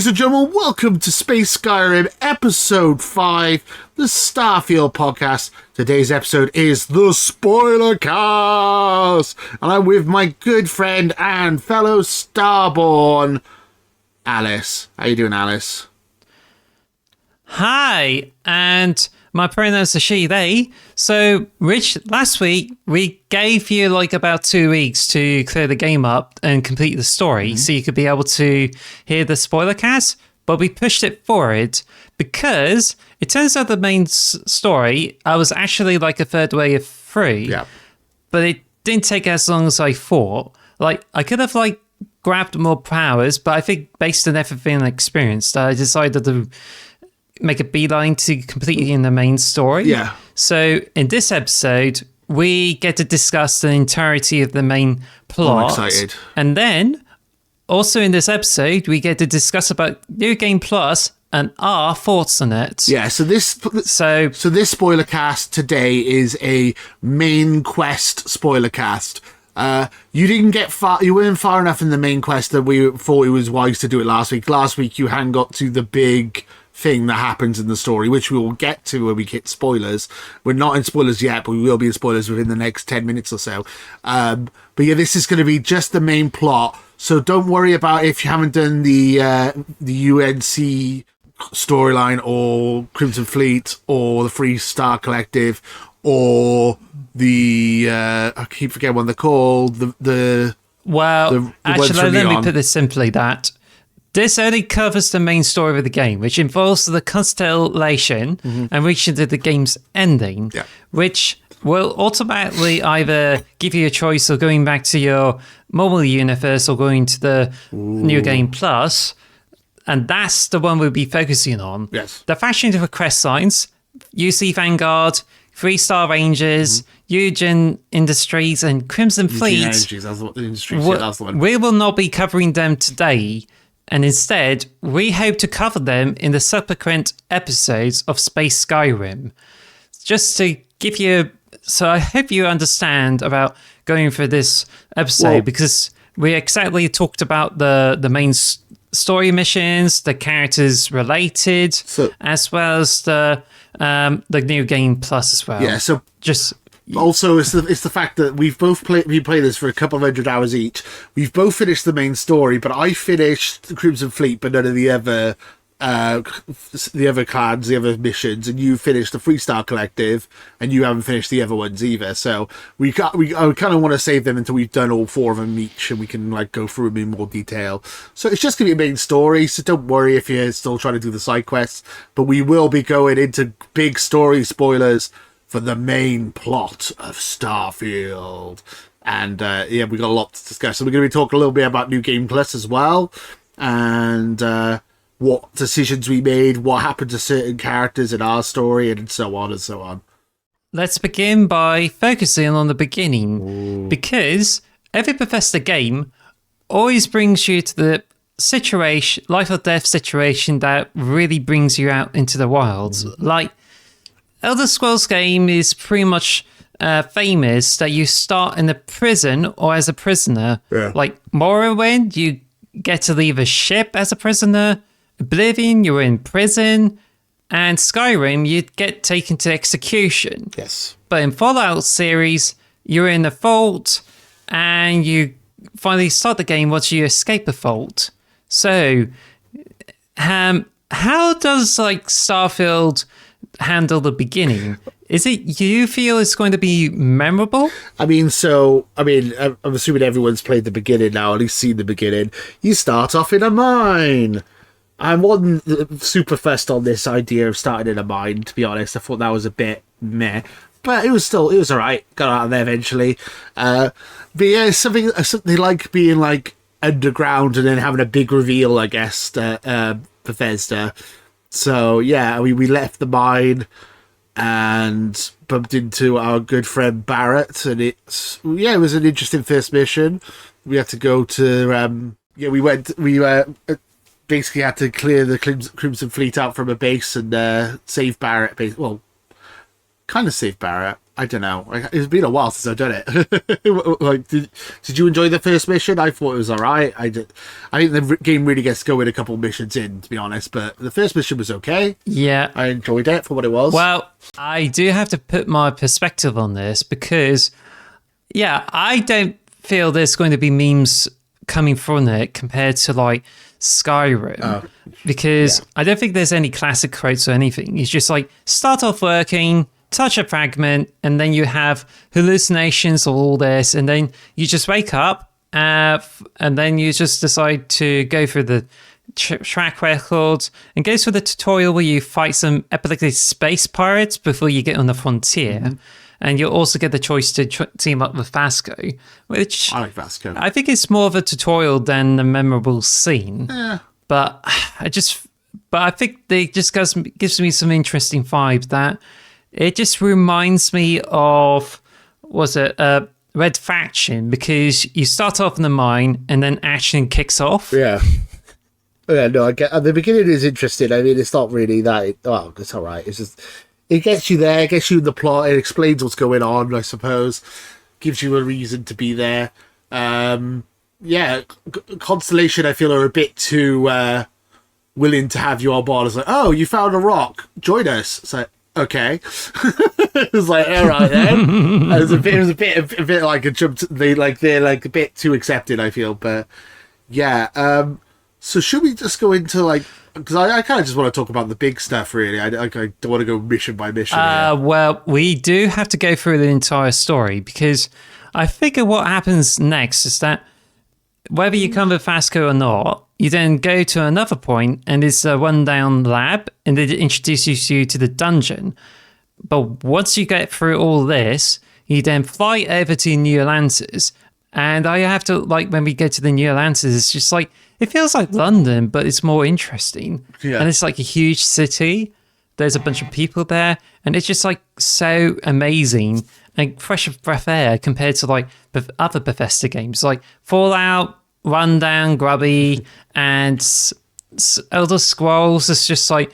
Ladies and gentlemen, welcome to Space Skyrim Episode 5, the Starfield podcast. Today's episode is the Spoilercast, and I'm with my good friend and fellow Starborn, Alice. How you doing, Alice? Hi, and my pronouns are she, they. So, Rich, last week, we gave you like about 2 weeks to clear the game up and complete the story so you could be able to hear the spoiler cast, but we pushed it forward because it turns out the main story, I was actually like a third way through, but it didn't take as long as I thought. Like, I could have like grabbed more powers, but I think based on everything I experienced, I decided to make a beeline to completely in the main story. Yeah. So in this episode, we get to discuss the entirety of the main plot. I'm excited. And then also in this episode, we get to discuss about New Game Plus and our thoughts on it. Yeah, so this spoiler cast today is a main quest spoiler cast. You didn't get far. You weren't far enough in the main quest that we thought it was wise to do it last week. Last week you hadn't got to the big thing that happens in the story, which we will get to when we hit spoilers. We're not in spoilers yet, but we will be in spoilers within the next 10 minutes or so. But yeah, this is going to be just the main plot. So don't worry about if you haven't done the UNC storyline or Crimson Fleet or the Free Star Collective or the I keep forgetting what they're called. Actually, let me put this simply that this only covers the main story of the game, which involves the Constellation and reaching to the game's ending, which will automatically either give you a choice of going back to your mobile universe or going to the New Game Plus, and that's the one we'll be focusing on. Yes. The faction of quest lines, UC Vanguard, 3-Star Rangers, Eugen Industries, and Crimson Fleet. That's the industries. That's the one. We will not be covering them today, and instead, we hope to cover them in the subsequent episodes of Space Skyrim. Just to give you... So I hope you understand about going for this episode, because we exactly talked about the main story missions, the characters related, as well as the New Game Plus as well. Yeah, so... Just... Also, it's the fact that we played this for a couple of 100 hours each. We've both finished the main story, but I finished the Crimson Fleet, but none of the other clans, the other missions, and you finished the Freestar Collective, and you haven't finished the other ones either. So I kind of want to save them until we've done all 4 of them each, and we can like go through them in more detail. So it's just gonna be a main story. So don't worry if you're still trying to do the side quests, but we will be going into big story spoilers for the main plot of Starfield. And we got a lot to discuss. So we're going to be talking a little bit about New Game Plus as well, and what decisions we made, what happened to certain characters in our story, and so on and so on. Let's begin by focusing on the beginning, because every Bethesda game always brings you to the situation, life or death situation that really brings you out into the wilds. Like, Elder Scrolls game is pretty much famous that you start in a prison or as a prisoner. Yeah. Like Morrowind, you get to leave a ship as a prisoner. Oblivion, you're in prison. And Skyrim, you get taken to execution. Yes. But in Fallout series, you're in a vault and you finally start the game once you escape a vault. So, how does like Starfield handle the beginning? Is it you feel it's going to be memorable? I'm assuming everyone's played the beginning now, at least seen the beginning. You start off in a mine. I wasn't super fussed on this idea of starting in a mine, to be honest. I thought that was a bit meh, but it was alright. Got out of there eventually. But yeah, something like being like underground and then having a big reveal, I guess, Bethesda. So yeah, we left the mine and bumped into our good friend Barrett, and it was an interesting first mission. We had to go to basically had to clear the Crimson Fleet out from a base and save Barrett. Kind of save Barrett. I don't know. It's been a while since I've done it. Like, did you enjoy the first mission? I thought it was all right. I think the game really gets going a couple missions in, to be honest. But the first mission was okay. Yeah. I enjoyed it for what it was. Well, I do have to put my perspective on this because, yeah, I don't feel there's going to be memes coming from it compared to like Skyrim, because I don't think there's any classic quotes or anything. It's just like start off working, touch a fragment, and then you have hallucinations of all this, and then you just wake up, and then you just decide to go through the track record and go through the tutorial where you fight some epileptic space pirates before you get on the frontier. And you'll also get the choice to team up with Vasco, which I like Vasco. I think it's more of a tutorial than a memorable scene. Yeah. But I think it just gives me some interesting vibes. That it just reminds me of Red Faction, because you start off in the mine and then action kicks off. Yeah. Yeah, no, I get. At the beginning is interesting. I mean, it's not really that. Well, it's all right. It's just. It gets you there, gets you in the plot, it explains what's going on, I suppose. Gives you a reason to be there. Constellation, I feel, are a bit too willing to have you on board. It's like, oh, you found a rock, join us. It's like, okay. It's like, all right then. It was a bit like a jump. They're like a bit too accepting, I feel. But yeah. So should we just go into like? Because I kind of just want to talk about the big stuff, really. I don't want to go mission by mission. Well, we do have to go through the entire story, because I figure what happens next is that whether you come with Vasco or not, you then go to another point, and it's a one-down lab, and it introduces you to the dungeon. But once you get through all this, you then fly over to New Atlantis. And I have to, like, when we go to the New Atlantis, it's just like, it feels like London, but it's more interesting. Yeah. And it's like a huge city. There's a bunch of people there. And it's just like so amazing and fresh of breath air compared to like other Bethesda games. Like Fallout, rundown, grubby, and Elder Scrolls is just like,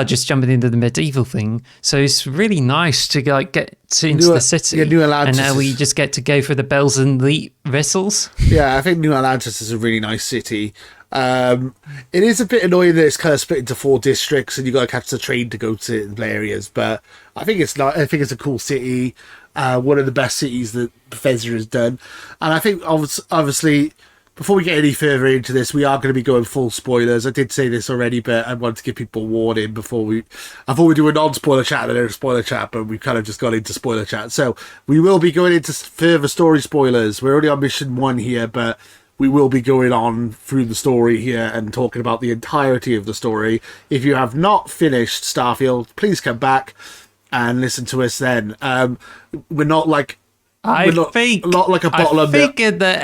just jumping into the medieval thing. So it's really nice to like get into the city. Yeah, New Atlantis. And now we just get to go for the bells and the whistles. Yeah, I think New Atlantis is a really nice city. It is a bit annoying that it's kind of split into 4 districts and you got to catch the train to go to the areas. But I think it's not. I think it's a cool city. One of the best cities that Bethesda has done. And I think obviously, before we get any further into this, we are going to be going full spoilers. I did say this already, but I wanted to give people warning before we... I thought we'd do a non-spoiler chat and then a spoiler chat, but we've kind of just got into spoiler chat. So we will be going into further story spoilers. We're only on mission 1 here, but we will be going on through the story here and talking about the entirety of the story. If you have not finished Starfield, please come back and listen to us then. We're not like... I think that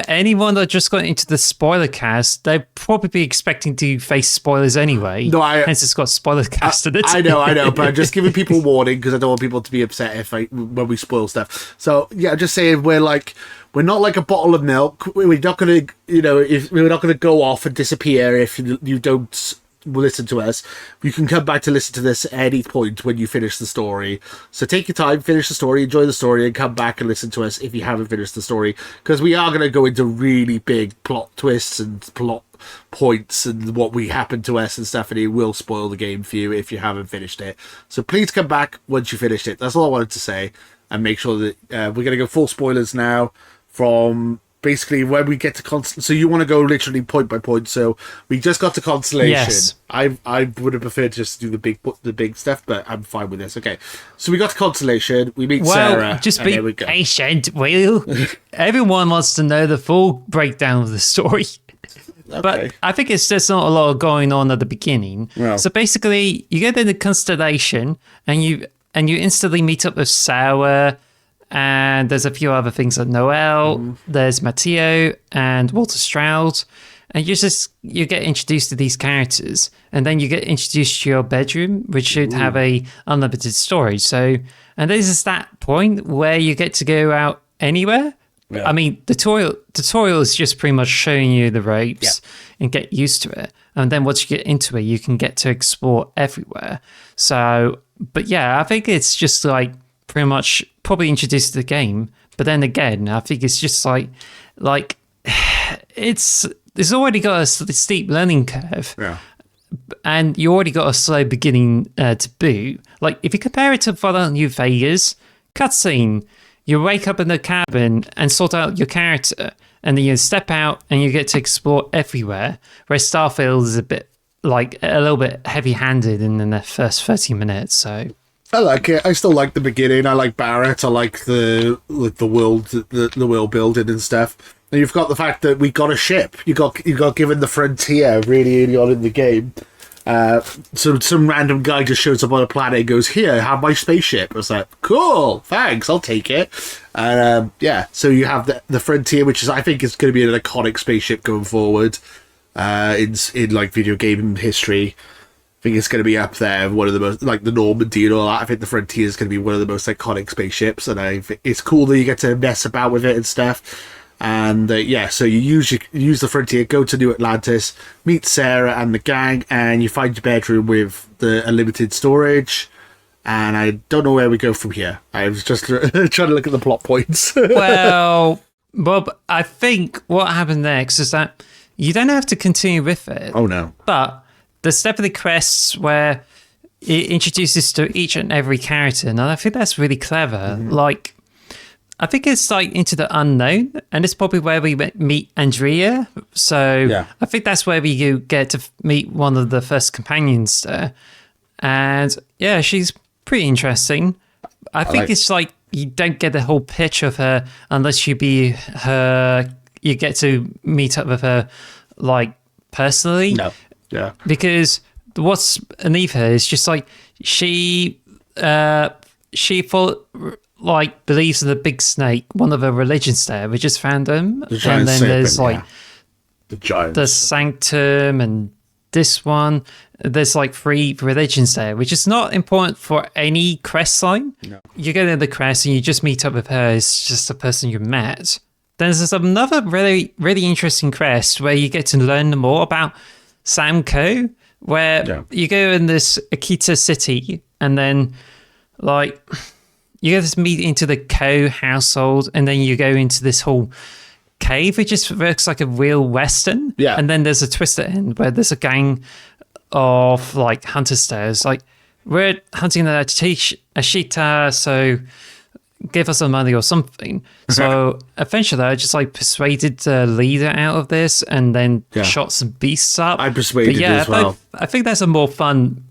anyone that just got into the spoiler cast, they'd probably be expecting to face spoilers anyway. Hence it's got spoiler cast in it. I know, but I'm just giving people warning because I don't want people to be upset when we spoil stuff. So yeah, just saying we're not like a bottle of milk. We're not gonna, we're not gonna go off and disappear if you don't listen to us. You can come back to listen to this at any point when you finish the story. So take your time, finish the story, enjoy the story, and come back and listen to us if you haven't finished the story, because we are going to go into really big plot twists and plot points and what we happened to us and stuff, and it will spoil the game for you if you haven't finished it. So please come back once you finished it. That's all I wanted to say, and make sure that we're going to go full spoilers now from basically when we get to Constellation. So you want to go literally point by point. So we just got to Constellation. Yes. I would have preferred just to do the big stuff, but I'm fine with this. Okay, so we got to Constellation. We meet Sarah. Just be patient, Will. Everyone wants to know the full breakdown of the story. Okay. But I think it's just not a lot going on at the beginning. Well. So basically, you get into Constellation, and you instantly meet up with Sarah. And there's a few other things like Noel, there's Matteo and Walter Stroud. And you get introduced to these characters. And then you get introduced to your bedroom, which should have a unlimited storage. So, and this is that point where you get to go out anywhere. Yeah. I mean, the tutorial is just pretty much showing you the ropes and get used to it. And then once you get into it, you can get to explore everywhere. So But yeah, I think it's just like pretty much probably introduced to the game. But then again, I think it's just like it's already got a steep learning curve. Yeah. And you already got a slow beginning to boot. Like, if you compare it to Fallout New Vegas, cutscene, you wake up in the cabin and sort out your character, and then you step out and you get to explore everywhere. Whereas Starfield is a little bit heavy-handed in the first 30 minutes. So I like it. I still like the beginning. I like Barrett. I like the world, the world building and stuff. And you've got the fact that we got a ship. You got given the frontier really early on in the game. So some random guy just shows up on a planet and goes, "Here, have my spaceship." I was like, "Cool, thanks, I'll take it." And so you have the frontier, which I think is going to be an iconic spaceship going forward in like video game history. I think it's going to be up there, one of the most, like the Normandy and all that. I think the Frontier is going to be one of the most iconic spaceships, and I think it's cool that you get to mess about with it and stuff. And so you use the Frontier, go to New Atlantis, meet Sarah and the gang, and you find your bedroom with the unlimited storage. And I don't know where we go from here. I was just trying to look at the plot points. Well, Bob, I think what happened next is that you don't have to continue with it. Oh, no. But there's definitely quests where it introduces to each and every character, and I think that's really clever. Mm-hmm. Like, I think it's like Into the Unknown, and it's probably where we meet Andrea. So yeah. I think that's where you get to meet one of the first companions there. And yeah, she's pretty interesting. I think it's like you don't get the whole pitch of her unless you get to meet up with her like personally. No. Yeah. Because what's beneath her is just like she believes in the big snake, one of her religions there, which is fandom. And then there's like the Sanctum and this one. There's like 3 religions there, which is not important for any quest line. No. You go to the quest and you just meet up with her. It's just a person you met. There's another really, really interesting quest where you get to learn more about Samco, where you go in this Akita city and then like you get to meet into the Ko household, and then you go into this whole cave, which just looks like a real Western. Yeah. And then there's a twist at the end where there's a gang of like hunters there. It's like, we're hunting the Ashita, so give us some money or something. So eventually I just like persuaded the leader out of this and then shot some beasts up. I persuaded you as well. I think that's a more fun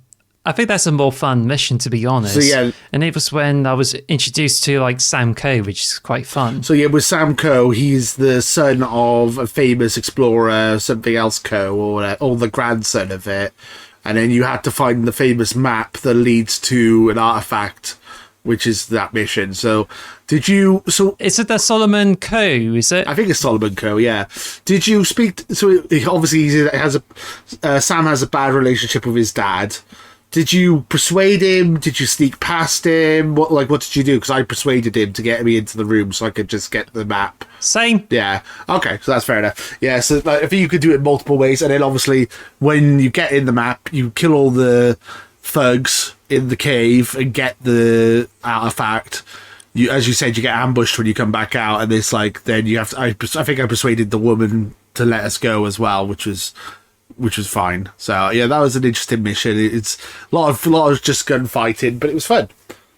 mission, to be honest. So, yeah. And it was when I was introduced to like Sam Coe, which is quite fun. So yeah, with Sam Coe, he's the son of a famous explorer, something else Coe, or the grandson of it. And then you had to find the famous map that leads to an artifact, which is that mission. So did you... So is it the Solomon Coe, is it? I think it's Solomon Coe, yeah. Did you speak... So obviously Sam has a bad relationship with his dad. Did you persuade him? Did you sneak past him? What did you do? Because I persuaded him to get me into the room so I could just get the map. Same. Yeah. Okay, so that's fair enough. Yeah, so I think you could do it multiple ways. And then obviously when you get in the map, you kill all the thugs in the cave and get the artifact. As you said, you get ambushed when you come back out. And it's like, then you have to... I think I persuaded the woman to let us go as well, which was fine. So yeah, that was an interesting mission. It's a lot of just gunfighting, but it was fun.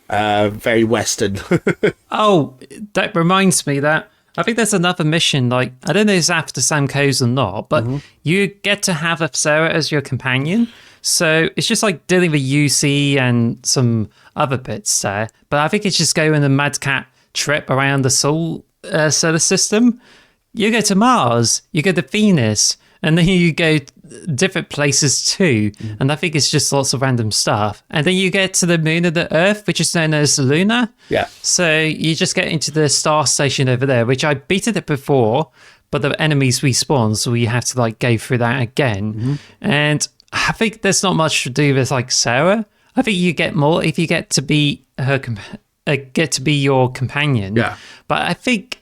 Very Western. Oh, that reminds me that I think there's another mission. Like, I don't know if it's after Sam Coe's or not, but you get to have Sarah as your companion. So it's just like dealing with UC and some other bits there. But I think it's just going on a Mad Cat trip around the solar system. You go to Mars, you go to Venus, and then you go different places too. And I think it's just lots of random stuff. And then you get to the moon of the Earth, which is known as Luna. Yeah. So you just get into the star station over there, which I beaten it before, but the enemies respawn, so you have to like go through that again. And I think there's not much to do with like Sarah. I think you get more if you get to be your companion. Yeah. But I think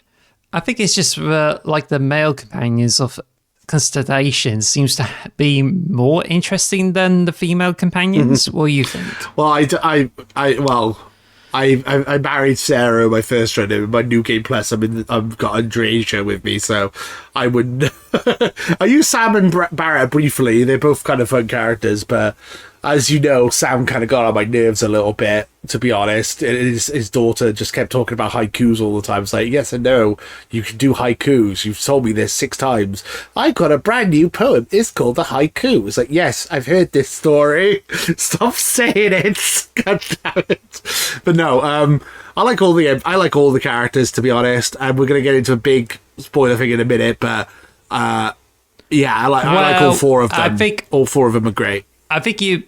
it's just like the male companions of Constellation seems to be more interesting than the female companions. What do you think? Well, I married Sarah my first run. In my New Game Plus, I've got Andreasia with me, so I wouldn't. I use Sam and Barrett briefly. They're both kind of fun characters, but as you know, Sam kind of got on my nerves a little bit, to be honest. His daughter just kept talking about haikus all the time. It's like, yes and no, you can do haikus. You've told me this 6 times. I got a brand new poem. It's called the haiku. It's like, yes, I've heard this story. Stop saying it. God damn it. But no, I like all the characters, to be honest. And we're going to get into a big spoiler thing in a minute, but yeah, I like all 4 of them. I think all 4 of them are great. I think you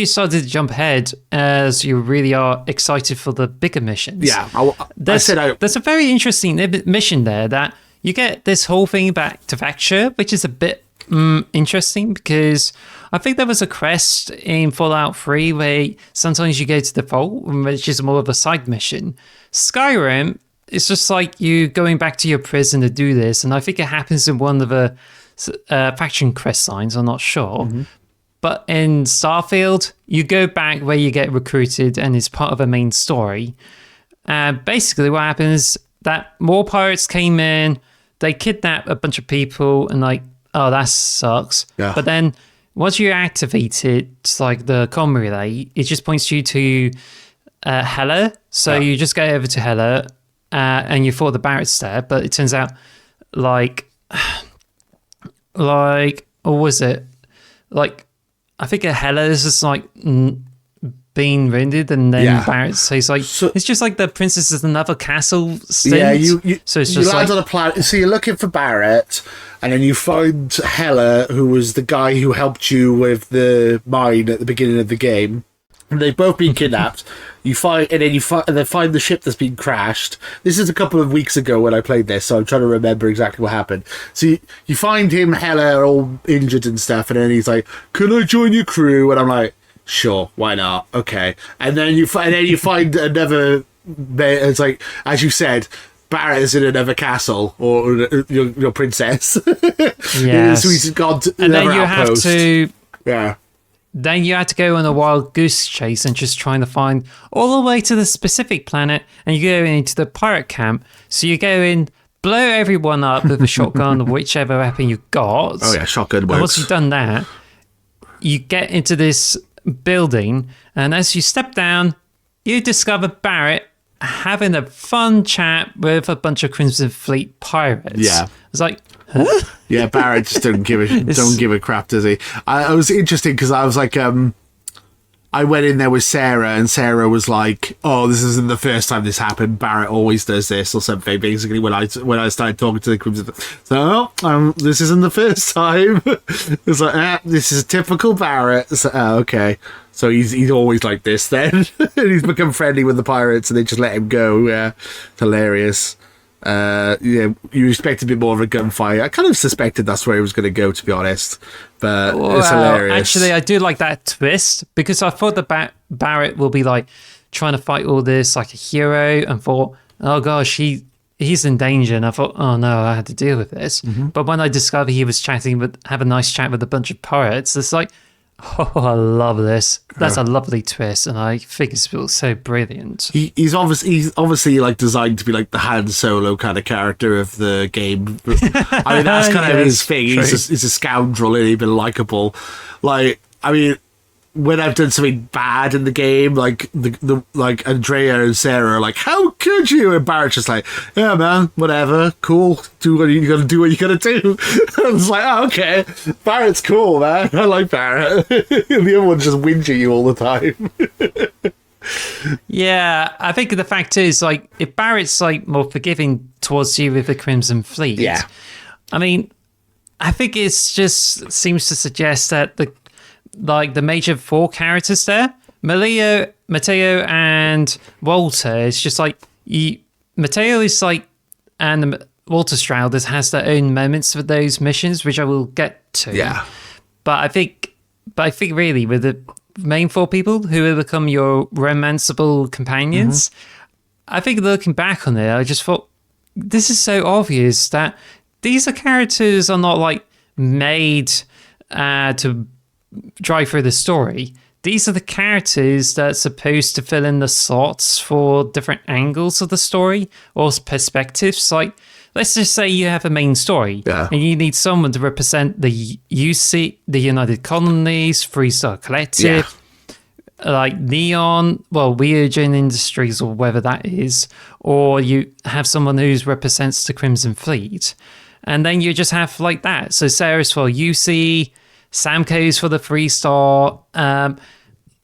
started to jump ahead as you really are excited for the bigger missions. Yeah, there's a very interesting mission there that you get this whole thing about To Vectera, which is a bit interesting because I think there was a quest in Fallout 3 where sometimes you go to the vault, which is more of a side mission. Skyrim, it's just like you going back to your prison to do this, and I think it happens in one of the faction quest lines, I'm not sure. Mm-hmm. But in Starfield, you go back where you get recruited and it's part of a main story. Basically, what happens that more pirates came in, they kidnapped a bunch of people, and like, oh, that sucks. Yeah. But then once you activate it, it's like the comm relay, it just points you to Hela. So you just go over to Hela and you thought the Barrett's there, but it turns out like, what was it? Like, I think a Hela is just like being wounded, and then Barrett says like, it's just like the princess is another castle stint. Yeah, so it's just land on a planet. So you're looking for Barrett, and then you find Hela, who was the guy who helped you with the mine at the beginning of the game. And they've both been kidnapped. You find the ship that's been crashed. This is a couple of weeks ago when I played this, so I'm trying to remember exactly what happened. So you find him, Hela, all injured and stuff, and then he's like, "Can I join your crew?" And I'm like, "Sure, why not? Okay." And then you find another. It's like, as you said, Barrett is in another castle, or your princess. Yeah. So he's gone to and then you outpost. Have to. Yeah. Then you had to go on a wild goose chase and just trying to find all the way to the specific planet, and you go into the pirate camp. So you go in, blow everyone up with a shotgun or whichever weapon you got. Oh yeah, shotgun works. And once you've done that, you get into this building, and as you step down, you discover Barrett having a fun chat with a bunch of Crimson Fleet pirates. Yeah. It's like, huh? Yeah, Barrett just don't give a crap, does he? It was interesting because I was like, I went in there with Sarah, and Sarah was like, "Oh, this isn't the first time this happened. Barrett always does this or something." Basically, when I started talking to the Crimson, so this isn't the first time. It's like, this is typical Barrett. So, okay. So he's always like this then. He's become friendly with the pirates, and they just let him go. Yeah, it's hilarious. You expect a bit more of a gunfight. I kind of suspected that's where he was going to go, to be honest. But it's hilarious. Actually, I do like that twist because I thought that Barrett will be like trying to fight all this like a hero, and thought, oh gosh, he's in danger. And I thought, oh no, I had to deal with this. Mm-hmm. But when I discovered he was have a nice chat with a bunch of pirates, it's like, oh, I love this. That's a lovely twist, and I think it's so brilliant. He's obviously like designed to be like the Han Solo kind of character of the game. I mean, that's kind of his thing. He's a scoundrel, and he's been likable. Like, I mean, when I've done something bad in the game, like like Andrea and Sarah are like, "How could you?" And Barrett's just like, "Yeah, man, whatever, cool. Do what you gotta do. What you gotta do." I was like, "Oh, okay, Barrett's cool, man. I like Barrett." The other one's just whinging you all the time. Yeah, I think the fact is, like, if Barrett's like more forgiving towards you with the Crimson Fleet, yeah, I mean, I think it's just seems to suggest that the major 4 characters there, Matteo, and Walter, it's just like Matteo is like, and Walter Stroud has their own moments for those missions, which I will get to. Yeah, but I think really with the main 4 people who will become your romanceable companions, I think looking back on it, I just thought this is so obvious that these are characters are not like made to drive through the story. These are the characters that are supposed to fill in the slots for different angles of the story or perspectives. Like, let's just say you have a main story and you need someone to represent the UC, the United Colonies, Freestar Collective, like Neon, well, Weirgin Industries or whatever that is, or you have someone who represents the Crimson Fleet. And then you just have like that. So Sarah's for UC, Samco's for the Freestar,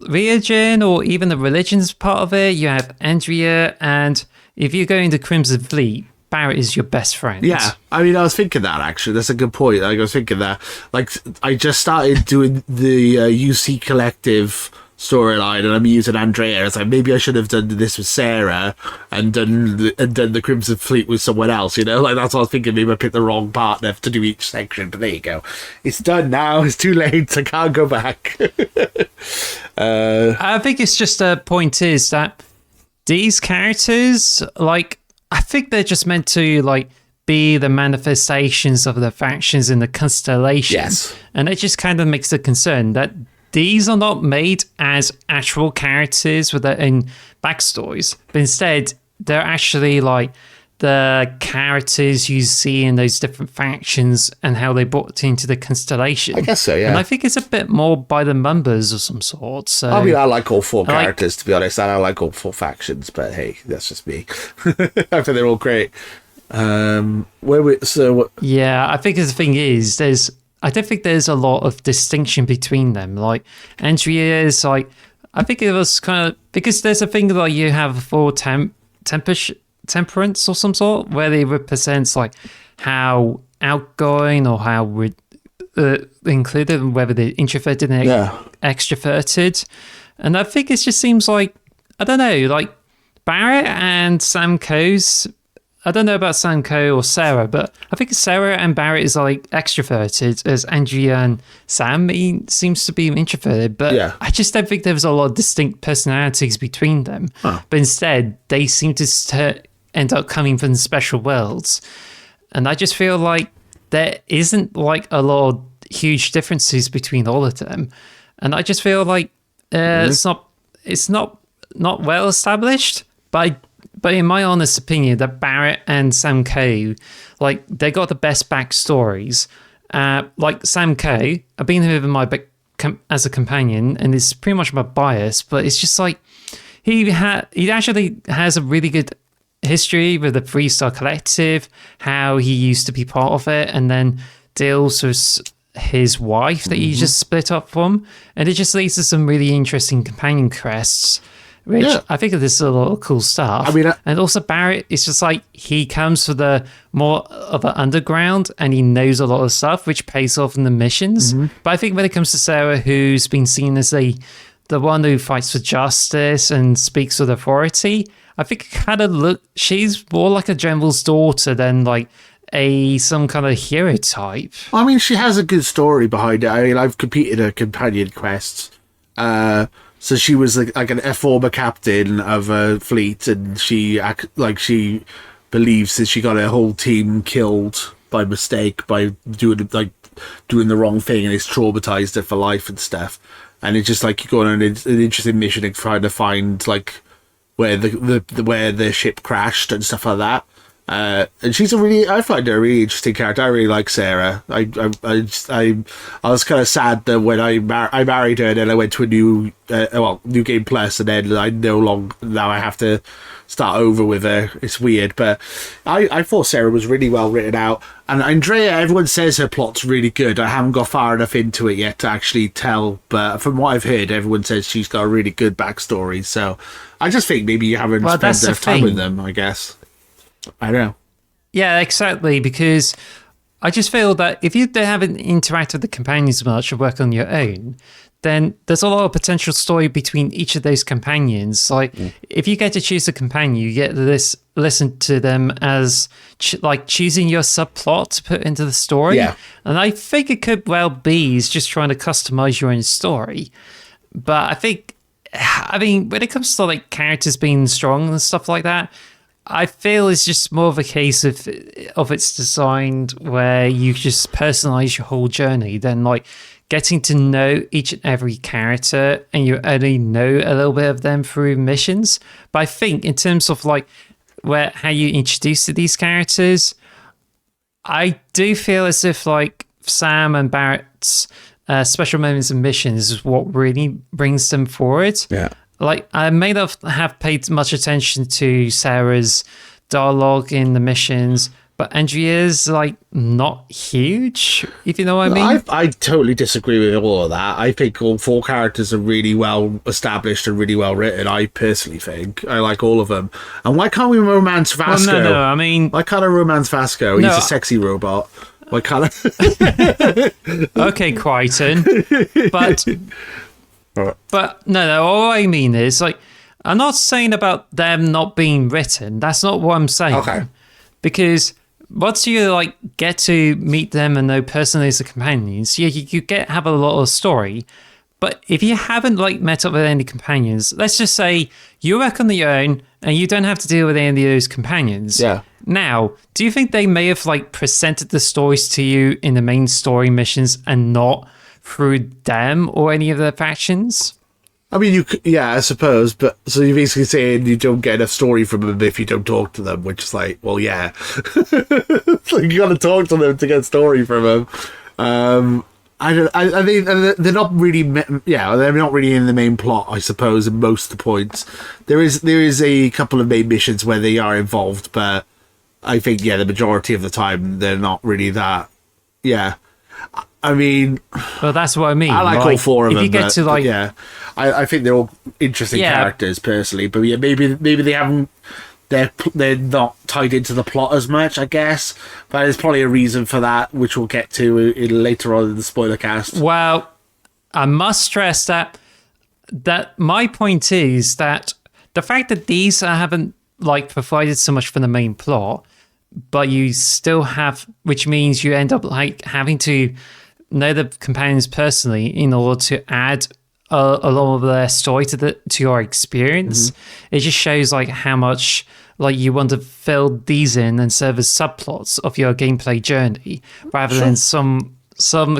Weirgin, or even the Religions part of it. You have Andrea, and if you go into Crimson Fleet, Barrett is your best friend. Yeah, I mean, I was thinking that, actually. That's a good point. Like, I was thinking that. Like, I just started doing the UC Collective storyline, and I'm using Andrea. It's like, maybe I should have done this with Sarah and done the Crimson Fleet with someone else, you know? Like, that's what I was thinking. Maybe I picked the wrong partner to do each section, but there you go. It's done now. It's too late. I can't go back. I think it's just the point is that these characters, like, I think they're just meant to, like, be the manifestations of the factions in the Constellation. Yes. And it just kind of makes a concern that these are not made as actual characters with their own backstories, but instead they're actually like the characters you see in those different factions and how they brought into the Constellation. I guess so, yeah. And I think it's a bit more by the numbers of some sort. So I mean, I like all four characters, to be honest, and I like all four factions, but hey, that's just me. I think they're all great. Yeah, I think the thing is, I don't think there's a lot of distinction between them. Like, Andrea is like, I think it was kind of, because there's a thing like you have for temperance or some sort, where they represents like how outgoing or how included, and whether they're introverted and extroverted. And I think it just seems like, I don't know, like Barrett and Sam Coe's, I don't know about Sam Coe or Sarah, but I think Sarah and Barrett is like extroverted, as Andrea and Sam seems to be introverted. But I just don't think there was a lot of distinct personalities between them. But instead, they seem to end up coming from special worlds. And I just feel like there isn't like a lot of huge differences between all of them. And I just feel like it's not well established, but in my honest opinion, that Barrett and Sam Coe, like, they got the best backstories. Like Sam Coe, I've been with him as a companion, and it's pretty much my bias, but it's just like he actually has a really good history with the Freestar Collective, how he used to be part of it, and then deals with his wife that he just split up from, and it just leads to some really interesting companion quests. Which I think this is a lot of cool stuff. I mean, and also Barrett, it's just like he comes for the more of an underground, and he knows a lot of stuff, which pays off in the missions. But I think when it comes to Sarah, who's been seen as the one who fights for justice and speaks with authority, I think she's more like a general's daughter than like some kind of hero type. I mean, she has a good story behind it. I mean, I've competed at companion quests. So she was like a former captain of a fleet, and she believes that she got her whole team killed by mistake by doing the wrong thing, and it's traumatized her for life and stuff. And it's just like you go on an interesting mission and trying to find like where the ship crashed and stuff like that. And I find her a really interesting character. I really like Sarah. I was kind of sad that when I married her, and then I went to a new game plus, and then now I have to start over with her. It's weird, but I thought Sarah was really well written out. And Andrea, everyone says her plot's really good. I haven't got far enough into it yet to actually tell, but from what I've heard, everyone says she's got a really good backstory. So I just think maybe you haven't spent enough time with them, I guess. I don't know. Yeah, exactly, because I just feel that if you haven't interacted with the companions much or work on your own, then there's a lot of potential story between each of those companions. Like, if you get to choose a companion, you get to listen to them as like choosing your subplot to put into the story. Yeah. And I think it could well be is just trying to customize your own story. But I mean, when it comes to like characters being strong and stuff like that, I feel it's just more of a case of it's designed where you just personalize your whole journey than like getting to know each and every character, and you only know a little bit of them through missions. But I think in terms of like how you introduce to these characters, I do feel as if like Sam and Barrett's special moments and missions is what really brings them forward. Yeah. Like, I may not have paid much attention to Sarah's dialogue in the missions, but Andrea's, like, not huge, if you know what I mean. I totally disagree with all of that. I think all 4 characters are really well established and really well written, I personally think. I like all of them. And why can't we romance Vasco? Well, no, I mean... Why can't I romance Vasco? He's a sexy robot. Why can't I... Okay, Crichton. But no, all I mean is, like, I'm not saying about them not being written. That's not what I'm saying. Okay. Because once you, like, get to meet them and know personally as the companions, you have a lot of story. But if you haven't, like, met up with any companions, let's just say you work on your own and you don't have to deal with any of those companions. Yeah. Now, do you think they may have, like, presented the stories to you in the main story missions and not through them or any of their factions? I mean, I suppose, but so you're basically saying you don't get enough story from them if you don't talk to them, which is like, well, yeah. It's like you got to talk to them to get story from them. I think they're not really, they're not really in the main plot, I suppose, in most of the points. There is a couple of main missions where they are involved, but I think, the majority of the time they're not really that, I mean... Well, that's what I mean. I like all 4 of them. If you get to, like... Yeah, I think they're all interesting characters, personally. But yeah, maybe they haven't... They're not tied into the plot as much, I guess. But there's probably a reason for that, which we'll get to later on in the spoiler cast. Well, I must stress that my point is that the fact that these haven't, like, provided so much for the main plot, but you still have... Which means you end up, like, having to know the companions personally in order to add a lot of their story to your experience. It just shows like how much like you want to fill these in and serve as subplots of your gameplay journey rather than some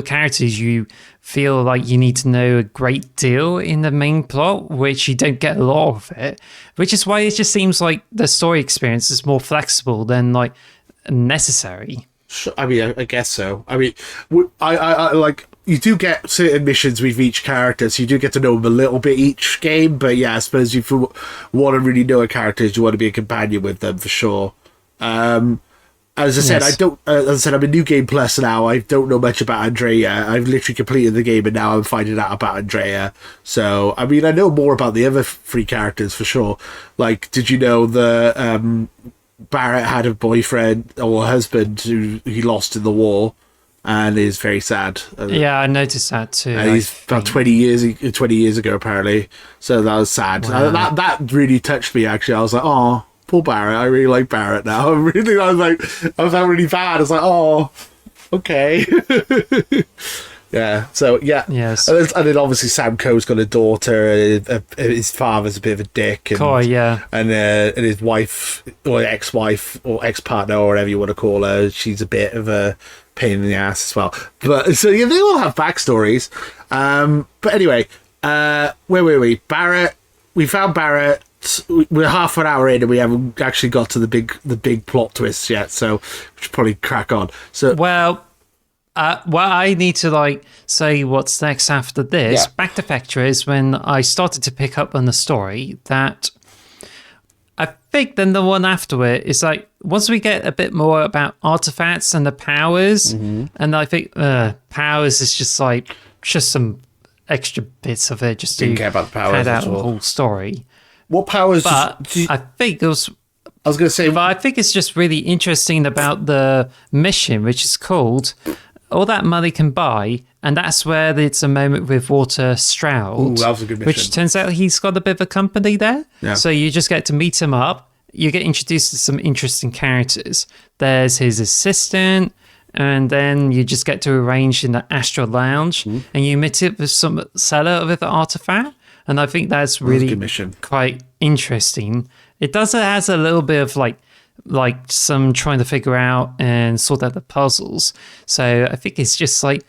characters you feel like you need to know a great deal in the main plot, which you don't get a lot of it, which is why it just seems like the story experience is more flexible than like necessary. I mean, I guess so. I mean, I like, you do get certain missions with each character, so you do get to know them a little bit each game, but yeah, I suppose if you want to really know a character, you want to be a companion with them for sure. As I said, I'm a New Game Plus now. I don't know much about Andrea. I've literally completed the game and now I'm finding out about Andrea. So, I mean, I know more about the other 3 characters for sure. Like, did you know the... Barrett had a boyfriend or husband who he lost in the war and is very sad. Yeah, I noticed that too. And he's about 20 years ago, apparently. So that was sad. Wow. That really touched me, actually. I was like, oh, poor Barrett. I really like Barrett now. I felt really bad. I was like, oh, okay. Yeah, so yeah. Yes. And then obviously Sam Coe's got a daughter, and his father's a bit of a dick. And, And his wife, or ex-wife, or ex-partner, or whatever you want to call her, she's a bit of a pain in the ass as well. But so yeah, they all have backstories. But anyway, where were we? Barrett. We found Barrett. We're half an hour in and we haven't actually got to the big plot twists yet, so we should probably crack on. So well, I need to like say what's next after this. Yeah. Back to Vectera is when I started to pick up on the story that I think then the one after it is like once we get a bit more about artifacts and the powers, and I think powers is just some extra bits of it just Didn't to care about the powers pad out at all. the whole story. What powers? But I think it was. I was going to say, but I think it's just really interesting about the mission, which is called All That Money Can Buy, and that's where it's a moment with Walter Stroud. Ooh, that was a good mission. Which turns out he's got a bit of a company there. Yeah. So you just get to meet him up. You get introduced to some interesting characters. There's his assistant, and then you just get to arrange in the Astral Lounge, and you meet it with some seller of the artifact. And I think that's really good mission. quite interesting It does. It has a little bit of like some trying to figure out and sort out the puzzles. So I think it's just like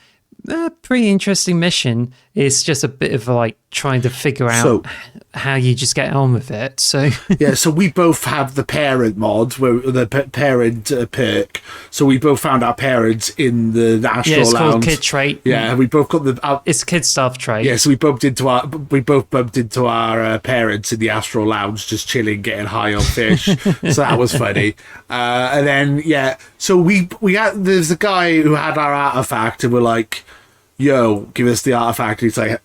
a pretty interesting mission. It's just a bit of like trying to figure out how you just get on with it. So yeah, so we both have the parent mod, where the parent perk. So we both found our parents in the Astral it's Lounge. called Kid Trait. Yeah, we both got it's Kid Stuff Trait. Yeah, so we both bumped into our parents in the Astral Lounge, just chilling, getting high on fish. So that was funny. And then so we had there's a guy who had our artifact, and we're like, yo, give us the artifact. He's like,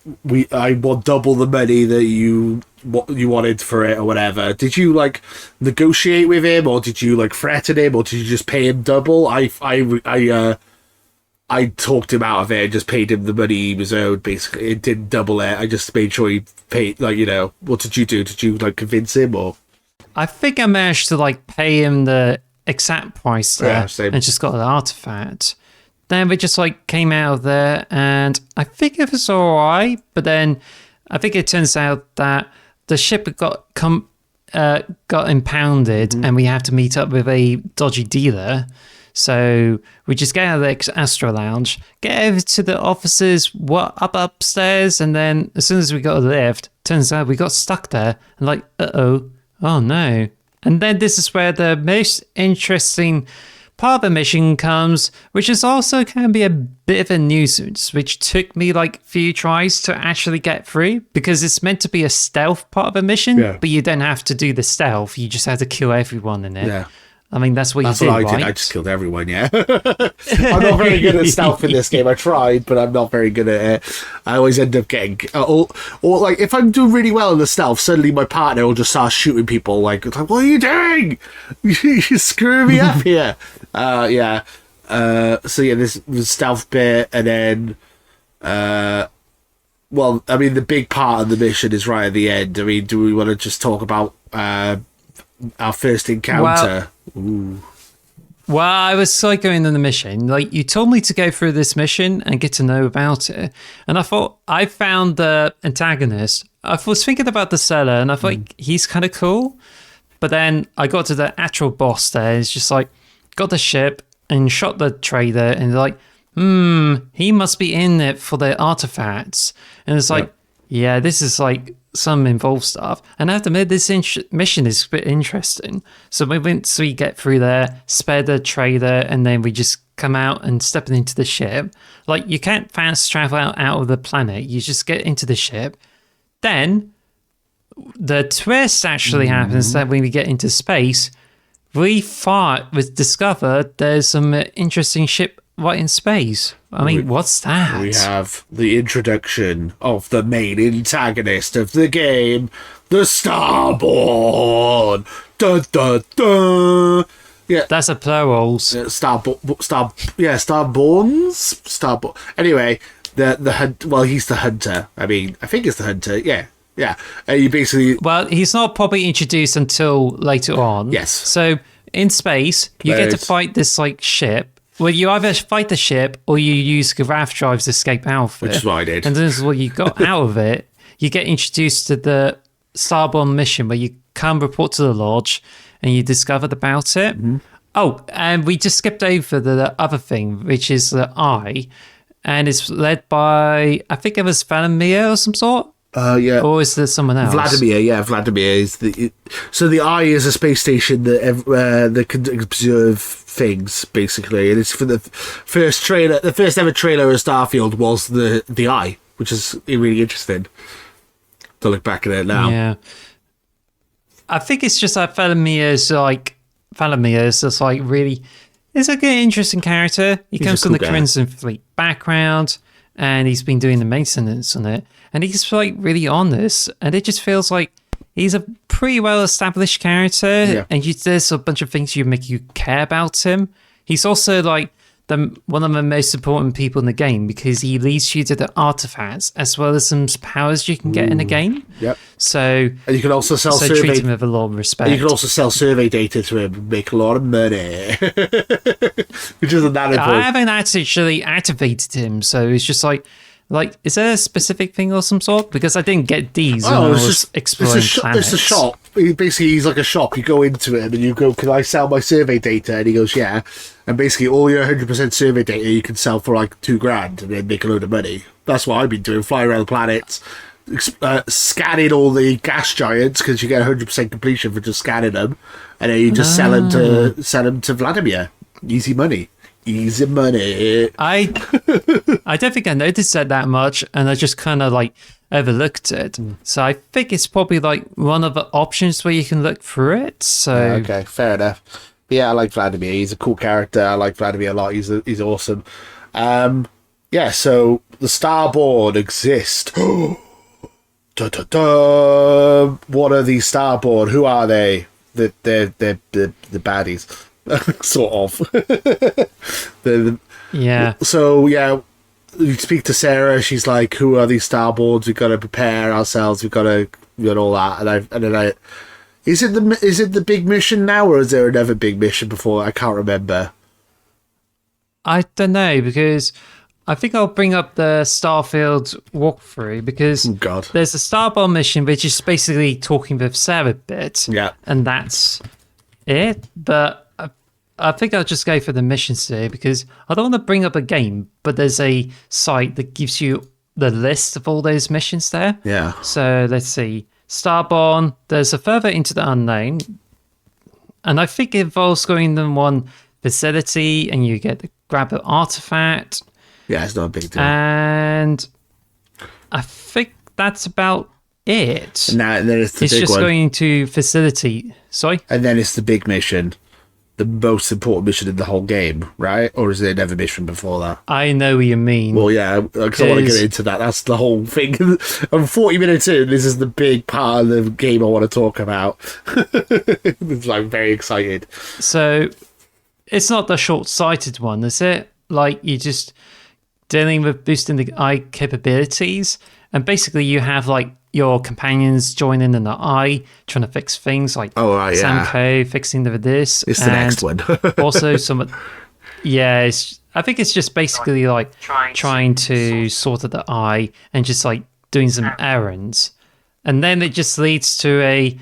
I want double the money that you wanted for it or whatever. Did you like negotiate with him, or did you like threaten him, or did you just pay him double? I talked him out of it and just paid him the money he was owed. Basically, it didn't double it. I just made sure he paid. Like, what did you do? Did you like convince him, or? I think I managed to like pay him the exact price there, and just got an artifact. Then we just like came out of there, and I think it was all right. But then I think it turns out that the ship got impounded, and we have to meet up with a dodgy dealer. So we just get out of the Astro Lounge, get over to the offices, upstairs, and then as soon as we got a lift, turns out we got stuck there, and like, oh no. And then this is where the most interesting part of the mission comes, which is also can be a bit of a nuisance, which took me like a few tries to actually get through, because it's meant to be a stealth part of a mission, but you don't have to do the stealth. You just have to kill everyone in it. Yeah. I mean, that's what you did, right? I just killed everyone, yeah. I'm not very good at stealth in this game. I tried, but I'm not very good at it. I always end up getting... or like, if I'm doing really well in the stealth, suddenly my partner will just start shooting people. Like, what are you doing? You're screwing me up here. So, yeah, this was stealth bit, and then... well, I mean, the big part of the mission is right at the end. I mean, do we want to just talk about... our first encounter? Well, I was like going on the mission. Like, you told me to go through this mission and get to know about it. And I thought, I found the antagonist. I was thinking about the seller, and I thought he's kind of cool. But then I got to the actual boss there. It's just like, got the ship and shot the trader, and they're like, he must be in it for the artifacts. And it's like, yeah, this is like some involved stuff. And I have to admit, this mission is a bit interesting. So we get through there, spare the trader, and then we just come out and step into the ship. Like, you can't fast travel out of the planet. You just get into the ship. Then the twist actually happens that when we get into space, we discover there's some interesting ship right in space. I mean, what's that? We have the introduction of the main antagonist of the game, the Starborn. Dun, dun, dun. Yeah, that's a plurals. Starborns. Anyway, the hunt. Well, he's the hunter. I mean, I think it's the hunter. Yeah. You basically. Well, he's not probably introduced until later on. Yes. So in space, you get to fight this like ship. Well, you either fight the ship or you use grav drives to escape out of it. Which is what I did. And this is what you got out of it. You get introduced to the Starborn mission, where you come report to the lodge and you discover about it. Mm-hmm. Oh, and we just skipped over the other thing, which is the Eye. And it's led by, I think it was Vladimir or some sort. Yeah. Or is there someone else? Vladimir is the... So the Eye is a space station that can observe things, basically. And it's for the first ever trailer of Starfield was the Eye, which is really interesting to look back at it now. Yeah. I think it's just that Vladimir's just like really... He's like an interesting character. He's comes from the Crimson Fleet background, and he's been doing the maintenance on it. And he's like really honest, and it just feels like he's a pretty well established character. Yeah. And there's a bunch of things you make you care about him. He's also like one of the most important people in the game, because he leads you to the artifacts as well as some powers you can get in the game. Yep. So and you can also sell survey. Treat him with a lot of respect. And you can also sell survey data to him and make a lot of money, which isn't that important. I haven't actually activated him, so it's just like Like, is there a specific thing or some sort? Because I didn't get these when I Oh, was exploring planets. it's a shop. Basically, he's like a shop. You go into it and you go, "Can I sell my survey data?" And he goes, "Yeah." And basically, all your 100% survey data you can sell for like $2,000 and then make a load of money. That's what I've been doing: flying around the planets, scanning all the gas giants because you get 100% completion for just scanning them, and then you just sell them to Vladimir. Easy money. Easy money. I don't think I noticed that much, and I just kind of like overlooked it. So I think it's probably like one of the options where you can look through it. So okay, fair enough. But yeah, I like Vladimir. He's a cool character. I like Vladimir a lot. He's awesome. Yeah. So the Starboard exist. Da, da, da. What are these Starboard? Who are they? They're the baddies. Sort of. yeah. So yeah, you speak to Sarah. She's like, "Who are these Starboards? We've got to prepare ourselves. We've got to all that." And then is it the big mission now, or is there another big mission before? I can't remember. I don't know, because I think I'll bring up the Starfield walkthrough, because there's a Starboard mission which is basically talking with Sarah a bit. Yeah, and that's it. But I think I'll just go for the missions today, because I don't want to bring up a game, but there's a site that gives you the list of all those missions there. Yeah. So let's see. Starborn, there's a Further Into the Unknown. And I think it involves going to one facility and you get to grab an artifact. Yeah, it's not a big deal. And I think that's about it. And then it's the big one. It's just going to facility. Sorry? And then it's the big mission. The most important mission in the whole game, right? Or is there another mission before that? I know what you mean. Well, yeah, because I want to get into that. That's the whole thing. I'm 40 minutes in. This is the big part of the game I want to talk about. I'm very excited. So, it's not the short-sighted one, is it? Like, you're just dealing with boosting the eye capabilities, and basically you have like your companions joining in the eye, trying to fix things like Samco fixing this. It's the next one. Also, I think it's just basically like trying to sort of the eye and just like doing some errands, and then it just leads to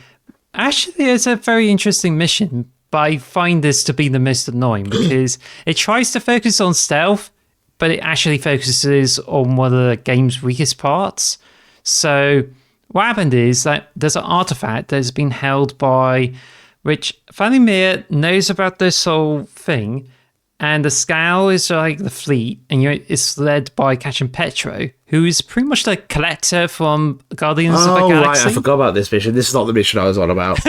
actually it's a very interesting mission. But I find this to be the most annoying because it tries to focus on stealth, but it actually focuses on one of the game's weakest parts. So what happened is that there's an artifact that has been held by, which Vladimir knows about this whole thing, and the Scowl is like the fleet, and it's led by Captain Petro, who is pretty much the collector from Guardians of the Galaxy. Oh, right, I forgot about this mission. This is not the mission I was on about.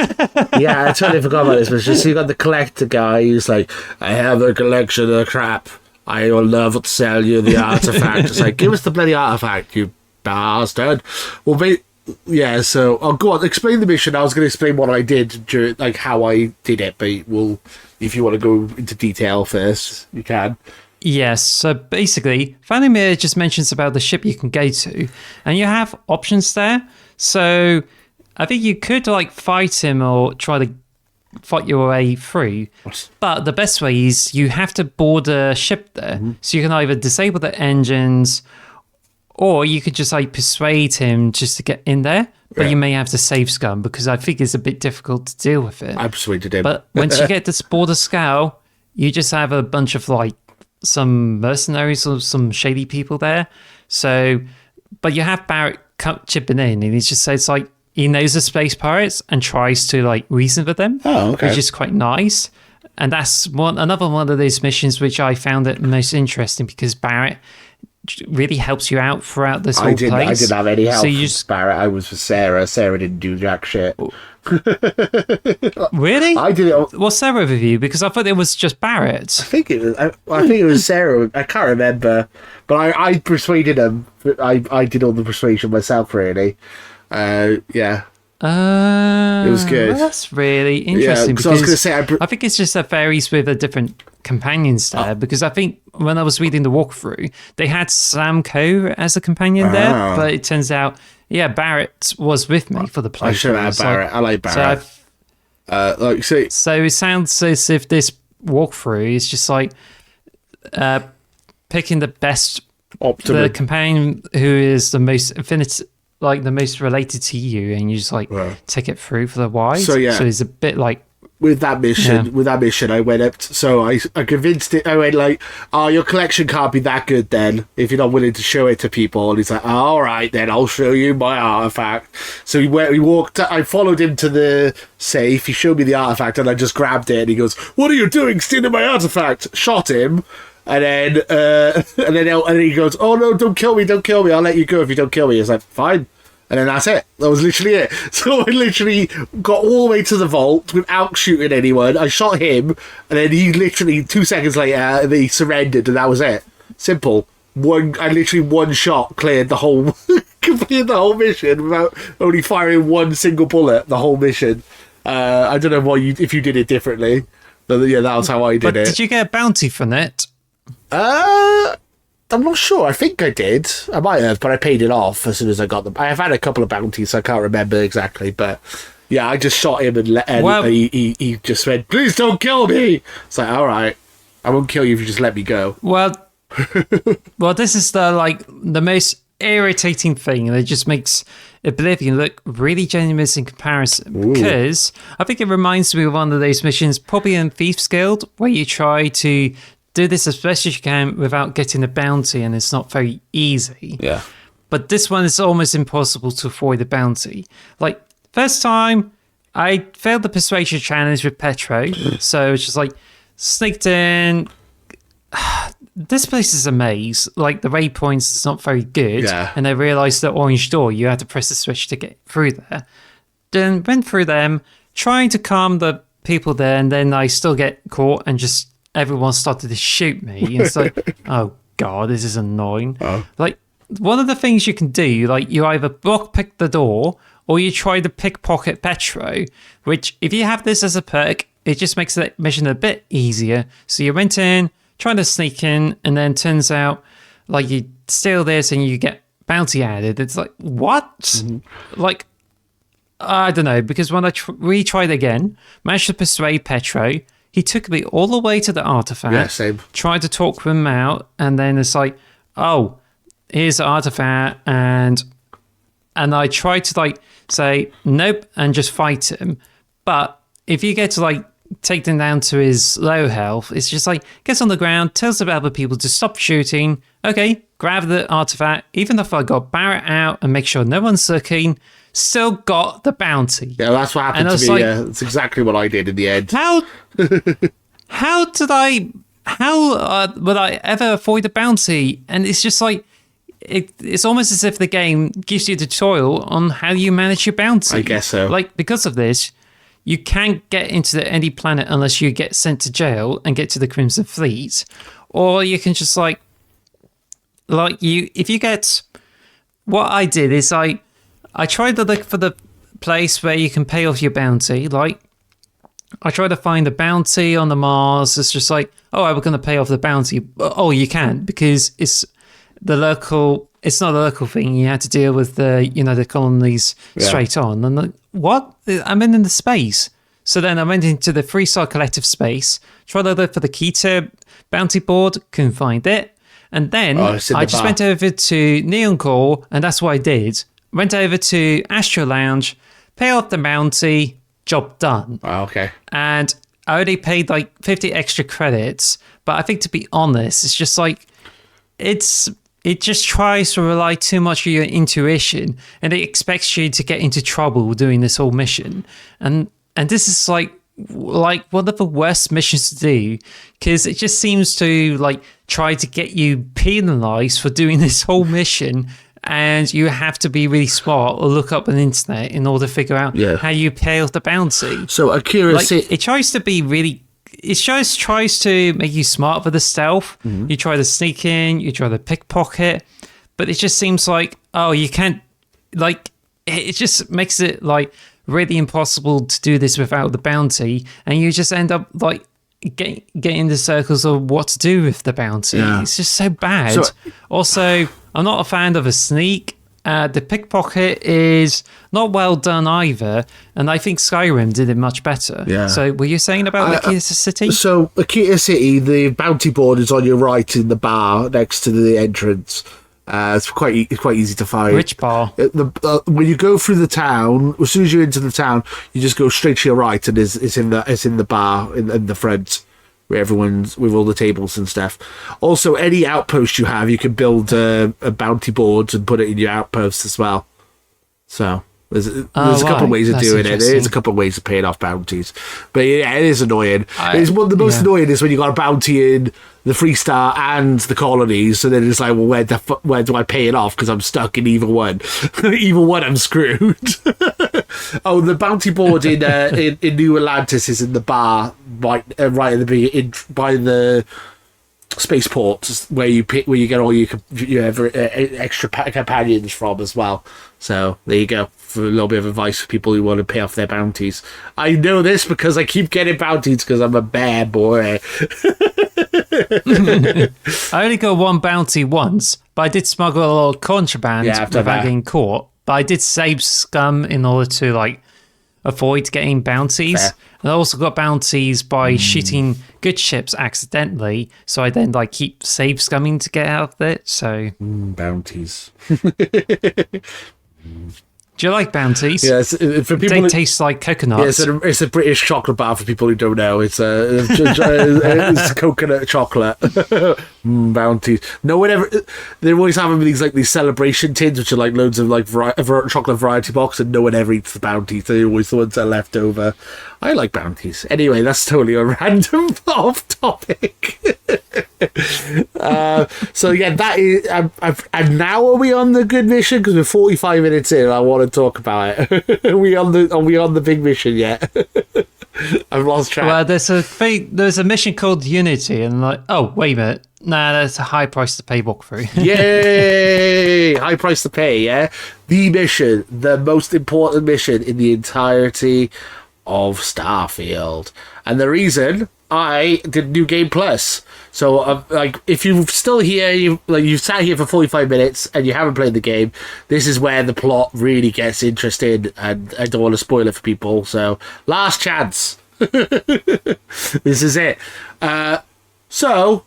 Yeah, I totally forgot about this mission. So you got the collector guy who's like, "I have a collection of crap. I will love to sell you the artifact." It's like, give us the bloody artifact, you bastard. Well, yeah, so I'll go on, explain the mission. I was going to explain what I did during, like how I did it, but if you want to go into detail first, you can. Yes, so basically, Vladimir just mentions about the ship you can go to, and you have options there. So I think you could like fight him or try to fight your way through, but the best way is you have to board a ship there. So you can either disable the engines, or you could just like persuade him just to get in there, but you may have to save scum because I think it's a bit difficult to deal with it. I persuaded him. But once you get to board a Scowl, you just have a bunch of like some mercenaries or some shady people there. So, but you have Barrett chipping in, and he just says like he knows the space pirates and tries to like reason with them, which is quite nice. And that's another one of those missions which I found it most interesting because Barrett really helps you out throughout this whole place. I didn't have any help from Barrett. I was for Sarah. Sarah didn't do jack shit. Really? I did it. What's Sarah with you? Because I thought it was just Barrett. I think it was Sarah. I can't remember, but I persuaded him. I did all the persuasion myself, really. Yeah. It was good. Well, that's really interesting. Because I was going to say, I think it's just that varies with the different companions there. Because I think when I was reading the walkthrough, they had Samco as a companion there, but it turns out, Barrett was with me for the playthrough. I should have had Barrett. I like Barrett. So it sounds as if this walkthrough is just like picking the best the companion who is the most infinite, like the most related to you, and you just like take it through for the wide. So it's a bit like with that mission, I went up. I convinced it. I went like, "Oh, your collection can't be that good then if you're not willing to show it to people." And he's like, oh, "All right, then I'll show you my artifact." So he walked. I followed him to the safe. He showed me the artifact, and I just grabbed it. And he goes, "What are you doing, stealing my artifact?" Shot him. And then he goes, "Oh no, don't kill me, don't kill me. I'll let you go if you don't kill me." It's like, fine. And then that's it. That was literally it. So I literally got all the way to the vault without shooting anyone. I shot him, and then he literally 2 seconds later he surrendered, and that was it. Simple. I literally one shot cleared the whole completed the whole mission without only firing one single bullet. The whole mission. I don't know if you did it differently, but yeah, that was how I did it. Did you get a bounty from it? I'm not sure. I think I did. I might have, but I paid it off as soon as I got them. I have had a couple of bounties, so I can't remember exactly. But yeah, I just shot him and he just said, "Please don't kill me." It's like, all right, I won't kill you if you just let me go. Well, this is the most irritating thing, and it just makes Oblivion look really generous in comparison. Because I think it reminds me of one of those missions, probably in Thieves Guild, where you try to do this as best as you can without getting a bounty, and it's not very easy. Yeah. But this one is almost impossible to avoid a bounty. Like, first time, I failed the persuasion challenge with Petro, so it's just like, sneaked in. This place is a maze. Like, the raid points is not very good. Yeah. And I realised the orange door, you had to press the switch to get through there. Then went through them, trying to calm the people there, and then I still get caught and just everyone started to shoot me. And it's like, oh God, this is annoying. Like, one of the things you can do, like, you either pick the door or you try to pickpocket Petro, which if you have this as a perk, it just makes that mission a bit easier. So you went in, trying to sneak in, and then turns out like you steal this and you get bounty added. It's like, what? Mm-hmm. Like, I don't know, because when I retried again, managed to persuade Petro. He took me all the way to the artifact. Yeah, same. Tried to talk him out, and then it's like, oh, here's the artifact, and I tried to like say nope and just fight him. But if you get to like take him down to his low health, it's just like gets on the ground, tells the other people to stop shooting. Okay, grab the artifact. Even if I got Barrett out and make sure no one's looking, still got the bounty. Yeah, that's what happened to me. Like, yeah, that's exactly what I did in the end. How would I ever avoid a bounty? And it's just like, it's almost as if the game gives you a tutorial on how you manage your bounty. I guess so. Like, because of this, you can't get into any planet unless you get sent to jail and get to the Crimson Fleet. Or you can just if you get, what I did is I tried to look for the place where you can pay off your bounty. Like, I tried to find the bounty on the Mars. It's just like, oh, we're going to pay off the bounty. Oh, you can't, because it's not a local thing. You had to deal with the colonies straight on. And like, what? I'm in the space. So then I went into the Freestar Collective space, tried to look for the Keter bounty board, couldn't find it. And then I just went over to Neon Core, and that's what I did. Went over to Astro Lounge, pay off the bounty, job done. Oh, okay. And I only paid like 50 extra credits, but I think, to be honest, it's just like, it just tries to rely too much on your intuition, and it expects you to get into trouble doing this whole mission. And this is like one of the worst missions to do, because it just seems to like try to get you penalized for doing this whole mission. And you have to be really smart or look up on the internet in order to figure out how you pay off the bounty. So accuracy, it tries to be really. It just tries to make you smart for the stealth. Mm-hmm. You try to sneak in, you try to pickpocket, but it just seems like, oh, you can't. Like, it just makes it like really impossible to do this without the bounty, and you just end up like getting the circles of what to do with the bounty. It's just so bad. Also, I'm not a fan of a sneak. The pickpocket is not well done either, and I think Skyrim did it much better. Yeah. So, were you saying about a.k.a. City? So, a.k.a. City, the bounty board is on your right in the bar next to the entrance. It's quite easy to find. Which bar? When you go through the town, as soon as you're into the town, you just go straight to your right, and it's in the bar in the front, where everyone's with all the tables and stuff. Also, any outpost you have, you can build a bounty board and put it in your outpost as well. So there's a couple of ways of doing it. There's a couple of ways of paying off bounties, but yeah, it is annoying. It's one of the most annoying is when you got a bounty in the Freestar and the colonies, so then it's like, well, where do I pay it off? Because I'm stuck in either one. Either one, I'm screwed. Oh, the bounty board in New Atlantis is in the bar, right at the beginning, by the spaceport, where you get all your extra companions from as well. So there you go, for a little bit of advice for people who want to pay off their bounties. I know this because I keep getting bounties because I'm a bad boy. I only got one bounty once, but I did smuggle a lot of contraband without getting caught. But I did save scum in order to avoid getting bounties. Fair. And I also got bounties by shooting good ships accidentally, so I then keep save scumming to get out of it. So bounties. Do you like bounties? Yes, for people they taste like coconuts. Yeah, it's a British chocolate bar for people who don't know. It's coconut chocolate. Bounties. No one ever. They always have them in these celebration tins, which are loads of chocolate variety box, and no one ever eats the bounties. They're always the ones that are left over. I like bounties. Anyway, that's totally a random off topic. So yeah, that is. And now are we on the good mission? Because we're 45 minutes in. I want to talk about it. Are we on the big mission yet? I've lost track. Well, there's a mission called Unity, and oh wait a minute, nah, that's a high price to pay walkthrough. Yay! High price to pay. Yeah, the mission, the most important mission in the entirety of Starfield, and the reason I did New Game Plus. So, if you're still here, you've sat here for 45 minutes and you haven't played the game, this is where the plot really gets interesting, and I don't want to spoil it for people. So, last chance. This is it. So,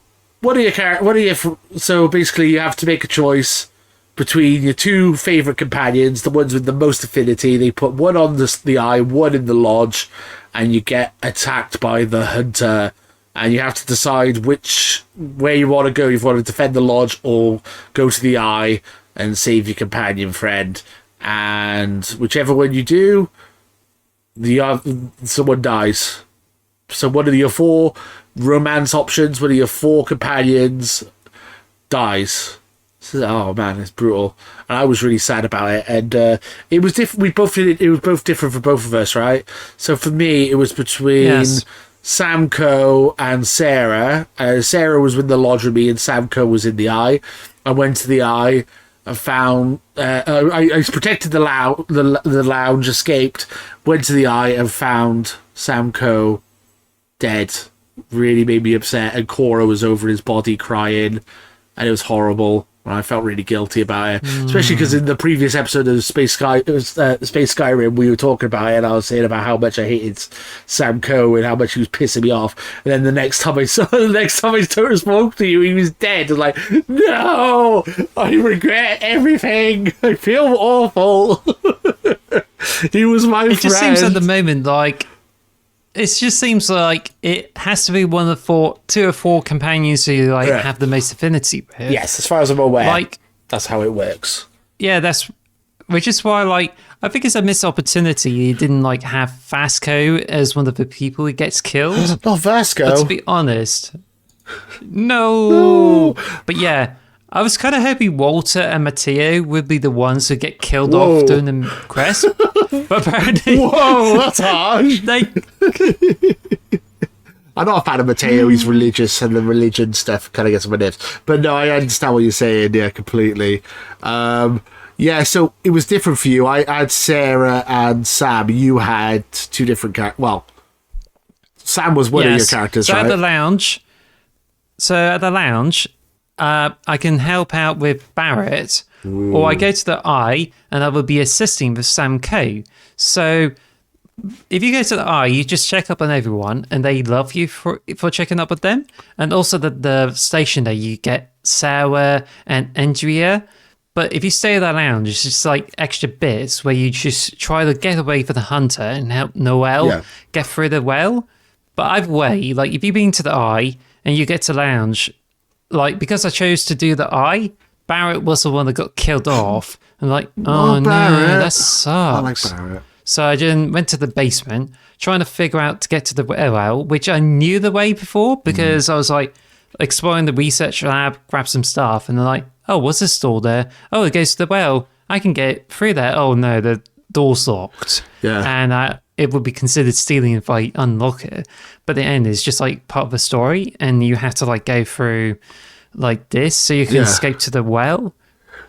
so basically, you have to make a choice between your two favourite companions, the ones with the most affinity. They put one on the eye, one in the lodge, and you get attacked by the hunter, and you have to decide where you want to go. You want to defend the lodge or go to the eye and save your companion friend. And whichever one you do, someone dies. So one of your 4 romance options, one of your 4 companions dies. Oh man, it's brutal, and I was really sad about it. And it was different. It was both different for both of us, right? So for me, it was between Samco and Sarah. Sarah was in the lodge with me, and Samco was in the eye. I went to the eye and found. I protected the lounge, escaped, went to the eye and found Samco dead. Really made me upset, and Cora was over his body crying, and it was horrible. I felt really guilty about it, especially because in the previous episode of Space Skyrim, we were talking about it, and I was saying about how much I hated Sam Coe and how much he was pissing me off. And then the next time I spoke to you, he was dead. And no, I regret everything. I feel awful. He was my friend. It just seems at the moment it just seems like it has to be one of the 2 or 4 companions who have the most affinity with. Yes, as far as I'm aware, that's how it works. Yeah, which is why I think it's a missed opportunity. You didn't have Vasco as one of the people who gets killed. Not Vasco. But to be honest, no. But yeah, I was kind of hoping Walter and Matteo would be the ones who get killed off during the quest. But apparently... Whoa, that's harsh. I'm not a fan of Matteo. He's religious, and the religion stuff kind of gets on my nerves. But no, I understand what you're saying. Yeah, completely. Yeah, so it was different for you. I had Sarah and Sam. You had 2 different characters. Well, Sam was one of your characters, right? So at the lounge, I can help out with Barrett, or I go to the Eye and I will be assisting with Sam Coe. So if you go to the Eye, you just check up on everyone and they love you for checking up with them. And also the station there, you get Sour and Andrea. But if you stay at that lounge, it's just like extra bits where you just try to get away from the hunter and help Noelle get through the well. But either way, like if you've been to the Eye and you get to lounge, like because I chose to do the Eye, Barrett was the one that got killed off. And like, oh no, that sucks. I like Barrett. So I then went to the basement, trying to figure out to get to the well, which I knew the way before because I was like exploring the research lab, grab some stuff, and they're like, oh, what's this door there? Oh, it goes to the well. I can get through there. Oh no, the door's locked. Yeah. And it would be considered stealing if I unlock it. But the end is just like part of the story, and you have to like go through like this so you can escape to the well.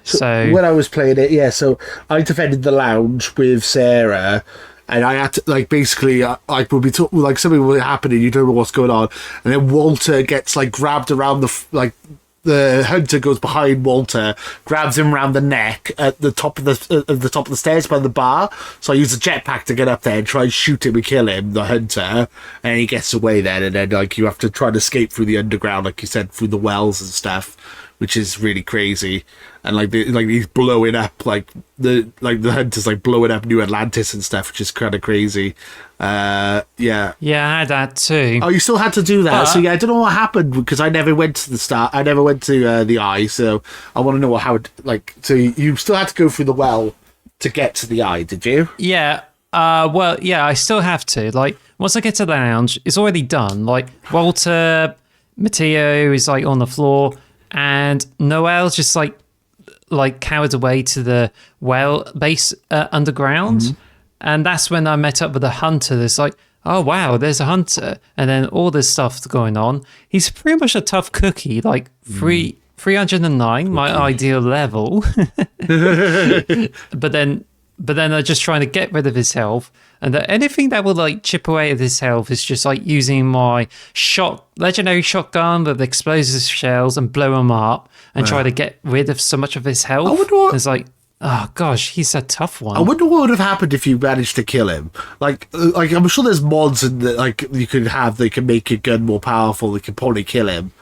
So when I was playing it, so I defended the lounge with Sarah, and I had to like basically like would be like something will happen and you don't know what's going on, and then Walter gets like grabbed around the hunter goes behind Walter, grabs him around the neck at the top of the stairs by the bar. So I use the jetpack to get up there and try and shoot him and kill him, the hunter, and he gets away then. And then like you have to try to escape through the underground, like you said, through the wells and stuff, which is really crazy. And like he's blowing up like the hunters like blowing up New Atlantis and stuff, which is kind of crazy. Yeah, I had that too. Oh, you still had to do that. So I don't know what happened because I never went to the start. I never went to the Eye, so I want to know how it like. So you still had to go through the well to get to the Eye, did you? Yeah. Well, yeah, I still have to. Like once I get to the lounge, it's already done. Like Walter, Matteo is like on the floor, and Noelle's just like cowered away to the well base underground. And that's when I met up with a hunter that's like, oh wow, there's a hunter, and then all this stuff going on. He's pretty much a tough cookie, like 309, my ideal level. but then they're just trying to get rid of his health, and anything that will like chip away at his health is just like using my legendary shotgun with explosive shells and blow him up and try to get rid of so much of his health. I wonder what... It's like, oh gosh, he's a tough one. I wonder what would have happened if you managed to kill him. Like I'm sure there's mods in that like you could have. They can make your gun more powerful. They can probably kill him.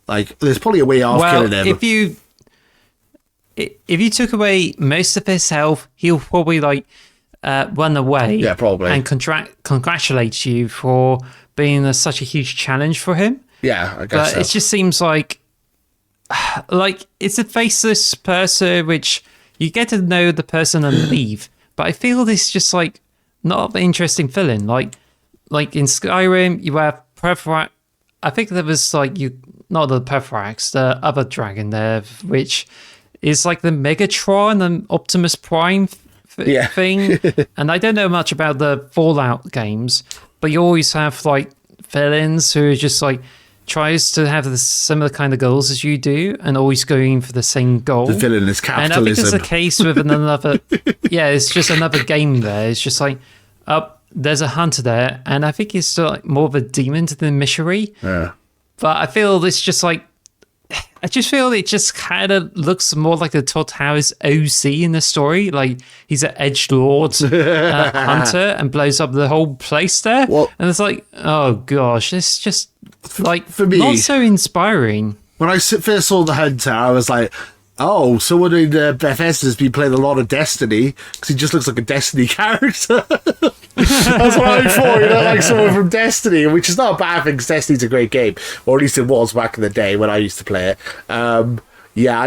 Like there's probably a way of killing him. If you took away most of his health, he'll probably like run away. Yeah, probably. And congratulate you for being such a huge challenge for him. Yeah, I guess. But it just seems like it's a faceless person, which you get to know the person and leave. But I feel this is just like not an interesting villain. Like in Skyrim, you have Perforax. I think there was like not the Perforax, the other dragon there, which is like the Megatron and Optimus Prime thing. And I don't know much about the Fallout games, but you always have like villains who are just like tries to have the similar kind of goals as you do and always going for the same goal. The villain is capitalism. And I think it's the case with another... it's just another game there. It's just like, there's a hunter there, and I think he's still like more of a demon than a missionary. Yeah. But I feel it's just like... I just feel it just kind of looks more like the Todd Howard's OC in the story. Like he's an edgelord hunter and blows up the whole place there. Well, and it's like, oh gosh, it's just like for me, not so inspiring. When I first saw the hunter, I was like, oh, someone in Bethesda's been playing a lot of Destiny because he just looks like a Destiny character. That's what I thought, like someone from Destiny, which is not a bad thing because Destiny's a great game, or at least it was back in the day when I used to play it. I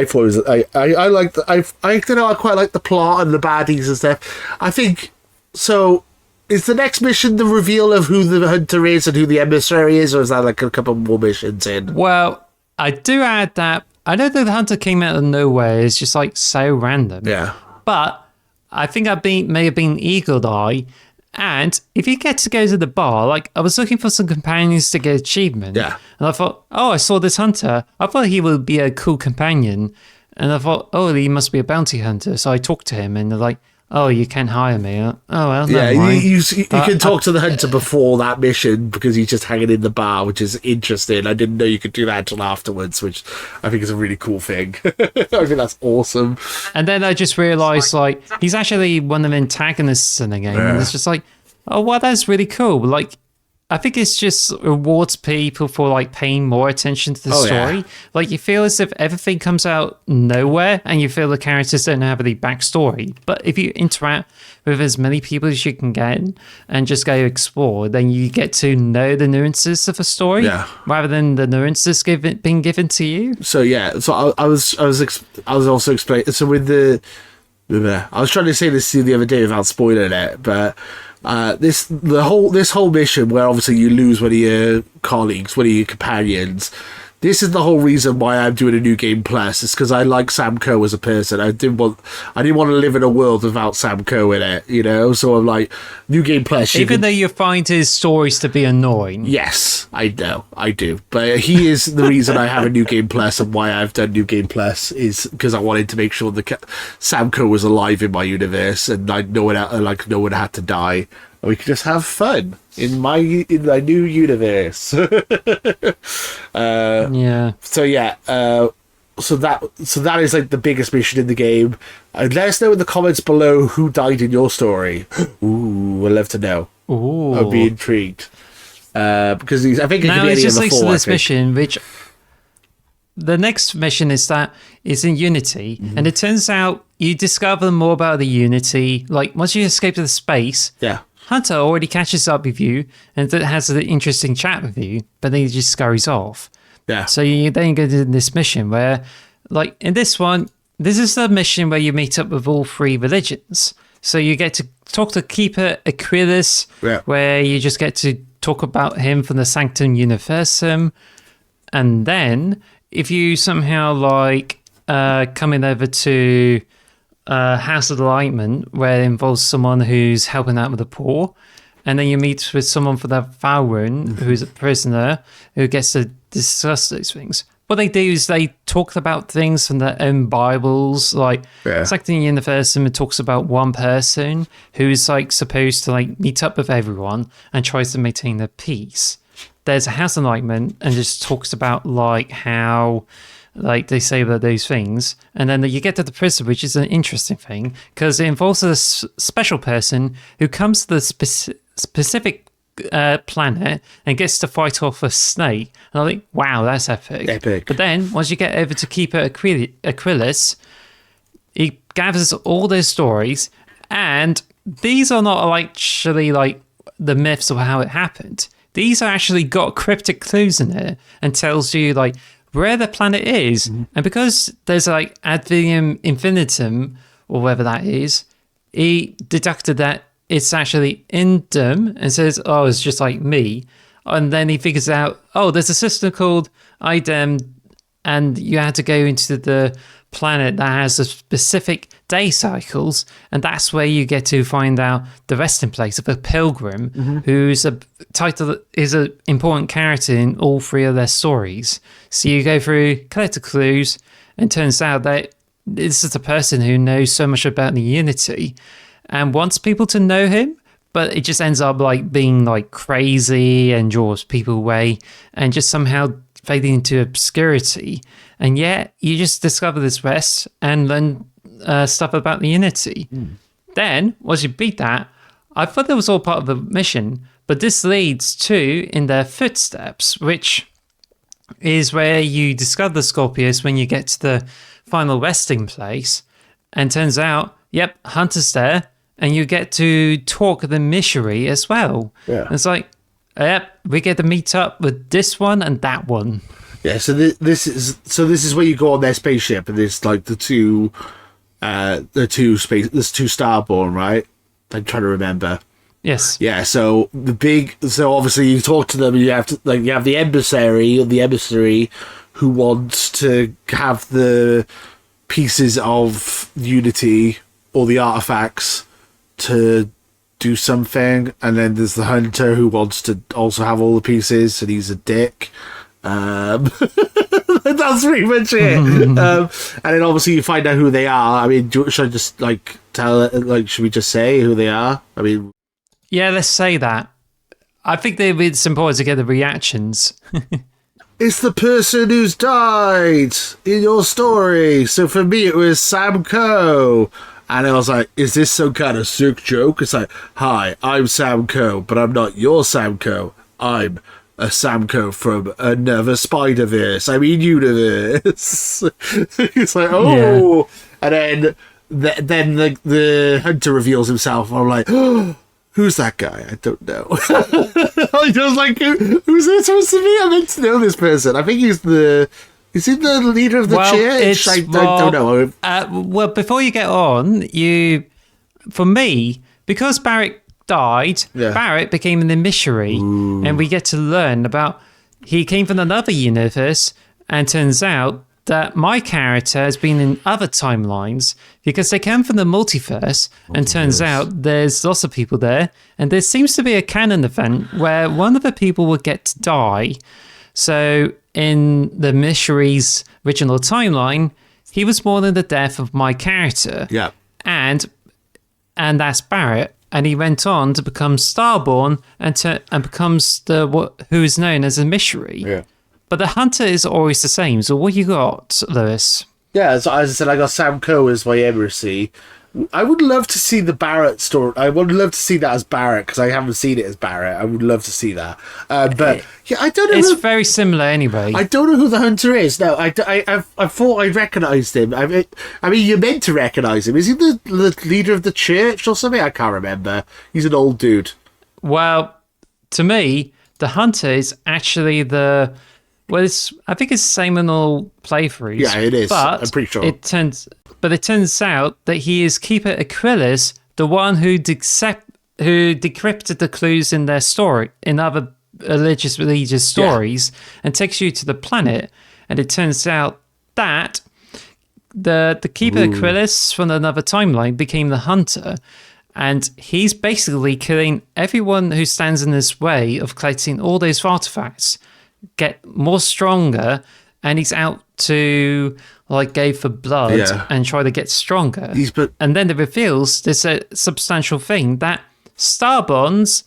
thought it was. I liked. I don't know. I quite like the plot and the baddies and stuff. I think so. Is the next mission the reveal of who the hunter is and who the emissary is, or is that like a couple more missions in? Well, I do add that. I know that the hunter came out of nowhere. It's just like so random. Yeah. But I think may have been Eagle Eye. And if you get to go to the bar, like I was looking for some companions to get achievement. Yeah. And I thought, oh, I saw this hunter. I thought he would be a cool companion. And I thought, oh, he must be a bounty hunter. So I talked to him and they're like, oh, you can hire me. Oh, well, Yeah, never mind. you can talk to the hunter before that mission because he's just hanging in the bar, which is interesting. I didn't know you could do that until afterwards, which I think is a really cool thing. I think that's awesome. And then I just realised, like, he's actually one of the antagonists in the game. And it's just like, oh, wow, that's really cool. Like, I think it's just rewards people for like paying more attention to the story. Yeah. Like you feel as if everything comes out nowhere and you feel the characters don't have any backstory. But if you interact with as many people as you can get and just go explore, then you get to know the nuances of a story rather than the nuances being given to you. So yeah, so I was also explaining. So with I was trying to say this to you the other day without spoiling it, but. This whole mission where obviously you lose one of your colleagues, one of your companions. This is the whole reason why I'm doing a New Game Plus. It's because I like Sam Coe as a person. I didn't want to live in a world without Sam Coe in it, you know. So I'm like, New Game Plus. Even though you find his stories to be annoying. Yes, I know, I do. But he is the reason I have a New Game Plus, and why I've done New Game Plus is because I wanted to make sure that Sam Coe was alive in my universe, and no one had to die. And we could just have fun in my new universe. Yeah. So yeah. So that is like the biggest mission in the game. Let us know in the comments below who died in your story. Ooh, I'd love to know. Ooh. I'd be intrigued. Because I think it now could be it's any just of the like four. this mission, which the next mission is in Unity, and it turns out you discover more about the Unity. Like once you escape to the space, Hunter already catches up with you and has an interesting chat with you, but then he just scurries off. Yeah. So you then go to this mission where, like in this one, this is the mission where you meet up with all three religions. So you get to talk to Keeper Aquilus, where you just get to talk about him from the Sanctum Universum. And then if you somehow like coming over to House of Enlightenment, where it involves someone who's helping out with the poor, and then you meet with someone for the Valrun, who's a prisoner, who gets to discuss those things. What they do is they talk about things from their own Bibles, like Sanctum Universum. It talks about one person who's like supposed to like meet up with everyone and tries to maintain their peace. There's a House of Enlightenment and just talks about like how like they say about those things, and then you get to the prison, which is an interesting thing because it involves a special person who comes to the specific planet and gets to fight off a snake. And I think, wow, that's epic. But then once you get over to Keeper Aquilus, he gathers all those stories, and these are not actually like the myths of how it happened. These are actually got cryptic clues in it and tells you like where the planet is. And because there's like ad vitam infinitum, or whatever that is, he deducted that it's actually indum and says, oh, it's just like me. And then he figures out, oh, there's a system called idem, and you had to go into the planet that has a specific day cycles, and that's where you get to find out the resting place of a pilgrim, who's an important character in all three of their stories. So you go through, collect the clues, and it turns out that this is a person who knows so much about the Unity and wants people to know him, but it just ends up like being like crazy and draws people away and just somehow fading into obscurity. And yet you just discover this rest and learn stuff about the Unity. Then once you beat that, I thought that was all part of the mission, but this leads to In Their Footsteps, which is where you discover the Scorpius when you get to the final resting place, and turns out, yep, Hunter's there, and you get to talk to the missionary as well. And it's like, yep, we get to meet up with this one and that one. Yeah, so this is where you go on their spaceship, and there's like the two Starborn, right? I'm trying to remember. Yes. Yeah. So obviously you talk to them, and you have the emissary who wants to have the pieces of Unity or the artifacts to do something, and then there's the hunter who wants to also have all the pieces, and he's a dick. That's pretty much it. And then obviously you find out who they are. I mean, should I just like should we just say who they are? I mean, Yeah, let's say that. I think it's important to get the reactions. it's the person who's died in your story. So for me, it was Sam Coe. And I was like, is this some kind of sick joke? It's like, hi, I'm Sam Coe, but I'm not your Sam Coe. I'm a Sam Coe from another Spider-Verse. I mean, universe. It's like, oh. Yeah. And then the hunter reveals himself. And I'm like, oh, who's that guy? I don't know. I was like, who's this supposed to be? I meant to know this person. I think he's the... Is he the leader of the church? I don't know. Well, before you get on, for me, because Barrett died, Barrett became an emissary, and we get to learn about he came from another universe, and turns out that my character has been in other timelines because they come from the multiverse, and turns out there's lots of people there, and there seems to be a canon event where one of the people will get to die. So in the Missionary's original timeline, he was born in the death of my character. Yeah. And that's Barrett. And he went on to become Starborn and becomes who is known as a missionary. Yeah. But the hunter is always the same. So what you got, Lewis? Yeah, as I said, I got Sam Coe as my emissary. I would love to see the Barrett story. I would love to see that as Barrett, because I haven't seen it as Barrett. I would love to see that. But yeah, I don't know. It's very similar anyway. I don't know who the hunter is. No, I thought I recognised him. I mean, you're meant to recognise him. Is he the leader of the church or something? I can't remember. He's an old dude. Well, to me, the hunter is actually the... Well, I think it's the same in all playthroughs. Yeah, it is. But I'm pretty sure. It turns out that he is Keeper Acrylis, the one who decrypted the clues in their story, in other religious stories, and takes you to the planet. And it turns out that the Keeper Acrylis from another timeline became the hunter. And he's basically killing everyone who stands in his way of collecting all those artifacts, get more stronger, and he's out to go for blood and try to get stronger. And then it reveals there's a substantial thing that Starborns,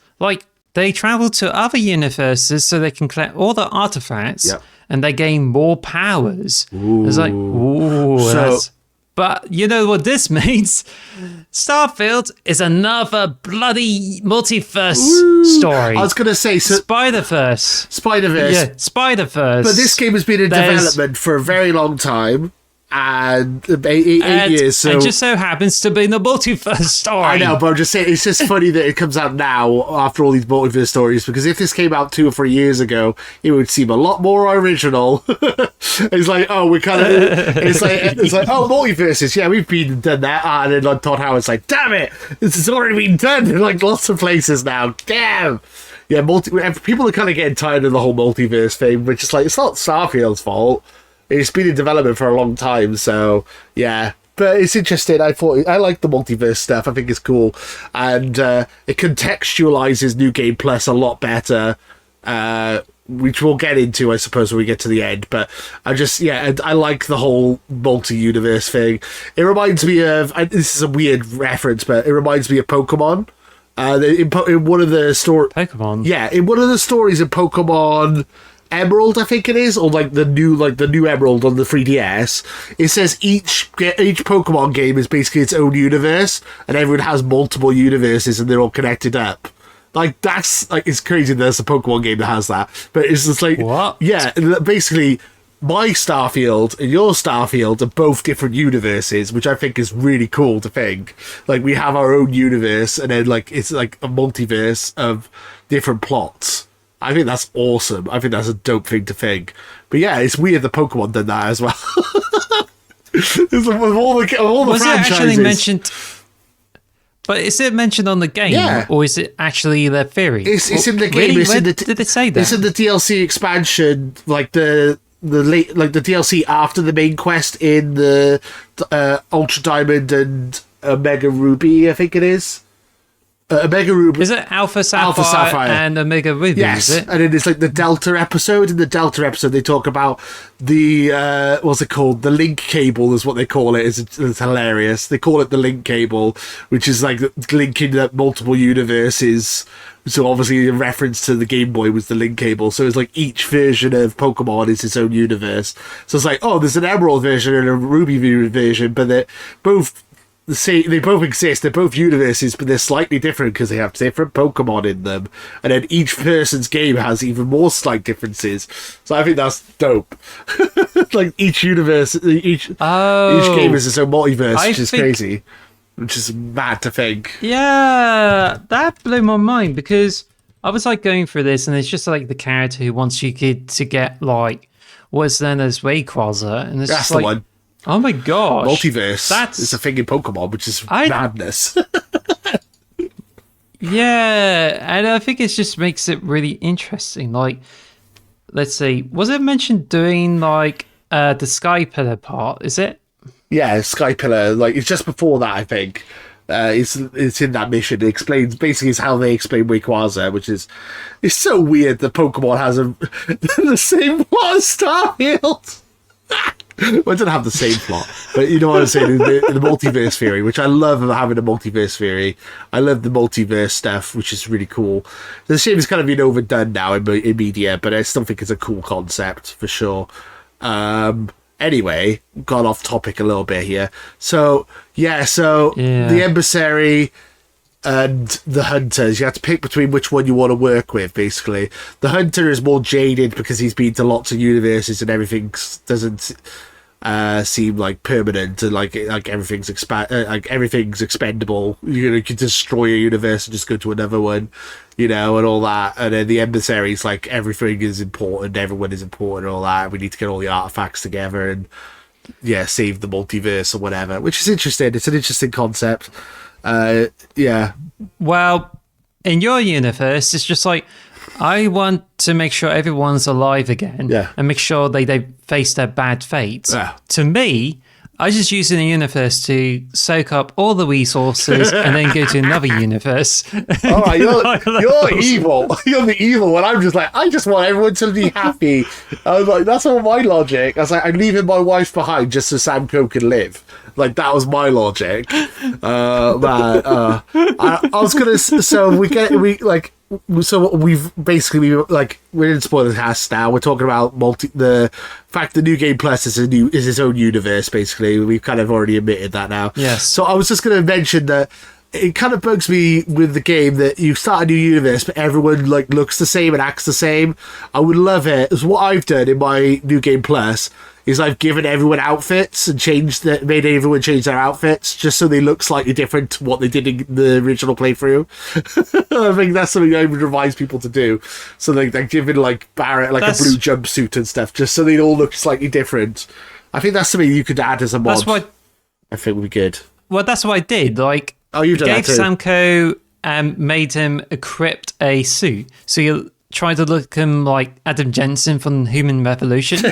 they travel to other universes so they can collect all the artifacts and they gain more powers. It's like, but you know what this means? Starfield is another bloody multiverse story. I was going to say... Spider-Verse. Yeah, Spider-Verse. But this game has been in development for a very long time. And eight years. So it just so happens to be the multiverse story. I know, but I'm just saying, it's just funny that it comes out now after all these multiverse stories, because if this came out 2 or 3 years ago, it would seem a lot more original. It's like, oh, we kind of... It's like, oh, multiverses, yeah, we've done that. And then Todd Howard's like, damn it, this has already been done in lots of places now. Damn. Yeah, people are kind of getting tired of the whole multiverse thing, which is it's not Starfield's fault. It's been in development for a long time, so yeah. But it's interesting. I like the multiverse stuff. I think it's cool. And it contextualizes New Game Plus a lot better, which we'll get into, I suppose, when we get to the end. But I like the whole multi-universe thing. It reminds me of... this is a weird reference, but it reminds me of Pokemon. In one of the stories... Pokemon? Yeah, in one of the stories in Pokemon... Emerald, I think it is, or the new Emerald on the 3DS. It says each Pokemon game is basically its own universe, and everyone has multiple universes, and they're all connected up. That's it's crazy. There's a Pokemon game that has that, but it's just what? Yeah, basically. My Starfield and your Starfield are both different universes, which I think is really cool to think. We have our own universe, and then it's a multiverse of different plots. I think that's awesome. I think that's a dope thing to think. But yeah, it's weird the Pokemon did that as well. With all the was franchises. It actually mentioned? But is it mentioned on the game, or is it actually their theory? It's in the game. Really? Did it say that? It's in the DLC expansion, the DLC after the main quest in the Ultra Diamond and Omega Ruby, I think it is. Omega Ruby. Is it Alpha Sapphire, and Omega Ruby? Yes, is it? and then it's like the Delta episode. In the Delta episode, they talk about the what's it called? The link cable is what they call it. It's hilarious. They call it the link cable, which is like linking up multiple universes. So obviously, a reference to the Game Boy was the link cable. So it's like each version of Pokemon is its own universe. So it's like, oh, there's an Emerald version and a Ruby version, but they're both the same. They both exist. They're both universes, but they're slightly different because they have different Pokemon in them. And then each person's game has even more slight differences. So I think that's dope. Like each universe, each game is its own multiverse, which is crazy. Which is mad to think. Yeah, that blew my mind because I was like going through this, and it's just like the character who wants you to get like what's known as Rayquaza, and it's That's just the like, one. oh my gosh, Multiverse. That's it's a thing in Pokemon, which is madness. Yeah, and I think it just makes it really interesting. Like, let's see, was it mentioned doing like the Sky Pillar part? Is it? Yeah, Sky Pillar, like it's just before that, I think. It's in that mission. It explains basically it's how they explain Rayquaza, which is it's so weird that Pokemon has the same plot as Starfield. Well, it doesn't have the same plot, but you know what I'm saying. The multiverse theory, which I love having a multiverse theory. I love the multiverse stuff, which is really cool. The shame it's kind of been overdone now in media, but I still think it's a cool concept for sure. Anyway, got off topic a little bit here. So the emissary and the hunters, you have to pick between which one you want to work with, basically. The hunter is more jaded because he's been to lots of universes and everything doesn't seem like permanent and like everything's everything's expendable. You can destroy a universe and just go to another one, and all that. And then the emissary is like everything is important, everyone is important, and all that. We need to get all the artifacts together and save the multiverse or whatever, which is interesting. It's an interesting concept. Well, in your universe, it's just like, I want to make sure everyone's alive again and make sure they face their bad fates. Yeah. To me, I just use in the universe to soak up all the resources and then go to another universe. All right, you're evil. You're the evil one. I'm just like, I just want everyone to be happy. I was like, that's all my logic. I was like, I'm leaving my wife behind just so Sam Coe can live. Like, that was my logic. I was gonna. So we've basically we're in Spoilercast now. We're talking about the fact the New Game Plus is its own universe. Basically, we've kind of already admitted that now. Yes. So I was just going to mention that it kind of bugs me with the game that you start a new universe, but everyone looks the same and acts the same. I would love it. It's what I've done in my New Game Plus. Is I've given everyone outfits and made everyone change their outfits just so they look slightly different to what they did in the original playthrough. I think that's something I would advise people to do. So they're giving Barrett a blue jumpsuit and stuff just so they all look slightly different. I think that's something you could add as a mod. That's what I think would be good. Well, that's what I did. You've done that too. Gave Sam Coe made him equipped a suit. So you try to look him like Adam Jensen from Human Revolution.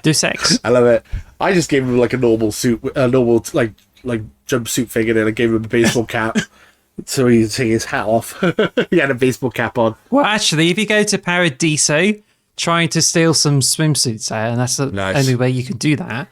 Do sex. I love it. I just gave him a normal suit, a normal jumpsuit thing, and then I gave him a baseball cap so he could take his hat off. He had a baseball cap on. Well, actually, if you go to Paradiso, trying to steal some swimsuits there, and that's the only way you can do that.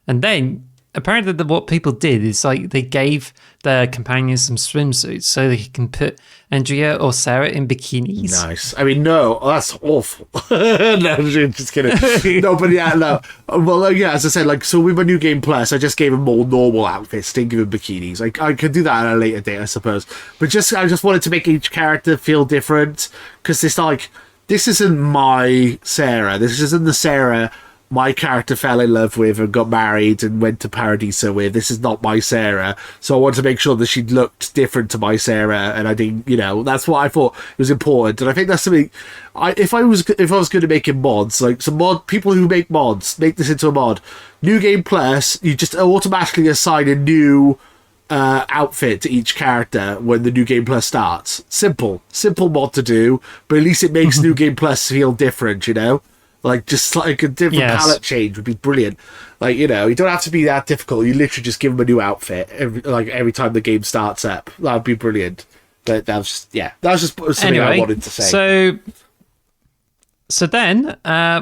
And then apparently what people did is they gave their companions some swimsuits so they can put Andrea or Sarah in bikinis. Nice. I mean, no, that's awful. No, just kidding. No, but no. Well, as I said, so with my New Game Plus, I just gave them more normal outfits, didn't give them bikinis. I could do that at a later date, I suppose. But I just wanted to make each character feel different because this isn't my Sarah. This isn't the Sarah my character fell in love with and got married and went to Paradiso with. This is not my Sarah. So I wanted to make sure that she looked different to my Sarah, and I didn't, that's what I thought was important. And I think that's something if I was good at making mods, people who make mods, make this into a mod. New Game Plus, you just automatically assign a new outfit to each character when the New Game Plus starts. Simple mod to do, but at least it makes New Game Plus feel different, just a different palette change would be brilliant. You don't have to be that difficult. You literally just give them a new outfit every time the game starts up. That would be brilliant. But that was just something I wanted to say. So then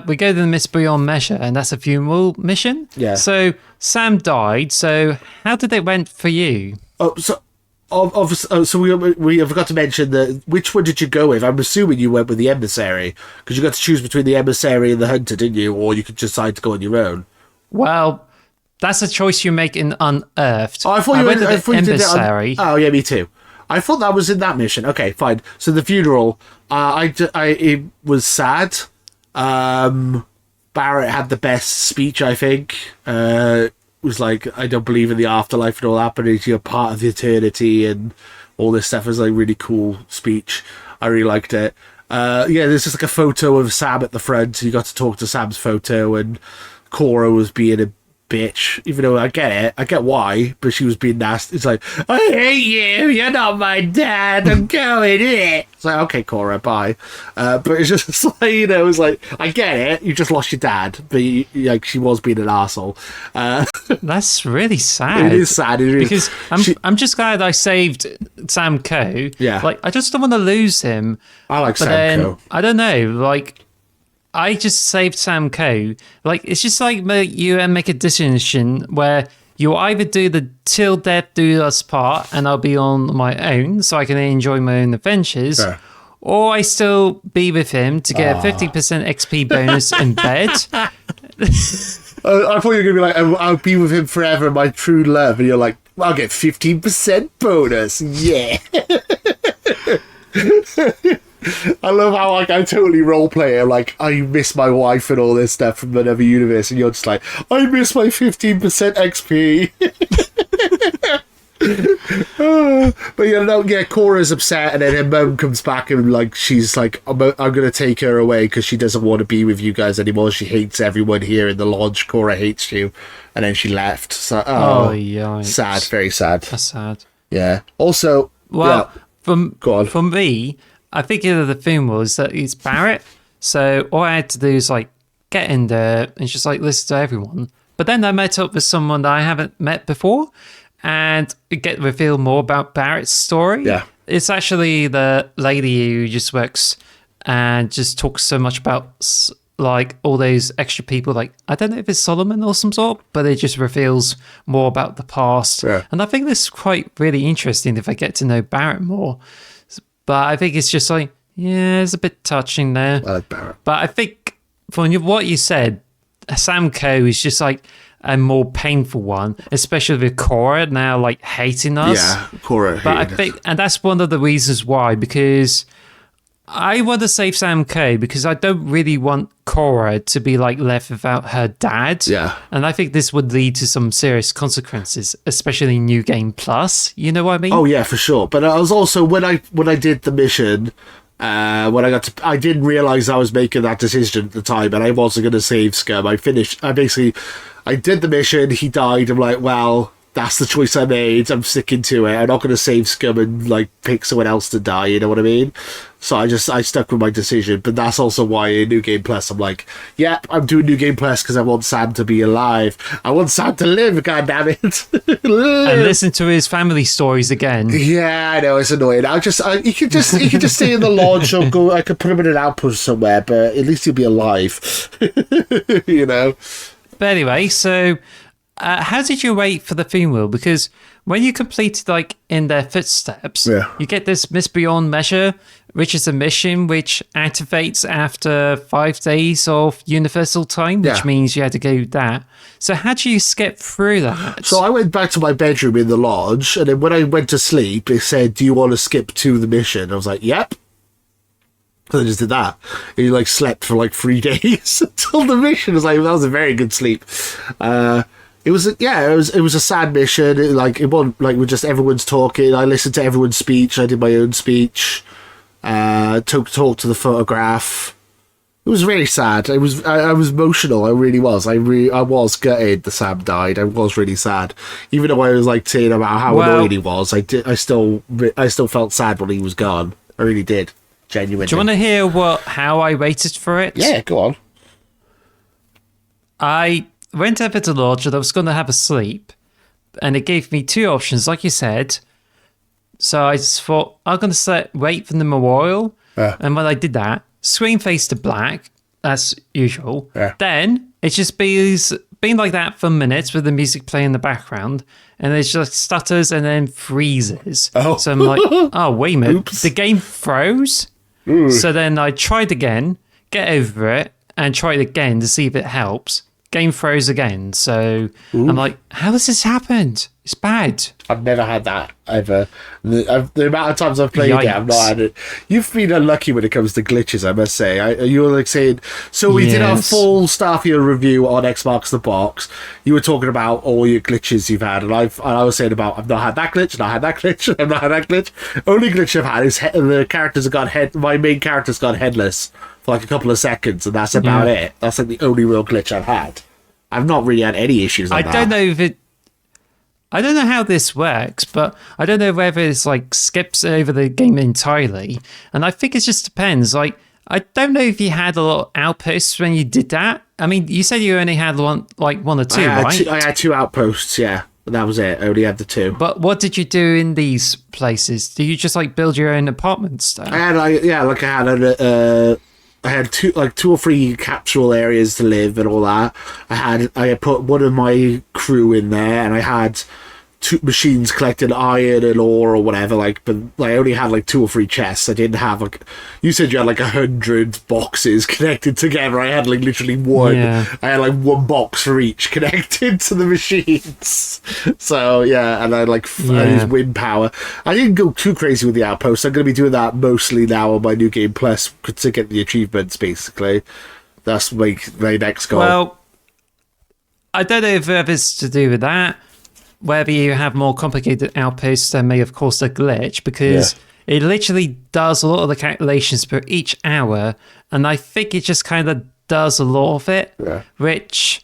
we go to the Miss Beyond Measure, and that's a funeral mission. Yeah. So Sam died. So how did it went for you? So we forgot to mention that. Which one did you go with? I'm assuming you went with the emissary because you got to choose between the emissary and the hunter, didn't you? Or you could decide to go on your own. Well, that's a choice you make in Unearthed. Oh, I thought you went with the emissary. Oh yeah, me too. I thought that was in that mission. Okay, fine. So the funeral, it was sad. Barrett had the best speech, I think. It was like, I don't believe in the afterlife and all that, but you're part of the eternity and all this stuff. It was like a really cool speech. I really liked it. There's just like a photo of Sam at the front. So you got to talk to Sam's photo, and Cora was being a bitch, even though I get why, but she was being nasty. It's like, I hate you, you're not my dad, I'm going in. It's like, okay, Cora, bye. But it's just like, you know, it's like, I get it, you just lost your dad, but like, she was being an arsehole. That's really sad. It is sad, it is. Because I'm just glad I saved Sam Coe. Yeah. Like, I just don't want to lose him. I like Sam Coe. I don't know, like, I just saved Sam Coe. Like, it's just like you make a decision where you either do the till death do us part and I'll be on my own so I can enjoy my own adventures, or I still be with him to get a 50% XP bonus in bed. I thought you were going to be like, I'll be with him forever, my true love. And you're like, I'll get 15% bonus. Yeah. I love how like I totally roleplay it. Like, I miss my wife and all this stuff from another universe, and you're just like, I miss my 15% XP. But Cora's upset, and then her mum comes back and like she's like, I'm gonna take her away because she doesn't want to be with you guys anymore. She hates everyone here in the lodge. Cora hates you, and then she left. So yeah, sad, very sad. That's sad. Yeah. Also, for me, I think the thing was that it's Barrett, so all I had to do is like get in there and just like listen to everyone. But then I met up with someone that I haven't met before, and get revealed more about Barrett's story. Yeah, it's actually the lady who just works and just talks so much about like all those extra people. Like, I don't know if it's Solomon or some sort, but it just reveals more about the past. Yeah. And I think this is quite really interesting if I get to know Barrett more. But I think it's just like, yeah, it's a bit touching there. I like Barrett. But I think from what you said, Sam Coe is just like a more painful one, especially with Cora now like hating us. Yeah, Cora. But I think, and that's one of the reasons why, because I want to save Sam Coe because I don't really want Cora to be like left without her dad. Yeah. And I think this would lead to some serious consequences, especially New Game Plus. You know what I mean? Oh yeah, for sure. But I was also when I did the mission, I didn't realize I was making that decision at the time, and I wasn't going to save Scum. I did the mission. He died. I'm like, well, that's the choice I made. I'm sticking to it. I'm not going to save Scum and like pick someone else to die. You know what I mean? So I stuck with my decision. But that's also why in New Game Plus, I'm like, yep, I'm doing New Game Plus because I want Sam to be alive. I want Sam to live. God damn it! And listen to his family stories again. Yeah, I know, it's annoying. He could just stay in the lodge or go. I could put him in an outpost somewhere, but at least he'll be alive. You know. But anyway, so. How did you wait for the funeral? Because when you completed like in their footsteps, you get this Miss Beyond Measure, which is a mission which activates after 5 days of universal time, which means you had to go that. So how do you skip through that? So I went back to my bedroom in the lodge, and then when I went to sleep, it said, "Do you want to skip to the mission?" I was like, "Yep." So I just did that. And you like slept for like 3 days until the mission. I was like, that was a very good sleep. It was a sad mission. It wasn't like we're just everyone's talking. I listened to everyone's speech. I did my own speech. Talked to the photograph. It was really sad. I was emotional. I really was. I was gutted that Sam died. I was really sad, even though I was like saying about how annoyed he was. I still felt sad when he was gone. I really did. Genuinely. Do you want to hear how I waited for it? Yeah, go on. I went over to the lodge and I was going to have a sleep, and it gave me two options. Like you said, So I just thought, I'm going to wait for the memorial. And when I did that, screen faced to black. That's usual. Then it just been like that for minutes with the music playing in the background. And it just stutters and then freezes. So I'm like, oh, wait a minute. Oops. The game froze. So then I tried again, get over it, and tried again to see if it helps. Game froze again. So I'm like, how has this happened? It's bad. I've never had that ever. The amount of times I've played it, I've not had it. You've been unlucky when it comes to glitches, I must say. You were like saying, so we did our full Starfield review on Xbox the Box. You were talking about all your glitches you've had, and I was saying about I've not had that glitch, and I had that glitch, I've not had that glitch. Only glitch I've had is the characters have got my main character's gone headless for like a couple of seconds, and that's about it. That's like the only real glitch I've had. I've not really had any issues like that. I don't know how this works, but I don't know whether it's like skips over the game entirely. And I think it just depends. Like, I don't know if you had a lot of outposts when you did that. I mean, you said you only had one or two, right? I had 2 outposts, yeah. That was it. I only had the 2. But what did you do in these places? Did you just like build your own apartments there? I had 2 or 3 capsule areas to live and all that. I had put one of my crew in there, and I had 2 machines collecting iron and ore or whatever. But I only had 2 or 3 chests. I didn't have you said you had 100 boxes connected together. I had literally one. Yeah. I had 1 box for each connected to the machines. So yeah, and I I used wind power. I didn't go too crazy with the outposts. I'm going to be doing that mostly now on my New Game Plus to get the achievements. Basically, that's my next goal. Well, I don't know if it's to do with that. Whether you have more complicated outposts that may have caused a glitch, because it literally does a lot of the calculations per each hour, and I think it just kind of does a lot of it, which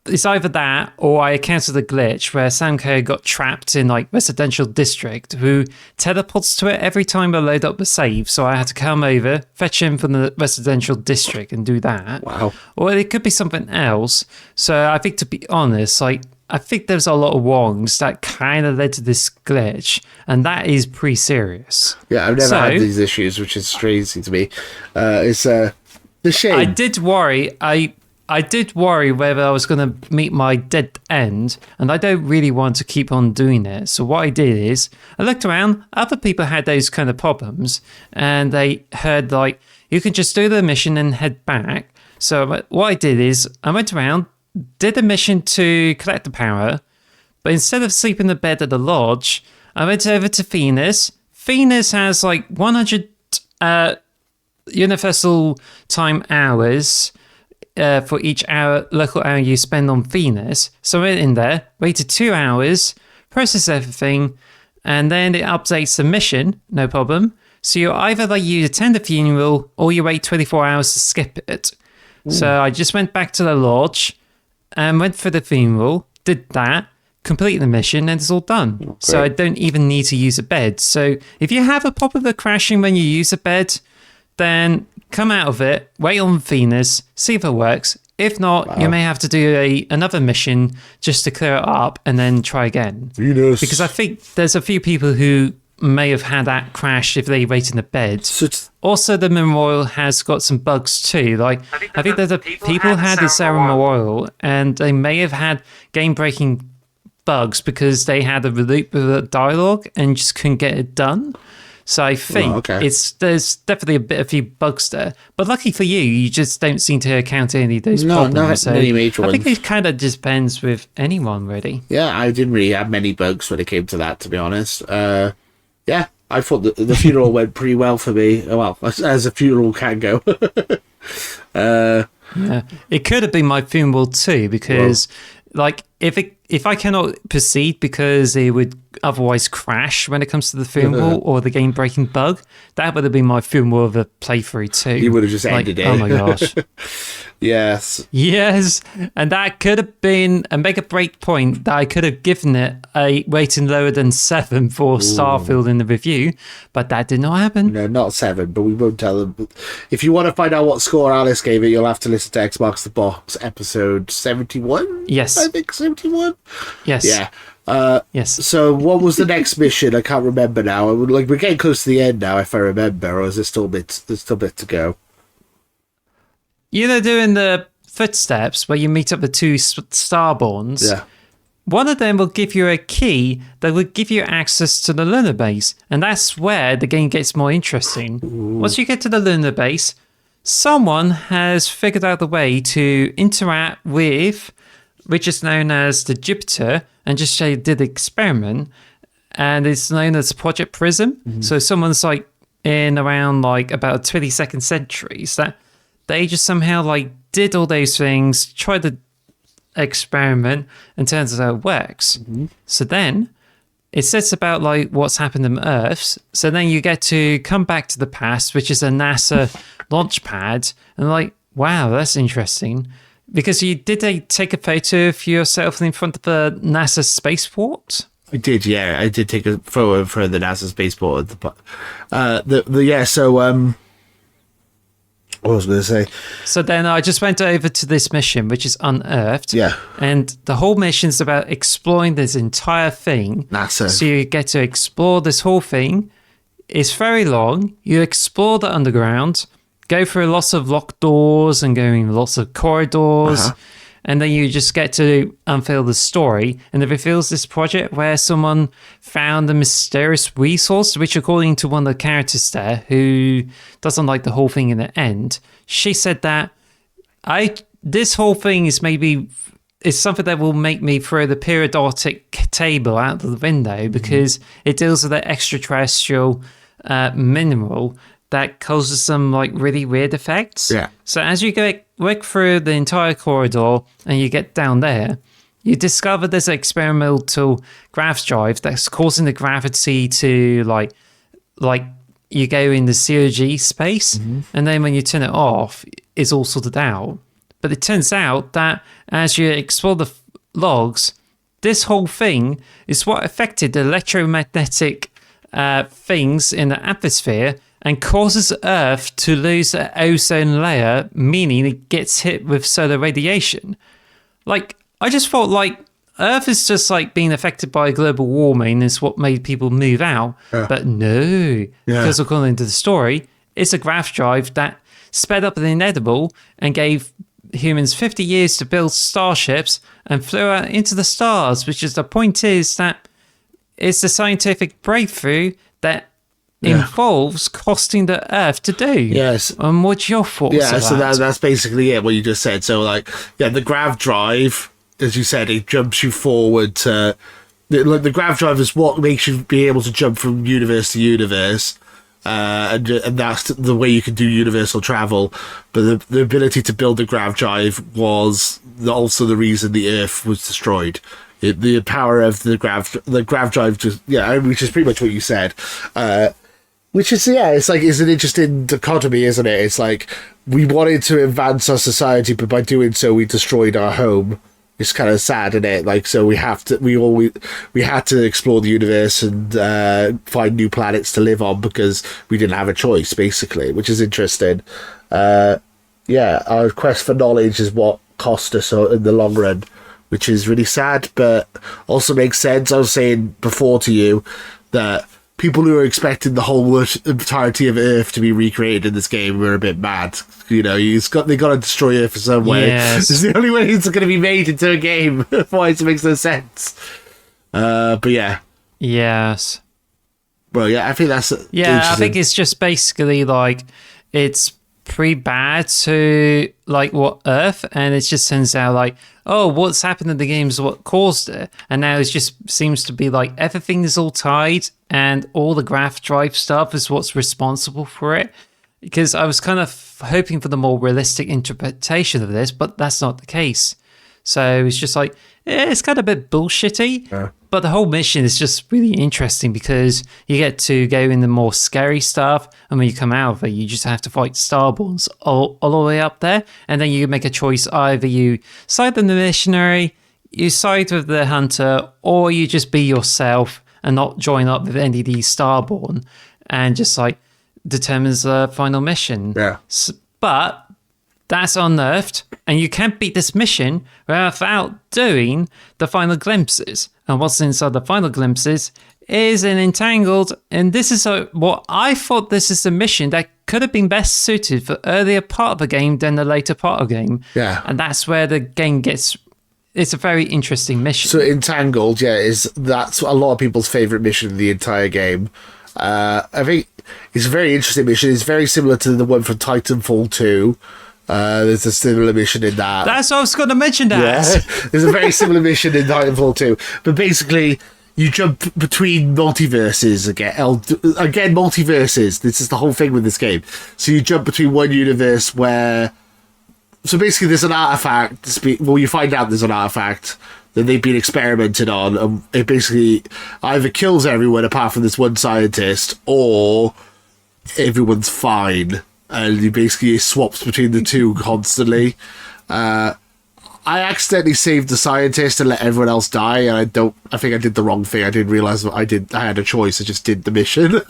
is either that or I encountered a glitch where Samco got trapped in residential district who teleports to it every time I load up the save, so I had to come over, fetch him from the residential district and do that. Wow. Or it could be something else. So I think, to be honest, I think there's a lot of wrongs that kind of led to this glitch, and that is pretty serious. Yeah, I've never had these issues, which is crazy to me. It's the shame. I did worry. I did worry whether I was going to meet my dead end, and I don't really want to keep on doing it. So what I did is I looked around. Other people had those kind of problems, and they heard you can just do the mission and head back. So what I did is I went around, did a mission to collect the power, but instead of sleeping in the bed at the lodge, I went over to Venus. Venus has 100 universal time hours for each local hour you spend on Venus. So I went in there, waited 2 hours, processed everything, and then it updates the mission, no problem. So you either you attend the funeral or you wait 24 hours to skip it. Ooh. So I just went back to the lodge and went for the funeral, did that, complete the mission, and it's all done. Okay. So I don't even need to use a bed. So if you have a problem with crashing when you use a bed, then come out of it, wait on Venus, see if it works. If not, you may have to do another mission just to clear it up and then try again. Venus. Because I think there's a few people who may have had that crash if they wait in the bed. Also, the memorial has got some bugs too. I think there's people had the Sarah Memorial, and they may have had game-breaking bugs because they had a loop with the dialogue and just couldn't get it done. So I think there's definitely a few bugs there. But lucky for you, you just don't seem to encounter any of those problems. No major ones. I think it kind of just depends with anyone, really. Yeah, I didn't really have many bugs when it came to that, to be honest. Yeah, I thought the funeral went pretty well for me. Well, as a funeral can go. Yeah, it could have been my funeral too, because if I cannot proceed because it would otherwise crash when it comes to the funeral or the game breaking bug, that would have been my funeral of a playthrough too. You would have just ended it. Oh my gosh. Yes, and that could have been a mega break point that I could have given it a rating lower than 7 for Starfield in the review, but that did not happen. No, not 7, but we won't tell them. If you want to find out what score Alice gave it, you'll have to listen to Xbox the Box episode 71. Yes, I think 71. Yes. Yeah. Yes. So what was the next mission? I can't remember now. We're getting close to the end now, if I remember, or is there still there's still a bit to go? You know, doing the footsteps where you meet up the two Starborns. Yeah. One of them will give you a key that will give you access to the lunar base, and that's where the game gets more interesting. Once you get to the lunar base, someone has figured out the way to interact with, which is known as the Jupiter, and just say did the experiment, and it's known as Project Prism. So someone's like in around like about 22nd centuries that they just somehow like did all those things, tried to experiment, and turns out it works. So then it says about like what's happened on Earth. So then you get to come back to the past, which is a NASA launch pad, and like, wow, that's interesting. Because you did take a photo of yourself in front of the NASA spaceport? I did, yeah. I did take a photo for the NASA spaceport. What was I going to say? So then I just went over to this mission, which is Unearthed. Yeah. And the whole mission's about exploring this entire thing. NASA. So you get to explore this whole thing. It's very long. You explore the underground, go through lots of locked doors and going lots of corridors. And then you just get to unveil the story. And it reveals this project where someone found a mysterious resource, which according to one of the characters there, who doesn't like the whole thing in the end, she said that this whole thing is something that will make me throw the periodic table out of the window because it deals with that extraterrestrial mineral that causes some like really weird effects. Yeah. So as you work through the entire corridor and you get down there, you discover there's an experimental grav drive that's causing the gravity to like you go in the COG space, and then when you turn it off, it's all sorted out. But it turns out that as you explore the logs, this whole thing is what affected the electromagnetic things in the atmosphere and causes Earth to lose the ozone layer, meaning it gets hit with solar radiation. Like, I just thought, like, Earth is just, like, being affected by global warming is what made people move out. Yeah. But no, because according to the story, it's a grav drive that sped up the inedible and gave humans 50 years to build starships and flew out into the stars, which is the point is that it's the scientific breakthrough that involves costing the Earth to do. Yes. And what's your thoughts? Yeah, so that's basically it, what you just said. So, like, the grav drive, as you said, it jumps you forward to... the grav drive is what makes you be able to jump from universe to universe. And that's the way you can do universal travel. But the ability to build the grav drive was also the reason the Earth was destroyed. The power of the grav drive just... Yeah, which is pretty much what you said. Which is, it's like, it's an interesting dichotomy, isn't it? It's like, we wanted to advance our society, but by doing so, we destroyed our home. It's kind of sad, isn't it? Like, so we had to explore the universe and find new planets to live on because we didn't have a choice, basically, which is interesting. Our quest for knowledge is what cost us in the long run, which is really sad, but also makes sense. I was saying before to you that people who are expecting the whole entirety of Earth to be recreated in this game were a bit mad. You know, they got to destroy Earth in some way. Yes. It's the only way it's going to be made into a game. Otherwise, it makes no sense. But yeah. Yes. Well, yeah, I think that's... I think it's just basically like it's pretty bad to like what Earth, and it just turns out like, oh, what's happened in the game is what caused it, and now it just seems to be like everything is all tied and all the grav drive stuff is what's responsible for it. Because I was kind of hoping for the more realistic interpretation of this, but that's not the case. So it's just like, it's kind of a bit bullshitty, but the whole mission is just really interesting because you get to go in the more scary stuff, and when you come out of it, you just have to fight Starborns all the way up there, and then you make a choice, either you side with the missionary, you side with the hunter, or you just be yourself and not join up with any of these Starborn, and just like determines the final mission. Yeah. But that's Unearthed, And you can't beat this mission without doing the final glimpses. And what's inside the final glimpses is an Entangled. And this is what I thought this is a mission that could have been best suited for earlier part of the game than the later part of the game. Yeah. And that's where the game gets... It's a very interesting mission. So Entangled, that's a lot of people's favourite mission in the entire game. I think it's a very interesting mission. It's very similar to the one from Titanfall 2. There's a similar mission in that. That's what I was going to mention that. Yeah. There's a very similar mission in Titanfall 2. But basically, you jump between multiverses again. Again, multiverses. This is the whole thing with this game. So you jump between one universe where... So basically, there's an artifact. Well, you find out there's an artifact that they've been experimented on. And it basically either kills everyone apart from this one scientist, or everyone's fine. And he basically swaps between the two constantly. I accidentally saved the scientist and let everyone else die, and I think I did the wrong thing. I didn't realise I had a choice. I just did the mission.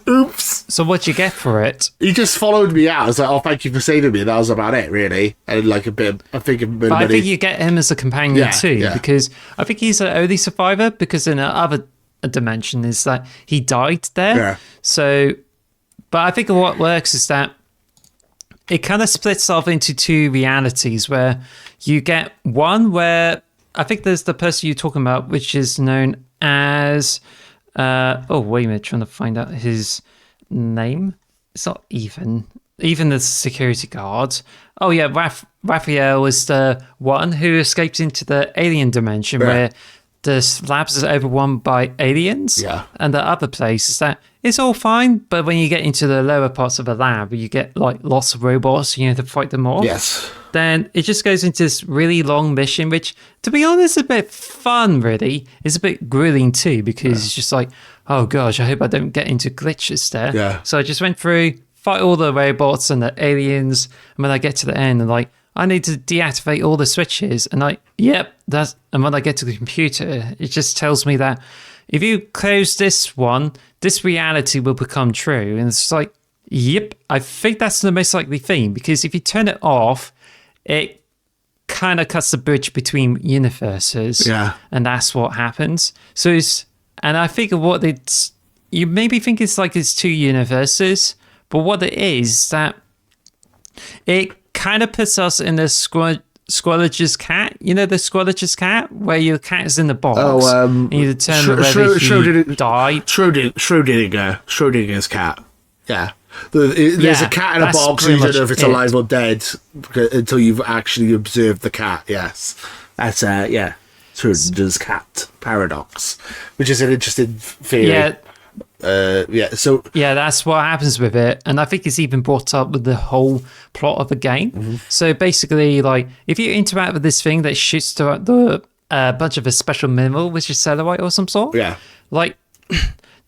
Oops. So what'd you get for it? He just followed me out. I was like, oh, thank you for saving me. That was about it, really. And like a bit of money. I think you get him as a companion too, because I think he's an only survivor, because in another dimension is that he died there. Yeah. So, but I think what works is that it kind of splits off into two realities, where you get one where I think there's the person you're talking about, which is known as... oh, wait a minute, trying to find out his name. It's not Ethan. Ethan the security guard. Oh, yeah, Raphael is the one who escapes into the alien dimension where the labs are overrun by aliens. Yeah. And the other place is that it's all fine, but when you get into the lower parts of the lab, you get like lots of robots, you have to fight them off. Yes. Then it just goes into this really long mission, which, to be honest, is a bit fun, really. It's a bit grueling too, because it's just like, oh gosh, I hope I don't get into glitches there. Yeah. So I just went through, fight all the robots and the aliens, and when I get to the end, I'm like, I need to deactivate all the switches, and and when I get to the computer, it just tells me that if you close this one, this reality will become true. And it's like, yep, I think that's the most likely thing, because if you turn it off, it kind of cuts the bridge between universes. Yeah. And that's what happens. So and I think what you maybe think it's like it's two universes, but what it is that it kind of puts us in the Squelch's cat. You know the Squelch's cat, where your cat is in the box. Oh, and you determine whether he died. Schrodinger's cat. Yeah. There's a cat in a box, and you don't know if it's alive or dead until you've actually observed the cat. Yes. That's, Schrodinger's cat paradox, which is an interesting theory. Yeah. Yeah, that's what happens with it, and I think it's even brought up with the whole plot of the game. Mm-hmm. So basically, like, if you interact with this thing that shoots the bunch of a special mineral, which is cellulite or some sort, like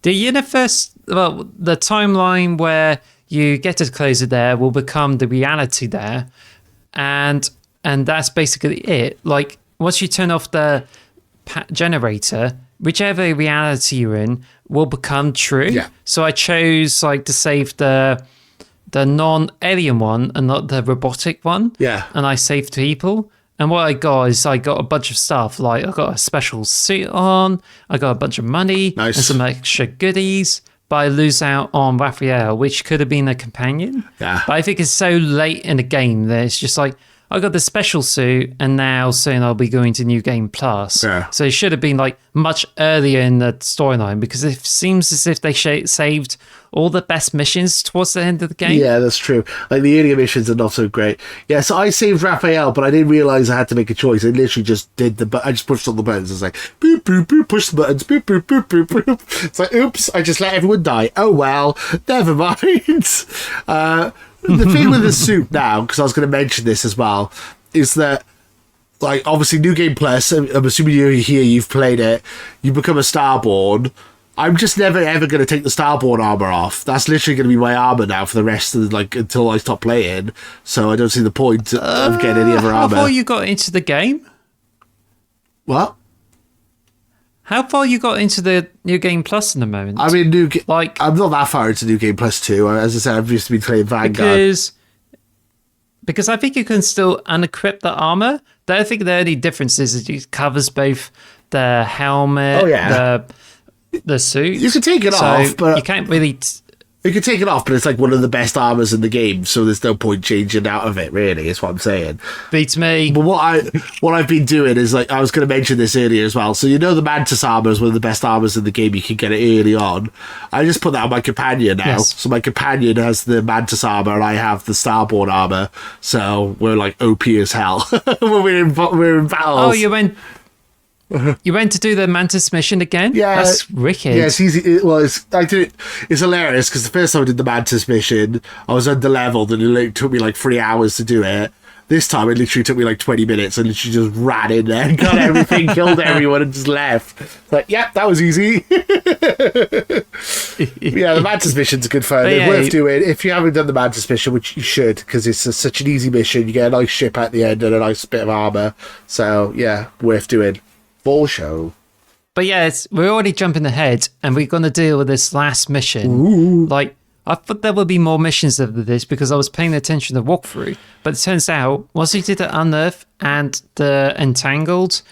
the universe, well, the timeline where you get to close it there will become the reality there, and that's basically it. Like, once you turn off the generator, whichever reality you're in will become true. Yeah. So I chose like to save the non-alien one and not the robotic one. Yeah. And I saved people. And what I got is I got a bunch of stuff. Like I got a special suit on, I got a bunch of money, and some extra goodies. But I lose out on Raphael, which could have been a companion. Yeah. But I think it's so late in the game that it's just like, I got the special suit, and now soon I'll be going to New Game Plus. Yeah. So it should have been like much earlier in the storyline, because it seems as if they saved all the best missions towards the end of the game. Yeah, that's true. Like the earlier missions are not so great. Yeah, so I saved Raphael, but I didn't realise I had to make a choice. I literally just I just pushed all the buttons. It's like boop boop boop, push the buttons, boop boop boop boop boop. It's like, oops, I just let everyone die. Oh well, never mind. The thing with the suit now, because I was going to mention this as well, is that, like, obviously New Game Plus, I'm assuming you're here, you've played it, you become a Starborn. I'm just never ever going to take the Starborn armor off. That's literally going to be my armor now for the rest of until I stop playing. So I don't see the point of getting any other armor. How far you got into the game? What? How far you got into the New Game Plus in the moment? I mean, I'm not that far into New Game Plus 2. As I said, I've just been playing Vanguard. because I think you can still unequip the armor. I think the only difference is it covers both the helmet, the suit. You can take it off, but you can't really. You can take it off, but it's like one of the best armors in the game, so there's no point changing out of it. Really, is what I'm saying. Beats me. But what I've been doing is, like, I was going to mention this earlier as well. So the Mantis armor is one of the best armors in the game. You can get it early on. I just put that on my companion now. Yes. So my companion has the Mantis armor, and I have the Starborn armor. So we're like OP as hell when we're in battles. Oh, you went to do the Mantis mission again? Yeah, that's wicked. Yeah, it's easy. It's hilarious because the first time I did the Mantis mission, I was under leveled and it took me like 3 hours to do it. This time it literally took me like 20 minutes. I literally just ran in there and got everything, killed everyone, and just left. Like, yeah, that was easy. Yeah, the Mantis mission's good fun. It's worth doing. If you haven't done the Mantis mission, which you should, because it's such an easy mission, you get a nice ship at the end and a nice bit of armor. So yeah, worth doing. Full show. But yeah, we're already jumping ahead, and we're going to deal with this last mission. Ooh. Like, I thought there would be more missions of this because I was paying attention to the walkthrough. But it turns out, once you did the Unearthed and the Entangled,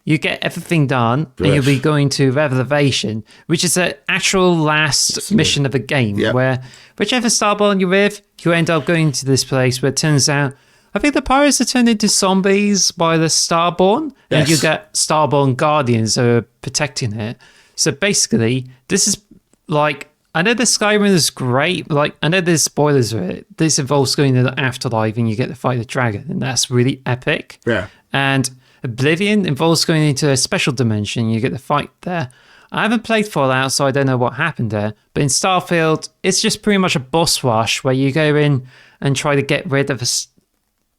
you get everything done, and you'll be going to Revelation, which is the actual last mission of the game, where whichever Starborn you're with, you end up going to this place where it turns out I think the pirates are turned into zombies by the Starborn, and you get Starborn Guardians who are protecting it. So basically, this is like, I know the Skyrim is great, like, I know there's spoilers of it. This involves going to the afterlife and you get to fight a dragon, and that's really epic. Yeah. And Oblivion involves going into a special dimension, you get to fight there. I haven't played Fallout, so I don't know what happened there. But in Starfield, it's just pretty much a boss rush where you go in and try to get rid of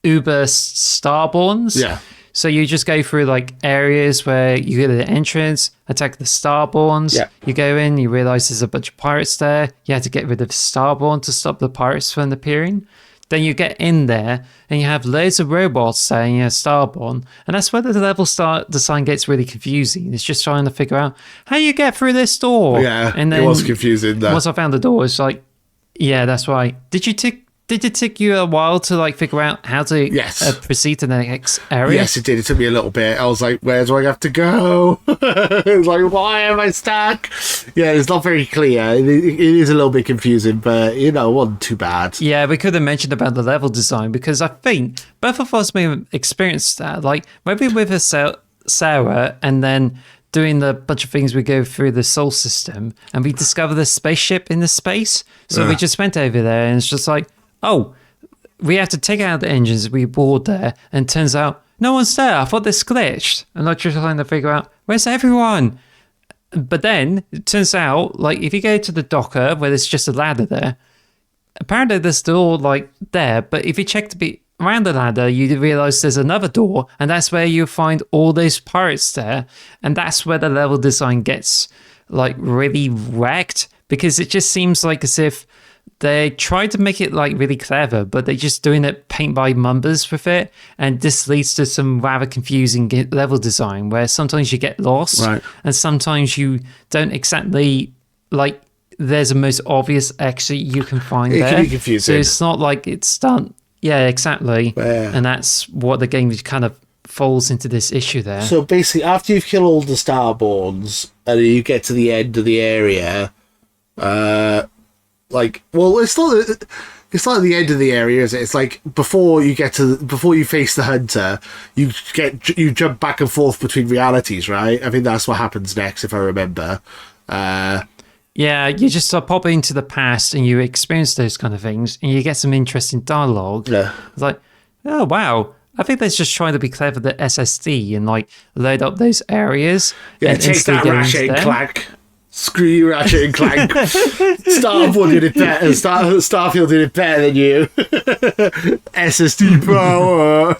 Uber Starborns. Yeah. So you just go through like areas where you get the entrance, attack the Starborns. Yeah. You go in, you realize there's a bunch of pirates there. You have to get rid of Starborn to stop the pirates from appearing. Then you get in there and you have loads of robots saying Starborn. And that's where the level design gets really confusing. It's just trying to figure out how you get through this door. Yeah, and then it was confusing there. Once I found the door, it's like, yeah, that's right. Did it take you a while to like figure out how to proceed to the next area? Yes, it did. It took me a little bit. I was like, where do I have to go? It was like, why am I stuck? Yeah, it's not very clear. It is a little bit confusing, but, you know, it wasn't too bad. Yeah, we could have mentioned about the level design because I think both of us may have experienced that. Like, maybe with Sarah and then doing the bunch of things we go through the Sol system and we discover the spaceship in the space. So we just went over there and it's just like, oh, we have to take out the engines. We board there, and turns out no one's there. I thought this glitched. And I'm just trying to figure out, where's everyone? But then it turns out, like, if you go to the docker where there's just a ladder there, apparently there's still like there. But if you check to be around the ladder, you realize there's another door, and that's where you find all those pirates there. And that's where the level design gets like really wrecked, because it just seems like as if they tried to make it like really clever, but they're just doing it paint by numbers with it. And this leads to some rather confusing level design where sometimes you get lost and sometimes you don't exactly like, there's a most obvious exit you can find there. It can be confusing. So it's not like it's done. Yeah, exactly. Yeah. And that's what the game kind of falls into this issue there. So basically, after you've killed all the Starborns and you get to the end of the area, like, well, it's not the end of the area, is it? It's like before you face the hunter, you jump back and forth between realities, right? I think that's what happens next, if I remember. Yeah, you just pop into the past and you experience those kind of things, and you get some interesting dialogue. Yeah, it's like, oh wow. I think they're just trying to be clever, the SSD, and like load up those areas. Yeah, take that, Ratchet and Clank. Screw you, Ratchet and Clank. Starfield did it better. Starfield did it better than you. SSD power.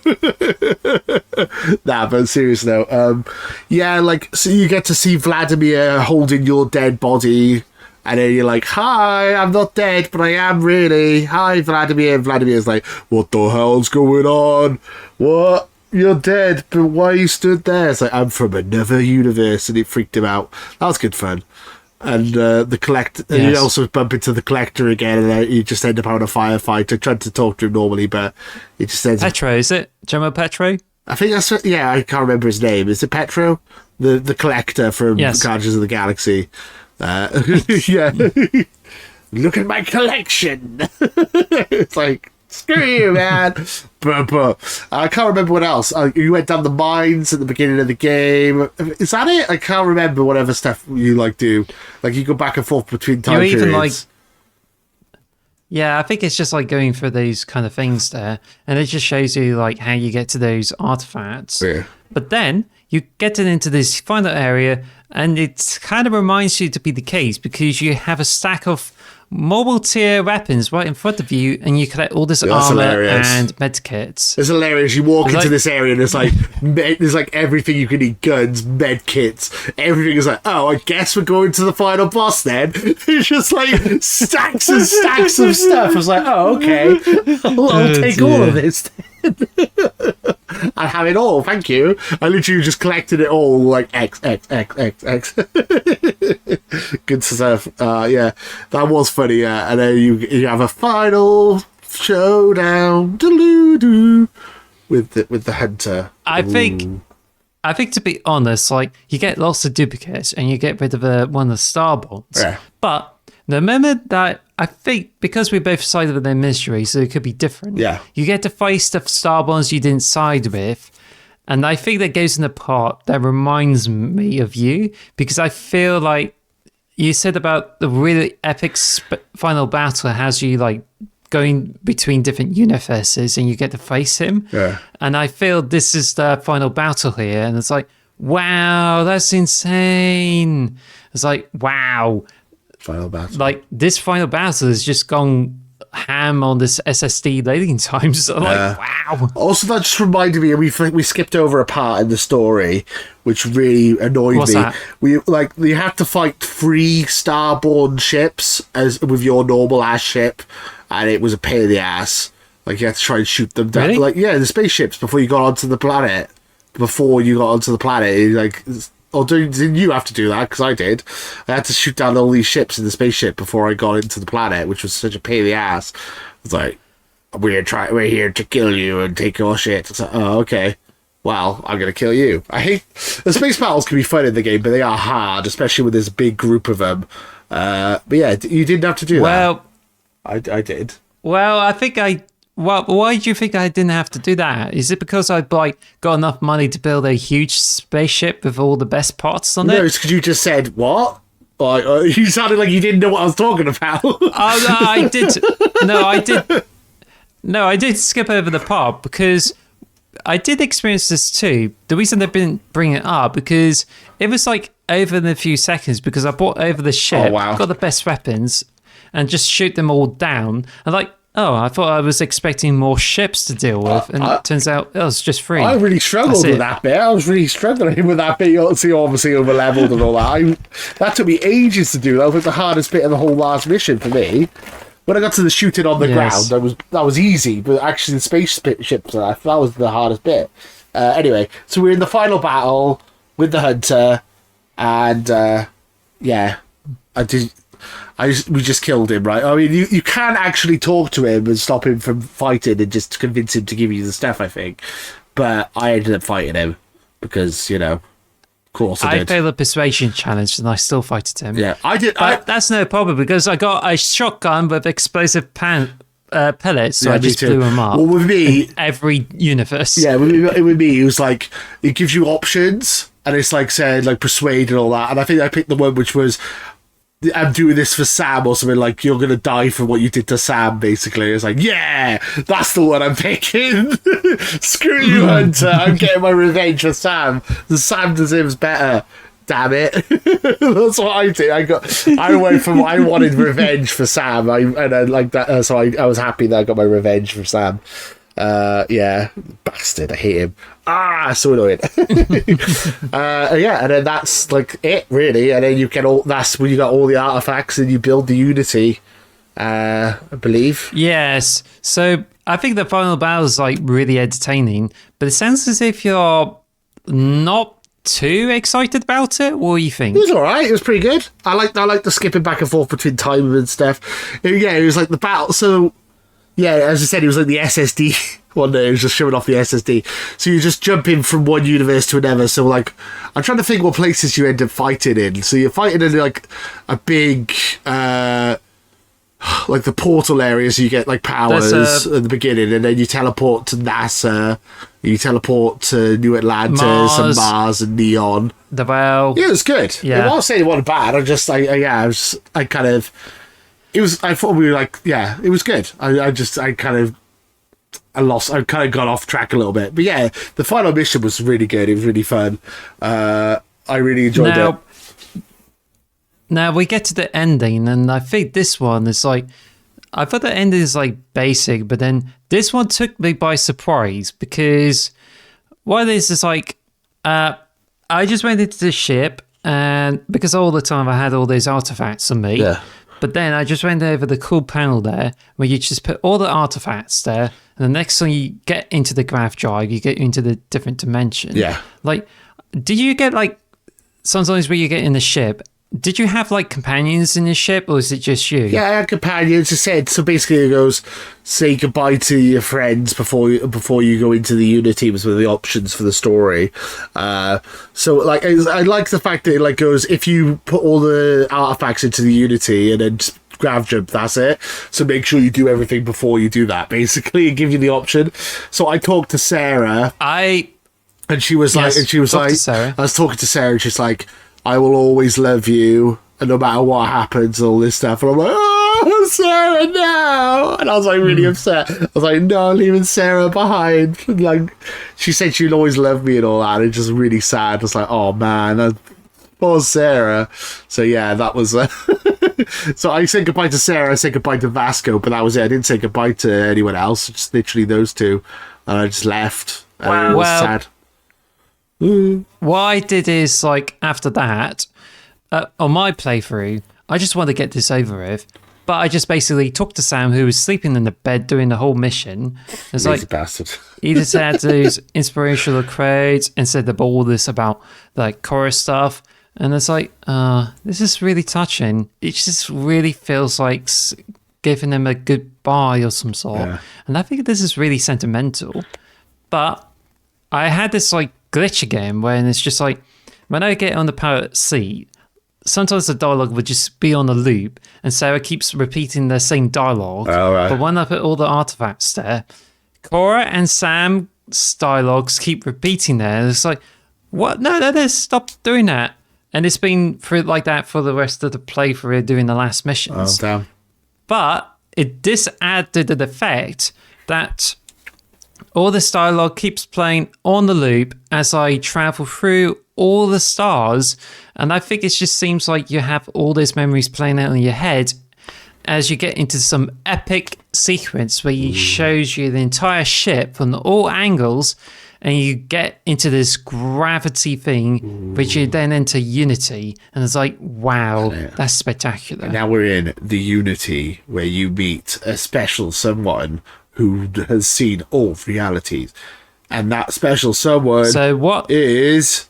Nah, but seriously though, yeah, like, so you get to see Vladimir holding your dead body, and then you're like, hi, I'm not dead, but I am really. Hi, Vladimir. And Vladimir's like, what the hell's going on? What? You're dead, but why you stood there? It's like, I'm from another universe, and it freaked him out. That was good fun. And the collector, and you also bump into the collector again, and you just end up having a firefight. I tried to talk to him normally, but he just ends Petro, is it? Do you remember Petro? I think that's I can't remember his name. Is it Petro? The collector from Guardians of the Galaxy. Yeah. Look at my collection. It's like, screw you, man. But I can't remember what else. You went down the mines at the beginning of the game. Is that it? I can't remember what other stuff you do. Like you go back and forth between time periods. Even yeah, I think it's just like going through those kind of things there, and it just shows you like how you get to those artifacts. Yeah. But then you get into this final area, and it kind of reminds you to be the case because you have a stack of mobile tier weapons right in front of you, and you collect all this armor and medkits. It's hilarious. You walk into this area and there's like everything you can need: guns, medkits, everything is like, oh, I guess we're going to the final boss then. It's just like stacks and stacks of stuff. I was like, oh, okay, I'll take all of this. I have it all, thank you. I literally just collected it all, like X. Good stuff. Yeah, that was funny. And then you have a final showdown with the hunter. I think to be honest, like you get lots of duplicates and you get rid of one of the star bonds. Yeah. But the moment that I think because we both sided with their mystery, so it could be different. Yeah. You get to face the star bonds you didn't side with. And I think that goes in the part that reminds me of you, because I feel like you said about the really epic final battle has you like going between different universes and you get to face him. Yeah. And I feel this is the final battle here. And it's like, wow, that's insane. It's like, wow. Final battle. Like this final battle has just gone ham on this SSD loading times. So like, wow. Also, that just reminded me, we skipped over a part in the story which really annoyed What's me. that? You had to fight 3 starborn ships as with your normal ass ship, and it was a pain in the ass. Like you had to try and shoot them down. Really? Like the spaceships before you got onto the planet. Or didn't you have to do that? Because I did. I had to shoot down all these ships in the spaceship before I got into the planet, which was such a pain in the ass. It's like, we're here to kill you and take your shit. It's like, oh, okay. Well, I'm going to kill you. I hate... The space battles can be fun in the game, but they are hard, especially with this big group of them. But yeah, you didn't have to do that. Well, I did. Well, I think why do you think I didn't have to do that? Is it because I'd got enough money to build a huge spaceship with all the best parts on it? No, it's because you just said, what? You sounded like you didn't know what I was talking about. Oh, no, I did. No, I did skip over the part because I did experience this too. The reason they didn't bring it up because it was like over in a few seconds because I brought over the ship, got the best weapons, and just shoot them all down. And like, oh, I thought I was expecting more ships to deal with, and it turns out it was just 3. I really struggled with that bit. I was really struggling with that bit. You obviously over-leveled and all that. That took me ages to do. That was like the hardest bit of the whole last mission for me. When I got to the shooting on the ground, that was easy, but actually the spaceships, that was the hardest bit. Anyway, so we're in the final battle with the hunter, and we just killed him, right? I mean, you can actually talk to him and stop him from fighting and just convince him to give you the stuff, I think. But I ended up fighting him because, of course I did. I failed the persuasion challenge and I still fighted him. Yeah, I did. But that's no problem because I got a shotgun with explosive pellets, so I just blew them up. Well, with me... every universe. Yeah, with me, it was like, it gives you options and it's like said, like persuade and all that. And I think I picked the one which was... I'm doing this for Sam or something, like you're gonna die for what you did to Sam, basically. It's like, yeah, that's the one I'm picking. Screw you, Hunter. I'm getting my revenge for Sam. Sam deserves better. Damn it. That's what I did. I wanted revenge for Sam. I like that, so I was happy that I got my revenge for Sam. Yeah, bastard, I hate him. So annoying. And then that's like it, really. And then that's when you got all the artifacts and you build the Unity, I believe. Yes. So I think the final battle is like really entertaining, but it sounds as if you're not too excited about it. What do you think? It was all right. It was pretty good. I like the skipping back and forth between time and stuff. Yeah, it was like the battle. So yeah, as I said, it was like the SSD one day. It was just showing off the SSD. So you just jump in from one universe to another. So like, I'm trying to think what places you end up fighting in. So you're fighting in like a big, like the portal area. So you get like powers at the beginning, and then you teleport to NASA. You teleport to New Atlantis and Mars and Neon. Yeah, it was good. Yeah. I won't say it wasn't bad. I thought we were like, yeah, it was good. I kind of got off track a little bit. But yeah, the final mission was really good. It was really fun. I really enjoyed it. Now we get to the ending, and I think this one is like, I thought the ending is like basic, but then this one took me by surprise because what it is like, I just went into the ship, and because all the time I had all these artifacts on me. Yeah. But then I just went over the cool panel there where you just put all the artifacts there, and the next time you get into the graph drive, you get into the different dimension. Yeah. Like, did you get like sometimes where you get in the ship? Did you have like companions in the ship, or is it just you? Yeah, I had companions. I said so. Basically, it goes say goodbye to your friends before you go into the Unity with the options for the story. So like, I like the fact that it like goes if you put all the artifacts into the Unity and then just grav jump, that's it. So make sure you do everything before you do that. Basically, and give you the option. So I talked to Sarah. I was talking to Sarah, and she's like, I will always love you, and no matter what happens, all this stuff. And I'm like, oh, Sarah, no! And I was like really upset. I was like, no, I'm leaving Sarah behind. And, like, she said she'd always love me and all that. And it's just really sad. I was like, oh man, poor Sarah. So yeah, that was. So I said goodbye to Sarah. I said goodbye to Vasco, but that was it. I didn't say goodbye to anyone else. Just literally those two, and I just left. And it was sad. What I did is, like, after that, on my playthrough, I just wanted to get this over with, but I just basically talked to Sam, who was sleeping in the bed doing the whole mission. It's like, bastard. He just had those inspirational quotes and said all this about, like, chorus stuff, and it's like, this is really touching. It just really feels like giving him a goodbye or some sort, and I think this is really sentimental, but I had this, like, glitch again when it's just like when I get on the pilot seat, sometimes the dialogue would just be on a loop and Sarah keeps repeating the same dialogue. But when I put all the artifacts there, Cora and Sam's dialogues keep repeating there, and it's like, what? No, stop doing that. And it's been through like that for the rest of the playthrough doing the last missions. Oh damn. But this added the effect that all this dialogue keeps playing on the loop as I travel through all the stars. And I think it just seems like you have all those memories playing out in your head as you get into some epic sequence where he shows you the entire ship from all angles, and you get into this gravity thing, which you then enter Unity. And it's like, wow, that's spectacular. And now we're in the Unity where you meet a special someone who has seen all realities, and that special someone is.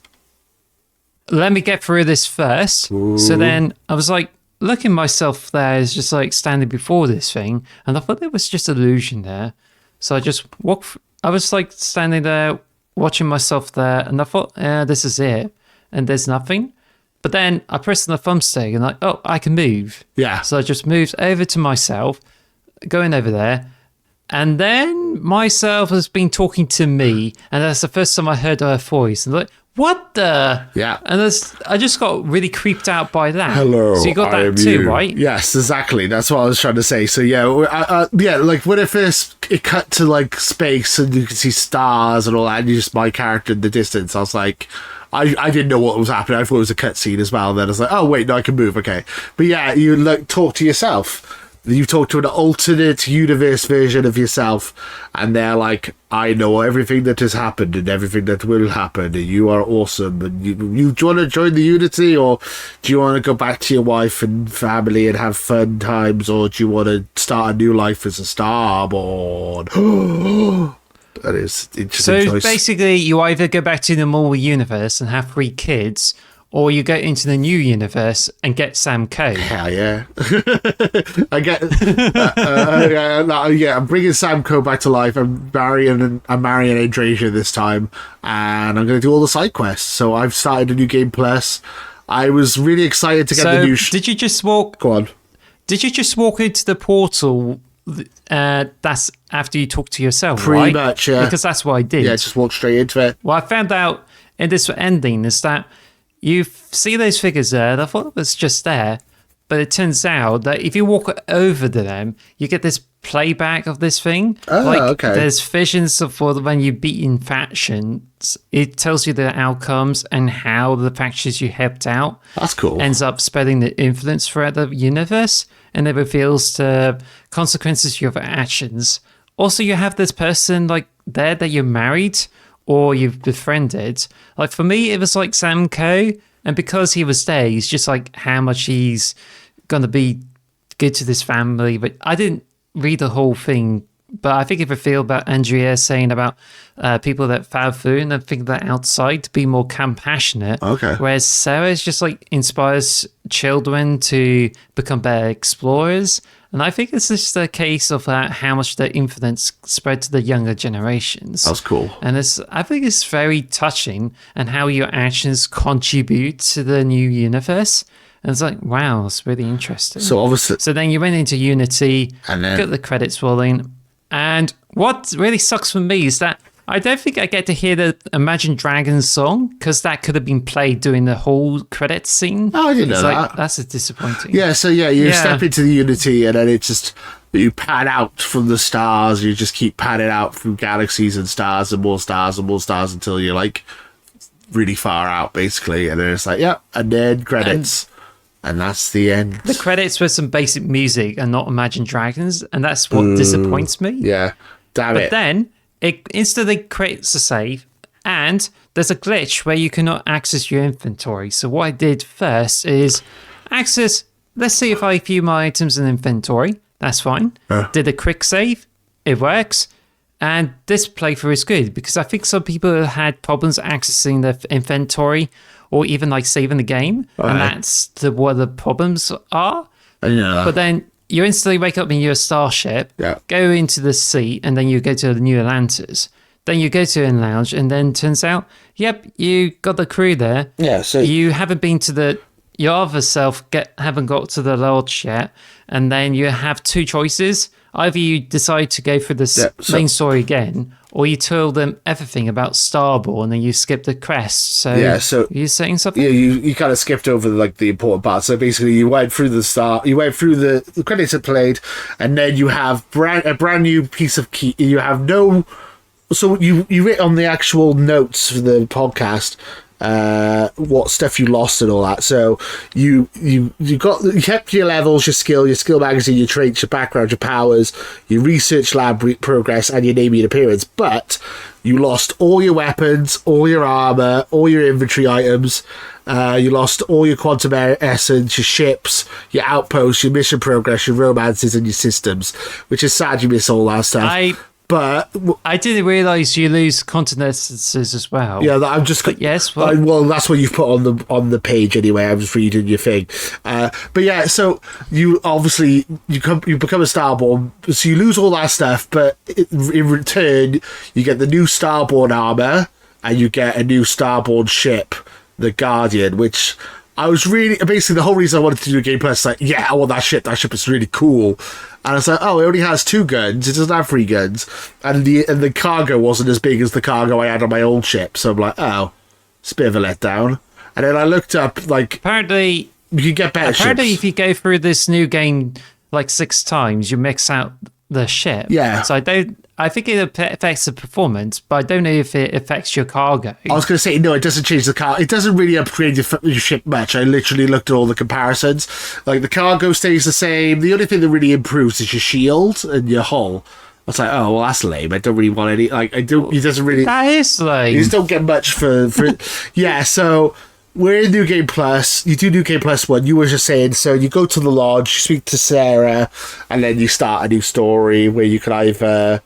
Let me get through this first. Ooh. So then I was like looking myself there as just like standing before this thing, and I thought there was just illusion there. So I just walked. I was like standing there watching myself there, and I thought, this is it, and there's nothing. But then I pressed on the thumbstick and like, oh, I can move. Yeah. So I just moved over to myself, going over there. And then myself has been talking to me, and that's the first time I heard her voice. And like, what the? Yeah. And I just got really creeped out by that. Hello, so you got that too, right? Yes, exactly. That's what I was trying to say. So yeah, like when it cut to like space and you could see stars and all that, and you just my character in the distance, I was like, I didn't know what was happening. I thought it was a cutscene as well. And then I was like, oh wait, no, I can move. Okay, but yeah, you like talk to yourself. You talk to an alternate universe version of yourself, and they're like, I know everything that has happened and everything that will happen, and you are awesome. And do you want to join the Unity, or do you want to go back to your wife and family and have fun times, or do you want to start a new life as a Starborn? That is interesting So choice. basically, you either go back to the normal universe and have 3 kids, or you go into the new universe and get Sam Coe. Hell yeah. I get I'm bringing Sam Coe back to life. I'm marrying Andrasia this time, and I'm going to do all the side quests. So I've started a new game plus. I was really excited to get the new did you just walk Go on. Did you just walk into the portal that's after you talk to yourself, Pretty right? much, yeah. Because that's what I did. Yeah, just walk straight into it. Well, I found out in this ending is that you see those figures there, and I thought it was just there, but it turns out that if you walk over to them, you get this playback of this thing. Oh, okay. There's visions of when you beat in factions. It tells you the outcomes and how the factions you helped out That's cool. ends up spreading the influence throughout the universe, and it reveals the consequences of your actions. Also, you have this person like there that you're married or you've befriended. Like for me, it was like Sam Coe, and because he was there, he's just like how much he's gonna be good to this family. But I didn't read the whole thing, but I think if I feel about Andrea saying about people that found food and I think that outside to be more compassionate. Okay. Whereas Sarah is just like inspires children to become better explorers. And I think it's just a case of how much the influence spread to the younger generations. That's cool. And I think it's very touching and how your actions contribute to the new universe. And it's like, wow, it's really interesting. So obviously, So then you went into Unity, And then- got the credits rolling. And what really sucks for me is that I don't think I get to hear the Imagine Dragons song because that could have been played during the whole credits scene. Oh, I didn't know that. That's a disappointing. yeah. So you Yeah. step into the Unity, and then it just you pan out from the stars. You just keep panning out through galaxies and stars and more stars and more stars until you're like really far out, basically. And then it's like, yeah, and then credits. And that's the end. The credits were some basic music and not Imagine Dragons, and that's what disappoints me. Yeah. Damn But it. then it instantly creates a save, and there's a glitch where you cannot access your inventory. So what I did first is access. Let's see if I have a few my items in inventory. That's fine. Did a quick save. It works. And this playthrough is good because I think some people had problems accessing their inventory or even like saving the game. And that's what the problems are. I didn't know that. But then you instantly wake up in your starship, Yeah. go into the sea, and then you go to the New Atlantis. Then you go to a lounge, and then turns out, yep, you got the crew there. Yeah, so You haven't been to your other self haven't got to the lodge yet, and then you have 2 choices. Either you decide to go through the main story again, or you tell them everything about Starborn and then you skip the quest. So, so you're saying something? yeah, you kind of skipped over like the important part. So basically, you went through the credits had played, and then you have a brand new piece of key. You have no. So you write on the actual notes for the podcast what stuff you lost and all that. So you kept your levels, your skill magazine, your traits, your background, your powers, your research lab progress, and your name and appearance. But you lost all your weapons, all your armor, all your inventory items. You lost all your quantum essence, your ships, your outposts, your mission progress, your romances, and your systems. Which is sad you miss all that stuff. But I didn't realize you lose continences as well. yeah, I'm just. But yes, well, that's what you've put on the page anyway. I was reading your thing, but yeah. So you obviously you become a Starborn, so you lose all that stuff, but in return you get the new Starborn armor and you get a new Starborn ship, the Guardian, which. I was really basically the whole reason I wanted to do a game plus like I want that ship. That ship is really cool, and I was like, oh, it only has 2 guns. It doesn't have 3 guns, and the cargo wasn't as big as the cargo I had on my old ship. So I'm like, oh, it's a bit of a letdown. And then I looked up like apparently you can get better ships. if you go through this new game like 6 times, you mix out the ship. Yeah. So I think it affects the performance, but I don't know if it affects your cargo. I was going to say, no, it doesn't change the car. It doesn't really upgrade your ship much. I literally looked at all the comparisons. Like, the cargo stays the same. The only thing that really improves is your shield and your hull. I was like, oh, well, that's lame. I don't really want any... Like, it doesn't really... That is lame. You just don't get much for yeah, so... We're in New Game Plus. You do New Game Plus 1. You were just saying, so you go to the lodge, you speak to Sarah, and then you start a new story where you can either...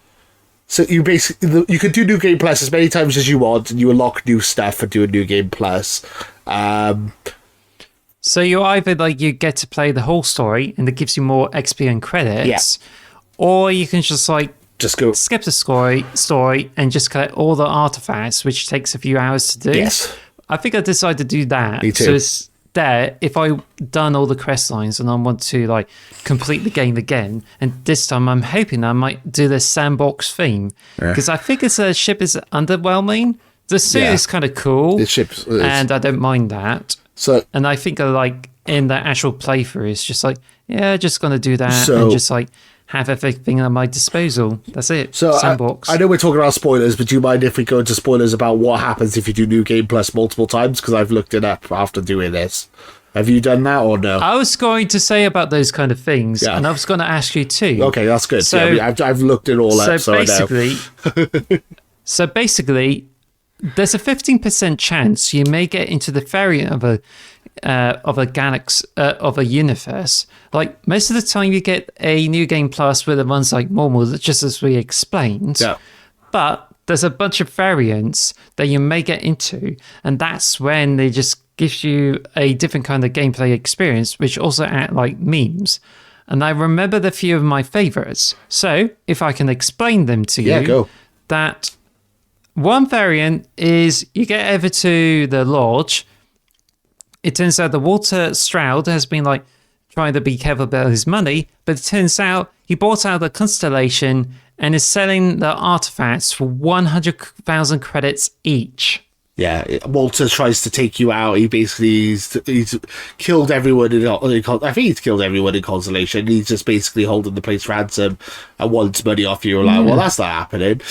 So you basically you could do New Game Plus as many times as you want, and you unlock new stuff for doing New Game Plus. So you either you get to play the whole story, and it gives you more XP and credits, or you can just go skip the story and just collect all the artifacts, which takes a few hours to do. Yes, I think I decided to do that. Me too. So it's there. If I've done all the quest lines and I want to complete the game again, and this time I'm hoping I might do the sandbox theme, because I think the ship is underwhelming. The suit is kind of cool, the ship, and I don't mind that. So, and I think in the actual playthrough, it's just just gonna do that and just have everything at my disposal. That's it. So sandbox. I know we're talking about spoilers, but do you mind if we go into spoilers about what happens if you do New Game Plus multiple times? Because I've looked it up after doing this. Have you done that or no? I was going to say about those kind of things, and I was going to ask you too. Okay, that's good. So, I've looked it all up, so basically, so basically, there's a 15% chance you may get into the variant of a galaxy of a universe. Most of the time, you get a New Game Plus with the ones like normal, just as we explained. Yeah. But there's a bunch of variants that you may get into, and that's when they just gives you a different kind of gameplay experience, which also act like memes. And I remember the few of my favorites. So if I can explain them to you, go. That one variant is you get over to the lodge. It turns out the Walter Stroud has been trying to be careful about his money, but it turns out he bought out the Constellation and is selling the artifacts for 100,000 credits each. Yeah, Walter tries to take you out. He basically he's killed everyone I think he's killed everyone in Constellation. He's just basically holding the place ransom and wants money off you. You're like, well, that's not happening.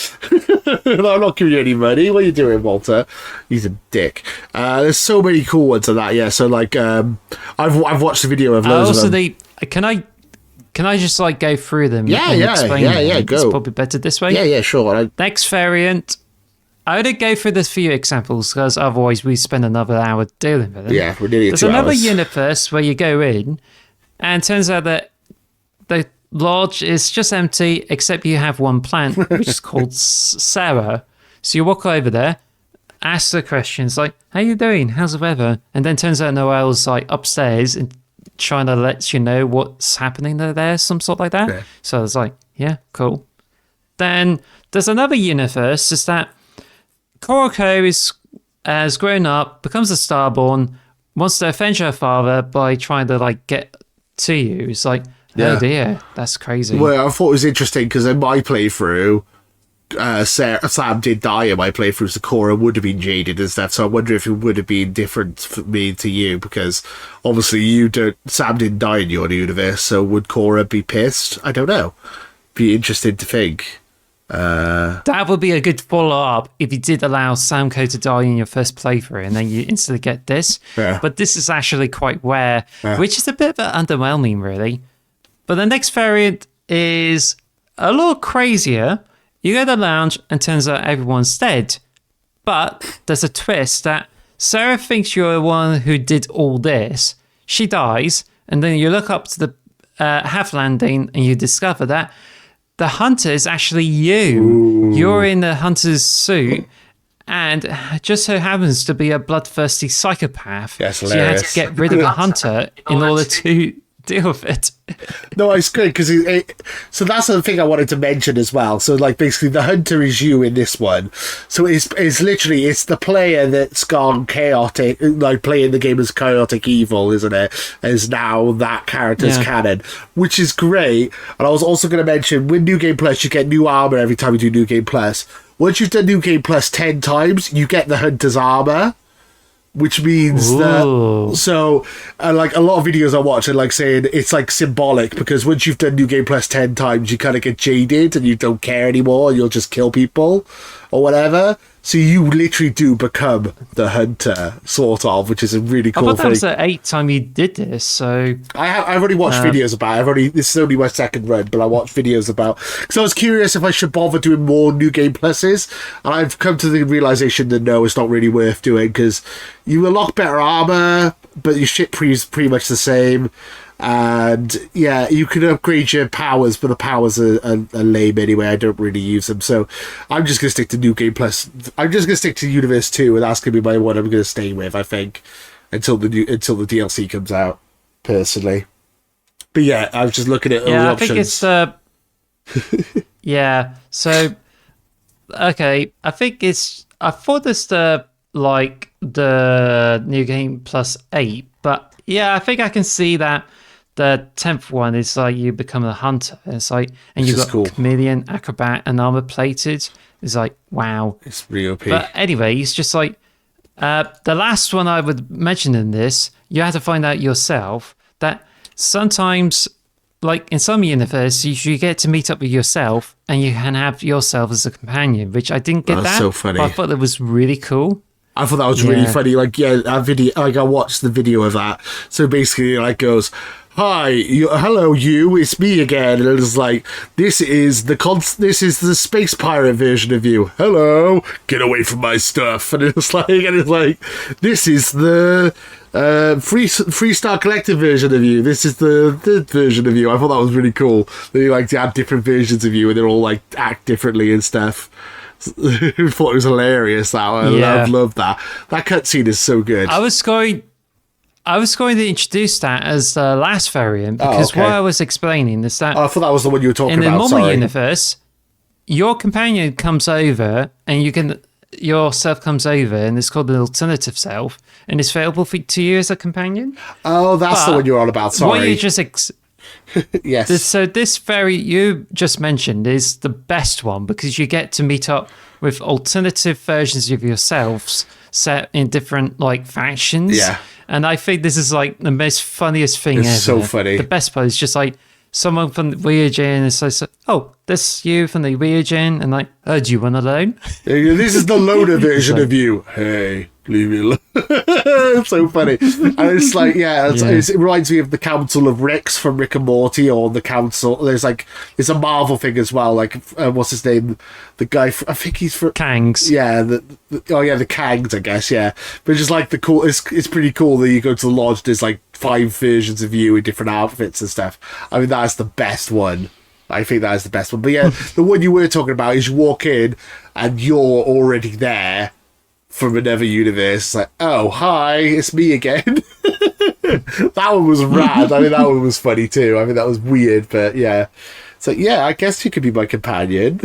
I'm not giving you any money. What are you doing, Walter? He's a dick. There's so many cool ones of that. Yeah, so I've watched the video of loads of them. Can I just go through them? Yeah, explain them? Go. It's probably better this way. Yeah, sure. Next variant. I would go through this few examples because otherwise we spend another hour dealing with it. Yeah, we're nearly There's 2 another hours. universe where you go in, and it turns out that the lodge is just empty except you have one plant, which is called Sarah. So you walk over there, ask the questions how you doing? How's the weather? And then turns out Noel's upstairs and trying to let you know what's happening there, some sort like that. Yeah. So it's yeah, cool. Then there's another universe, is that Koroko has grown up, becomes a Starborn, wants to avenge her father by trying to get to you. It's oh dear, that's crazy. Well, I thought it was interesting because in my playthrough, Sam did die in my playthrough, so Cora would have been jaded and stuff. So I wonder if it would have been different for me to you, because obviously Sam didn't die in your universe. So would Cora be pissed? I don't know. Be interesting to think. That would be a good follow-up if you did allow Samco to die in your first playthrough and then you instantly get this. Yeah. But this is actually quite rare, which is a bit underwhelming, really. But the next variant is a little crazier. You go to the lounge and turns out everyone's dead. But there's a twist that Sarah thinks you're the one who did all this. She dies, and then you look up to the half landing and you discover that the hunter is actually you. Ooh. You're in the hunter's suit, and it just so happens to be a bloodthirsty psychopath. Yes, so you had to get rid of the hunter in order to deal with it. No, it's great because so that's the thing I wanted to mention as well. So basically the hunter is you in this one. So it's literally the player that's gone chaotic, playing the game as chaotic evil, isn't it? Is now that character's canon, which is great. And I was also going to mention with New Game Plus, you get new armor every time you do New Game Plus. Once you've done New Game Plus 10 times, you get the hunter's armor. Which means that so a lot of videos I watch are saying it's symbolic, because once you've done New Game Plus 10 times you kind of get jaded and you don't care anymore, you'll just kill people or whatever. So you literally do become the hunter, sort of, which is a really cool thing. I thought that was the 8th time you did this, so... I've already watched videos about it. This is only my second run, but I watched videos about... Because I was curious if I should bother doing more New Game Pluses, and I've come to the realisation that no, it's not really worth doing, because you unlock better armour, but your ship is pretty much the same. And yeah, you can upgrade your powers, but the powers are lame anyway. I don't really use them, so I'm just gonna stick to New Game Plus. I'm just gonna stick to Universe 2, and that's gonna be my one I'm gonna stay with, I think, until the DLC comes out. Personally, but yeah, I was just looking at all the options. I think it's yeah. So okay, I think it's. I thought it's the New Game Plus 8, but yeah, I think I can see that. The 10th one is like you become a hunter. It's like, and you've got chameleon, acrobat, and armor plated. It's like, wow. It's real OP. But anyway, it's just like the last one I would mention in this. You have to find out yourself that sometimes, like in some universes, you get to meet up with yourself, and you can have yourself as a companion. Which I didn't get that. That's so funny. But I thought that was really cool. I thought that was really funny. Like, yeah, that video. Like, I watched the video of that. So basically, like, goes. Hi, hello, it's me again. And it's like, this is the space pirate version of you. Hello, get away from my stuff. And it's like, this is the Freestar Collective version of you. This is the third version of you. I thought that was really cool. They like to have different versions of you, and they're all like act differently and stuff. I thought it was hilarious. That I love that. That cutscene is so good. I was going to introduce that as the last variant because what I was explaining is that I thought that was the one you were talking about. In the normal universe, your companion comes over and yourself comes over, and it's called an alternative self, and it's available to you as a companion. Oh, that's the one you're on about. Sorry. What you just yes. So this variant you just mentioned is the best one because you get to meet up with alternative versions of yourselves set in different like factions. Yeah. And I think this is like the most funniest thing ever. It's so funny. The best part is just like someone from the Weird-Gen is like, oh, this you from the Weird-Gen, and like, oh, do you want a loan? This is the loaner version of you. Hey, leave me alone. It's so funny. And it's like, it reminds me of the Council of Ricks from Rick and Morty, or the Council. There's a Marvel thing as well. Like, what's his name? The guy, I think he's from Kangs. Yeah, the Kangs, I guess. Yeah, but just like the cool. It's pretty cool that you go to the lodge. There's like 5 versions of you in different outfits and stuff. I mean, that's the best one. I think that is the best one. But yeah, the one you were talking about is you walk in and you're already there from another universe. It's like, oh, hi, it's me again. That one was rad. I mean, that one was funny too. I mean, that was weird, but yeah. So yeah, I guess you could be my companion.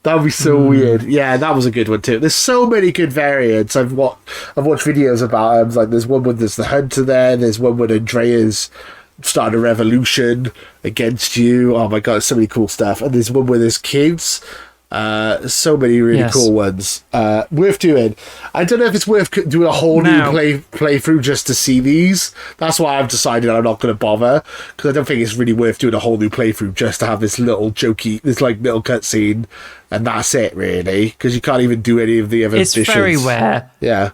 That would be so weird. Yeah, that was a good one too. There's so many good variants. I've watched videos about them. Like, there's one with there's the hunter there. There's one with Andrea's starting a revolution against you. Oh my god, so many cool stuff. And there's one with his kids. So many really cool ones. Worth doing. I don't know if it's worth doing a whole new playthrough just to see these. That's why I've decided I'm not going to bother, because I don't think it's really worth doing a whole new playthrough just to have this little jokey, this like little cutscene, and that's it really, because you can't even do any of the other It's additions. very rare. Yeah.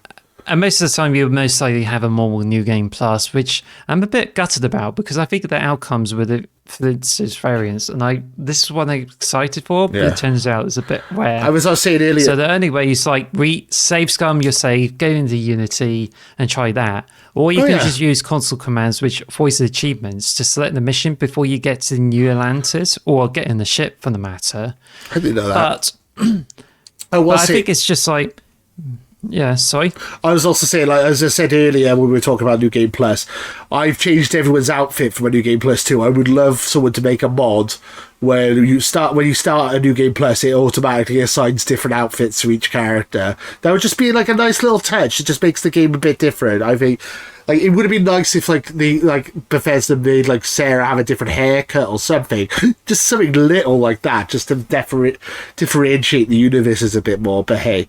And most of the time, you most likely have a normal New Game Plus, which I'm a bit gutted about because I think the outcomes with it, for instance, variants, and this is what I'm excited for, but it turns out it's a bit rare. I was saying earlier. So the only way is like save scum your save, go into Unity and try that, or you can just use console commands which voice achievements to select the mission before you get to New Atlantis, or get in the ship for the matter. I didn't know that. But I think it's just like. Yeah, sorry. I was also saying, like, as I said earlier when we were talking about New Game Plus, I've changed everyone's outfit from a New Game Plus too. I would love someone to make a mod where when you start a New Game Plus, it automatically assigns different outfits to each character. That would just be like a nice little touch. It just makes the game a bit different. I think, like, it would have been nice if Bethesda made like Sarah have a different haircut or something. Just something little like that, just to differentiate the universes a bit more. But hey,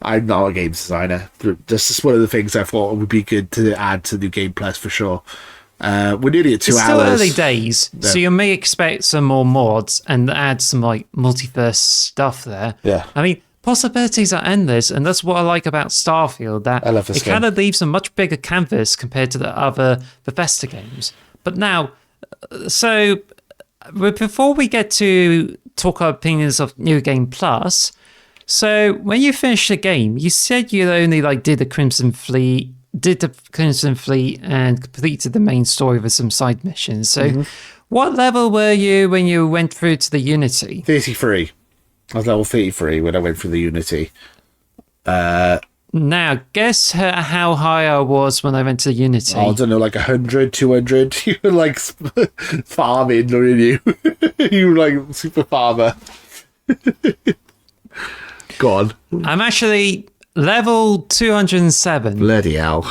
I'm not a games designer. This is one of the things I thought would be good to add to New Game Plus for sure. We're nearly at 2 hours. It's still early days, so you may expect some more mods and add some like multiverse stuff there. Yeah. I mean, possibilities are endless, and that's what I like about Starfield. That I love this game. Kind of leaves a much bigger canvas compared to the other Bethesda games. But now, so before we get to talk our opinions of New Game Plus. So when you finished the game, you said you only like did the Crimson Fleet did the Crimson Fleet and completed the main story with some side missions. So what level were you when you went through to the Unity? 33. I was level 33 when I went through the Unity. Now, guess how high I was when I went to the Unity. I don't know, like 100, 200. You were like farming, weren't you? You were like super farmer. Go on. I'm actually level 207. Bloody hell.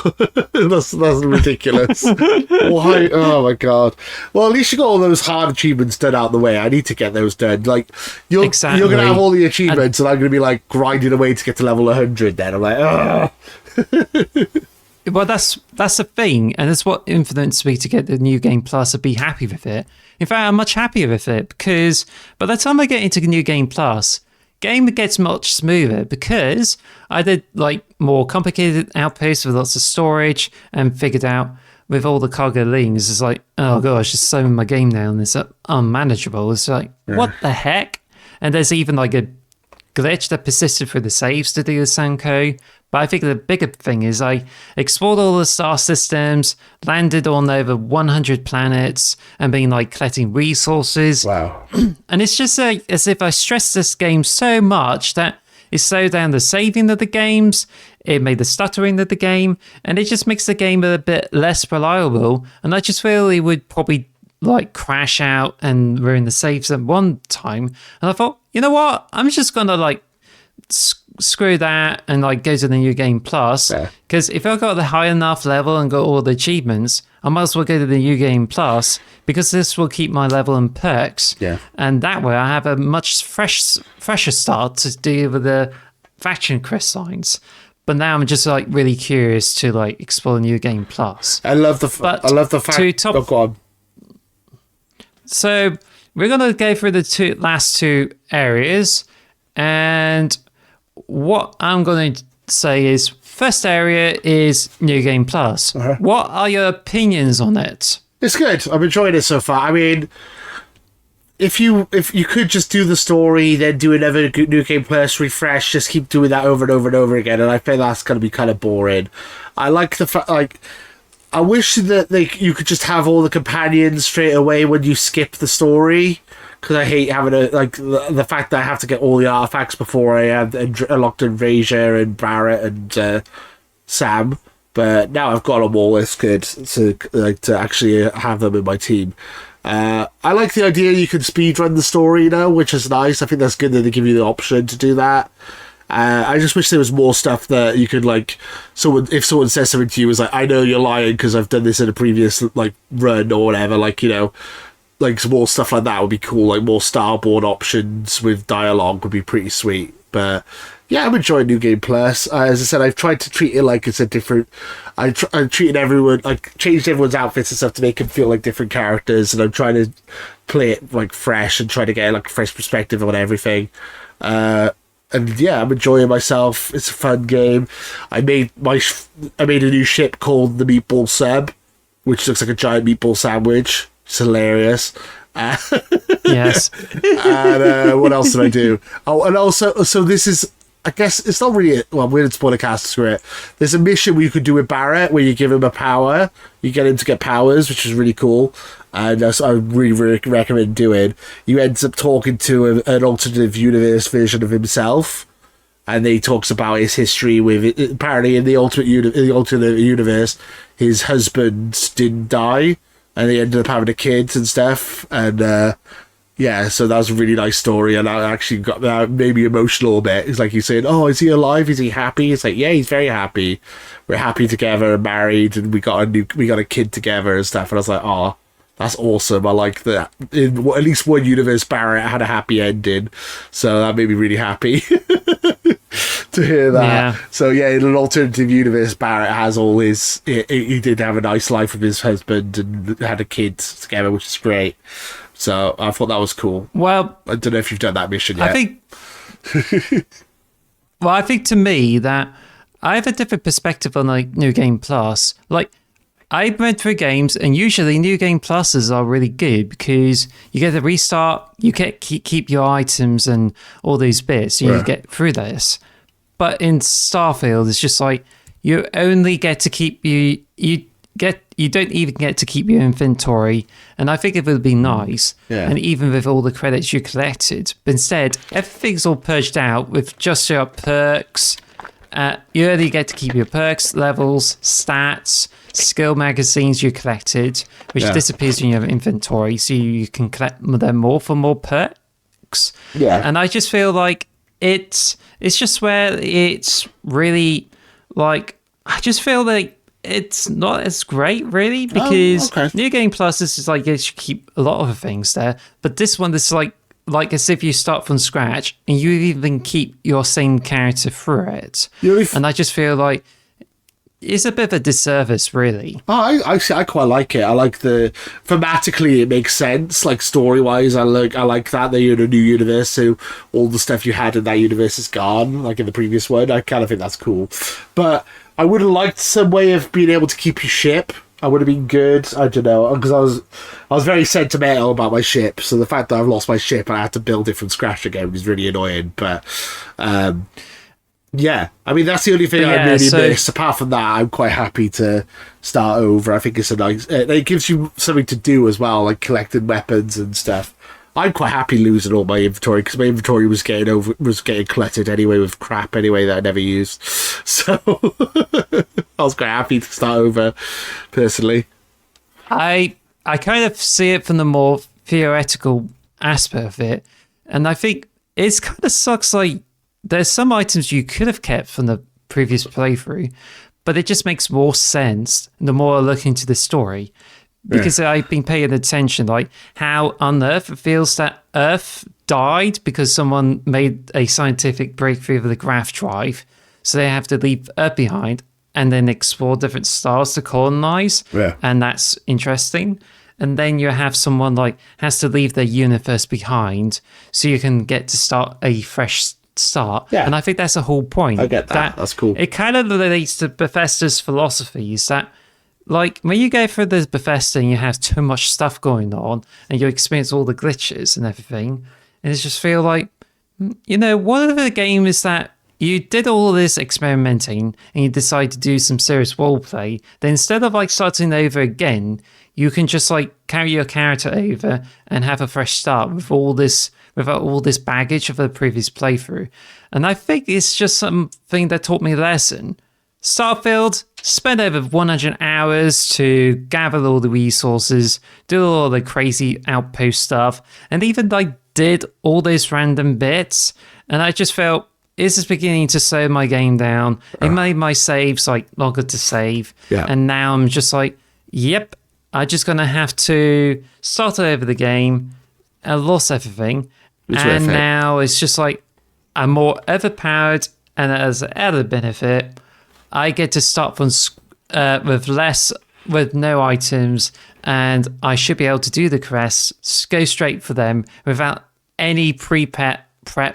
That's ridiculous. Why? Oh my god. Well, at least you got all those hard achievements done out the way. I need to get those done. Like, you're going to have all the achievements, and I'm going to be like grinding away to get to level 100 then. I'm like, ugh. Well, that's the thing, and it's what influenced me to get the New Game Plus and be happy with it. In fact, I'm much happier with it because by the time I get into the New Game Plus, game gets much smoother because I did like more complicated outposts with lots of storage and figured out with all the cargo links, it's like, oh gosh, it's so in my game now and it's unmanageable. It's like, what the heck? And there's even like a glitch that persisted through the saves to do the Sanko. But I think the bigger thing is I explored all the star systems, landed on over 100 planets, and been like collecting resources. Wow. And it's just as if I stressed this game so much that it slowed down the saving of the games, it made the stuttering of the game, and it just makes the game a bit less reliable. And I just feel it would probably like crash out and ruin the saves at one time. And I thought, you know what? I'm just going to like screw that and like go to the New Game Plus, because if I got the high enough level and got all the achievements, I might as well go to the New Game Plus because this will keep my level and perks, and that way I have a much fresher start to deal with the faction quest signs. But now I'm just like really curious to like explore the New Game Plus. I love the fact. Oh, go on. So we're gonna go through the last two areas, and what I'm going to say is, first area is New Game Plus. What are your opinions on it? It's good. I'm enjoying it so far. I mean, if you could just do the story, then do another New Game Plus refresh, just keep doing that over and over and over again, and I think that's going to be kind of boring. I like the fact, like, I wish that you could just have all the companions straight away when you skip the story. Because I hate having the fact that I have to get all the artifacts before I have unlocked Invasia and Barrett and Sam. But now I've got them all. It's good to actually have them in my team. I like the idea you can speedrun the story, which is nice. I think that's good that they give you the option to do that. I just wish there was more stuff that you could if someone says something to you, is like, I know you're lying because I've done this in a previous run or whatever. Some more stuff like that would be cool. Like more starboard options with dialogue would be pretty sweet. But yeah, I'm enjoying New Game Plus. As I said, I've tried to treat it like it's a different. I'm treating everyone, changed everyone's outfits and stuff to make them feel like different characters, and I'm trying to play it fresh and try to get a fresh perspective on everything. And yeah, I'm enjoying myself. It's a fun game. I made a new ship called the Meatball Sub, which looks like a giant meatball sandwich. It's hilarious. Yes. And what else did I do? Oh, and also, so this is, I guess, it's not really, we're in Spoilercast, screw it. There's a mission where you could do with Barrett, where you give him a power. You get him to get powers, which is really cool. And that's what I really recommend doing. You end up talking to an alternative universe version of himself. And he talks about his history with, apparently in the alternate universe, his husband didn't die. And they ended up having a kid and stuff. And yeah, so that was a really nice story. And I actually got that made me emotional a bit. It's like he's saying, oh, is he alive? Is he happy? It's like, yeah, he's very happy. We're happy together and married, and we got a kid together and stuff. And I was like, oh, that's awesome. I like that. In at least one universe, Barrett had a happy ending. So that made me really happy. To hear that. Yeah. So yeah, in an alternative universe, Barrett has all his. He did have a nice life with his husband and had a kid together, which is great. So I thought that was cool. Well, I don't know if you've done that mission yet. I think to me that I have a different perspective on New Game Plus. I went through games, and usually New Game Pluses are really good because you get a restart, you keep your items and all these bits, so you get through this. But in Starfield, it's just you only get to keep you don't even get to keep your inventory, and I think it would be nice. Yeah. And even with all the credits you collected, but instead everything's all purged out with just your perks. You only get to keep your perks, levels, stats, skill magazines you collected, which disappears in your inventory, so you can collect them more for more perks. Yeah. And I just feel like it's just where it's really like, I just feel like it's not as great, really, because New Game Plus is like you should keep a lot of the things there, but this one is like as if you start from scratch and you even keep your same character through it. And I just feel like it's a bit of a disservice, really. Oh, I quite like it. I like thematically it makes sense. Like story wise, I like that they're in a new universe, so all the stuff you had in that universe is gone, like in the previous one. I kind of think that's cool, but I would have liked some way of being able to keep your ship. I would have been good. I don't know, because I was very sentimental about my ship. So the fact that I've lost my ship and I had to build it from scratch again was really annoying. But yeah, I mean that's the only thing I really miss. Apart from that, I'm quite happy to start over. I think it's a nice. It gives you something to do as well, like collecting weapons and stuff. I'm quite happy losing all my inventory because my inventory was getting cluttered anyway with crap anyway that I never used. So I was quite happy to start over, personally. I kind of see it from the more theoretical aspect of it, and I think it's kind of sucks. Like there's some items you could have kept from the previous playthrough, but it just makes more sense the more I look into the story. Because I've been paying attention, like how Unearthed feels that Earth died because someone made a scientific breakthrough of the graph drive. So they have to leave Earth behind and then explore different stars to colonize. Yeah. And that's interesting. And then you have someone like has to leave their universe behind so you can get to start a fresh start. Yeah. And I think that's the whole point. I get that. That's cool. It kind of relates to Bethesda's philosophy is that like when you go through this Bethesda and you have too much stuff going on and you experience all the glitches and everything, and it just feel like, you know, one of the game is that you did all of this experimenting and you decide to do some serious roleplay. Then instead of like starting over again, you can just like carry your character over and have a fresh start with all this without all this baggage of the previous playthrough. And I think it's just something that taught me a lesson. Starfield, spent over 100 hours to gather all the resources, do all the crazy outpost stuff, and even like did all those random bits. And I just felt, this is beginning to slow my game down. It made my saves like longer to save. Yeah. And now I'm just like, yep, I'm just going to have to start over the game. I lost everything. And now it's just like, I'm more overpowered, and as an added benefit, I get to start from with no items, and I should be able to do the quests, go straight for them without any prep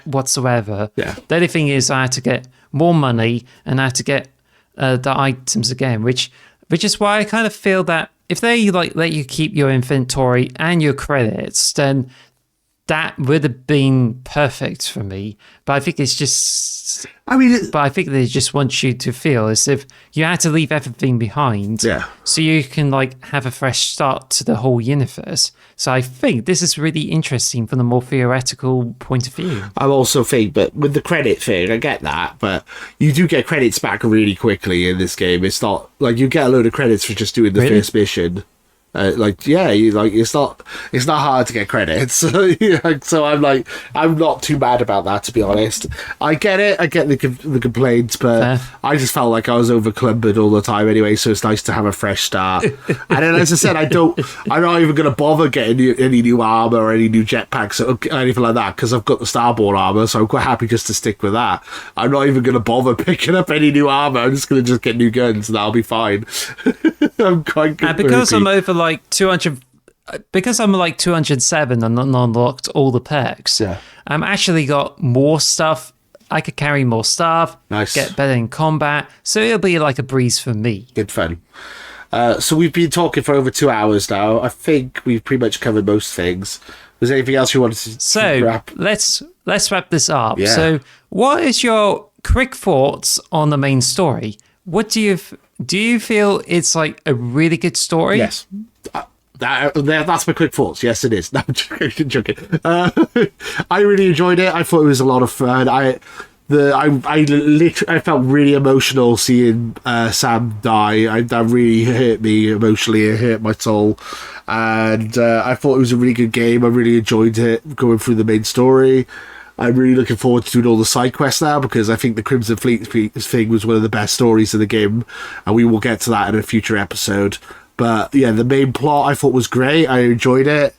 whatsoever. Yeah. The only thing is I had to get more money and I had to get the items again, which is why I kind of feel that if they like let you keep your inventory and your credits, then that would have been perfect for me. But I think it's just... but I think they just want you to feel as if you had to leave everything behind. Yeah. So you can like have a fresh start to the whole universe. So I think this is really interesting from the more theoretical point of view. I also think, but with the credit thing, I get that, but you do get credits back really quickly in this game. It's not like you get a load of credits for just doing the first mission. It's not hard to get credits. So I'm not too mad about that, to be honest. I get it. I get the complaints, but I just felt like I was overclumbered all the time anyway. So it's nice to have a fresh start. And then, as I said, I'm not even going to bother getting any new armor or any new jetpacks or anything like that because I've got the Starborn armor. So I'm quite happy just to stick with that. I'm not even going to bother picking up any new armor. I'm just going to get new guns and that'll be fine. I'm quite good. Because I'm over like 200, because I'm like 207 and unlocked all the perks. Yeah, I'm actually got more stuff. I could carry more stuff. Nice. Get better in combat. So it'll be like a breeze for me. Good fun. So we've been talking for over 2 hours now. I think we've pretty much covered most things. Was there anything else you wanted to wrap? Let's wrap this up. Yeah. So what is your quick thoughts on the main story? what do you feel it's like a really good story? Yes. That's my quick thoughts. Yes, it is. No, I'm joking. I really enjoyed it. I thought it was a lot of fun. I felt really emotional seeing Sam die. That really hurt me emotionally. It hurt my soul. And I thought it was a really good game. I really enjoyed it going through the main story. I'm really looking forward to doing all the side quests now, because I think the Crimson Fleet thing was one of the best stories in the game, and we will get to that in a future episode. But yeah, the main plot I thought was great. I enjoyed it.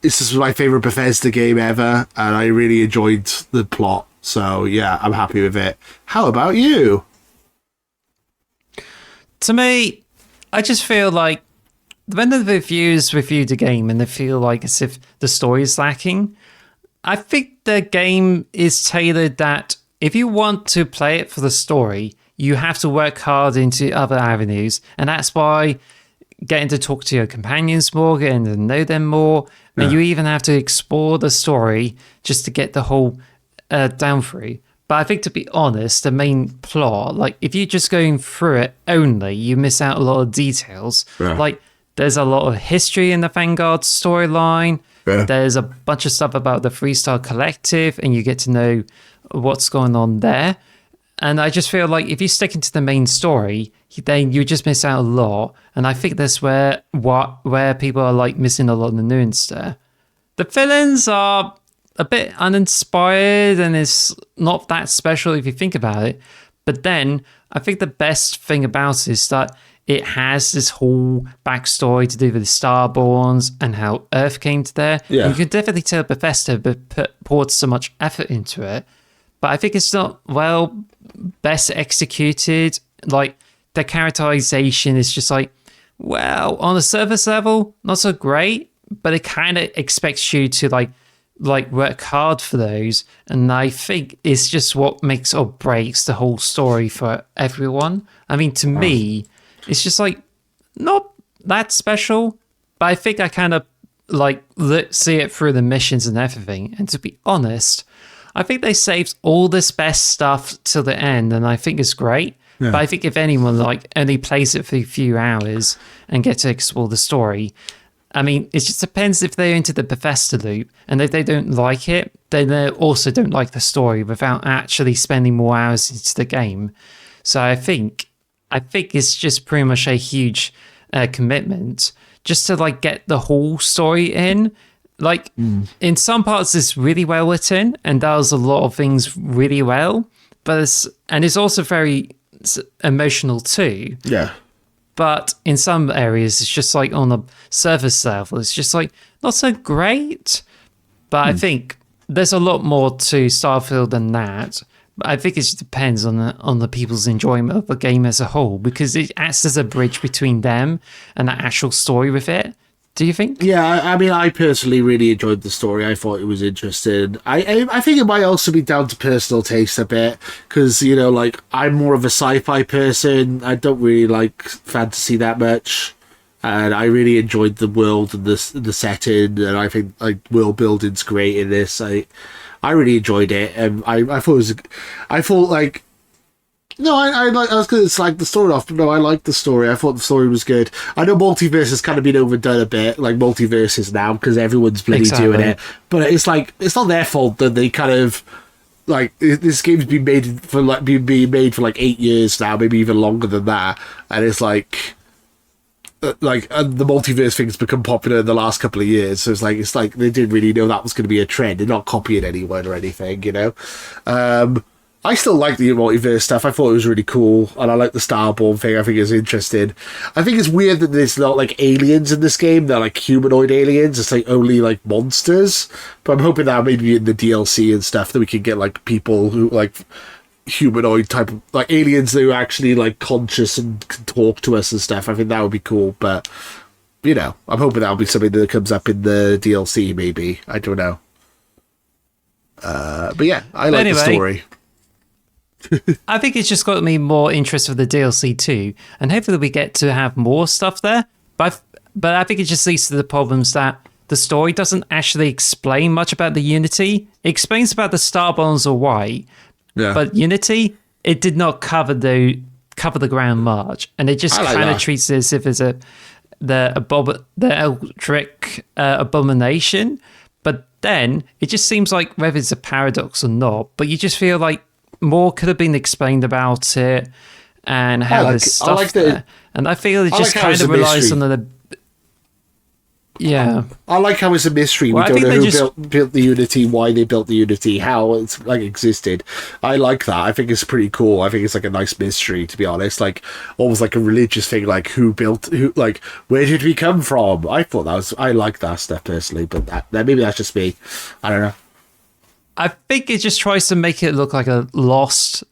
This is my favourite Bethesda game ever, and I really enjoyed the plot. So yeah, I'm happy with it. How about you? To me, I just feel like when the reviewers reviewed the game and they feel like as if the story is lacking, I think the game is tailored that if you want to play it for the story, you have to work hard into other avenues. And that's why getting to talk to your companions more, getting to know them more, and you even have to explore the story just to get the whole down through. But I think, to be honest, the main plot, like if you're just going through it only, you miss out a lot of details. Yeah. Like there's a lot of history in the Vanguard storyline. Yeah. There's a bunch of stuff about the Freestar Collective, and you get to know what's going on there. And I just feel like if you stick into the main story, then you just miss out a lot. And I think that's where people are like missing a lot of the nuance there. The villains are a bit uninspired, and it's not that special if you think about it. But then I think the best thing about it is that it has this whole backstory to do with the Starborns and how Earth came to there. Yeah. And you can definitely tell Bethesda poured so much effort into it. But I think it's not, best executed. Like, the characterization is just like, well, on the surface level, not so great, but it kind of expects you to like work hard for those. And I think it's just what makes or breaks the whole story for everyone. I mean, to me, it's just like not that special, but I think I kind of like see it through the missions and everything. And to be honest, I think they saved all this best stuff till the end, and I think it's great. Yeah. But I think if anyone like only plays it for a few hours and get to explore the story, I mean, it just depends if they're into the Bethesda loop, and if they don't like it, then they also don't like the story without actually spending more hours into the game. So I think it's just pretty much a huge commitment just to like get the whole story in. Like in some parts, it's really well written and does a lot of things really well, but it's also very emotional too. Yeah. But in some areas, it's just like on the surface level, it's just like not so great. But I think there's a lot more to Starfield than that. But I think it just depends on the people's enjoyment of the game as a whole, because it acts as a bridge between them and the actual story with it. Do you think? Yeah, I mean, I personally really enjoyed the story. I thought it was interesting. I think it might also be down to personal taste a bit, because, you know, like, I'm more of a sci-fi person. I don't really like fantasy that much. And I really enjoyed the world and the setting, and I think like world building's great in this. I really enjoyed it, and I thought like. No, I was going to slag the story off, but no, I liked the story. I thought the story was good. I know multiverse has kind of been overdone a bit, like multiverses now, because everyone's bloody doing it. But it's like, it's not their fault that they kind of, like, this game's been made for like being made for like 8 years now, maybe even longer than that. And it's like the multiverse thing's become popular in the last couple of years. So it's like they didn't really know that was going to be a trend. They're not copying anyone or anything, you know? I still like the multiverse stuff. I thought it was really cool, and I like the Starborn thing. I think it's interesting. I think it's weird that there's not like aliens in this game. They're like humanoid aliens. It's like only like monsters. But I'm hoping that maybe in the DLC and stuff that we can get like people who like humanoid type of like aliens who are actually like conscious and can talk to us and stuff. I think that would be cool. But you know, I'm hoping that'll be something that comes up in the DLC. Maybe, I don't know. But yeah, I like the story. I think it's just got me more interest for the DLC too, and hopefully we get to have more stuff there. But I think it just leads to the problems that the story doesn't actually explain much about the Unity. It explains about the Starborns or why, but Unity, it did not cover the ground much, and it just kind of treats it as if it's the Eldritch abomination. But then it just seems like whether it's a paradox or not, but you just feel like more could have been explained about it and how there's stuff there. And I feel it just kind of relies on the. Yeah, I like how it's a mystery. We don't know who built the Unity, why they built the Unity, how it's like existed. I like that. I think it's pretty cool. I think it's like a nice mystery, to be honest. Like almost like a religious thing, like who, like where did we come from? I like that stuff personally, but that maybe that's just me. I don't know. I think it just tries to make it look like a Lost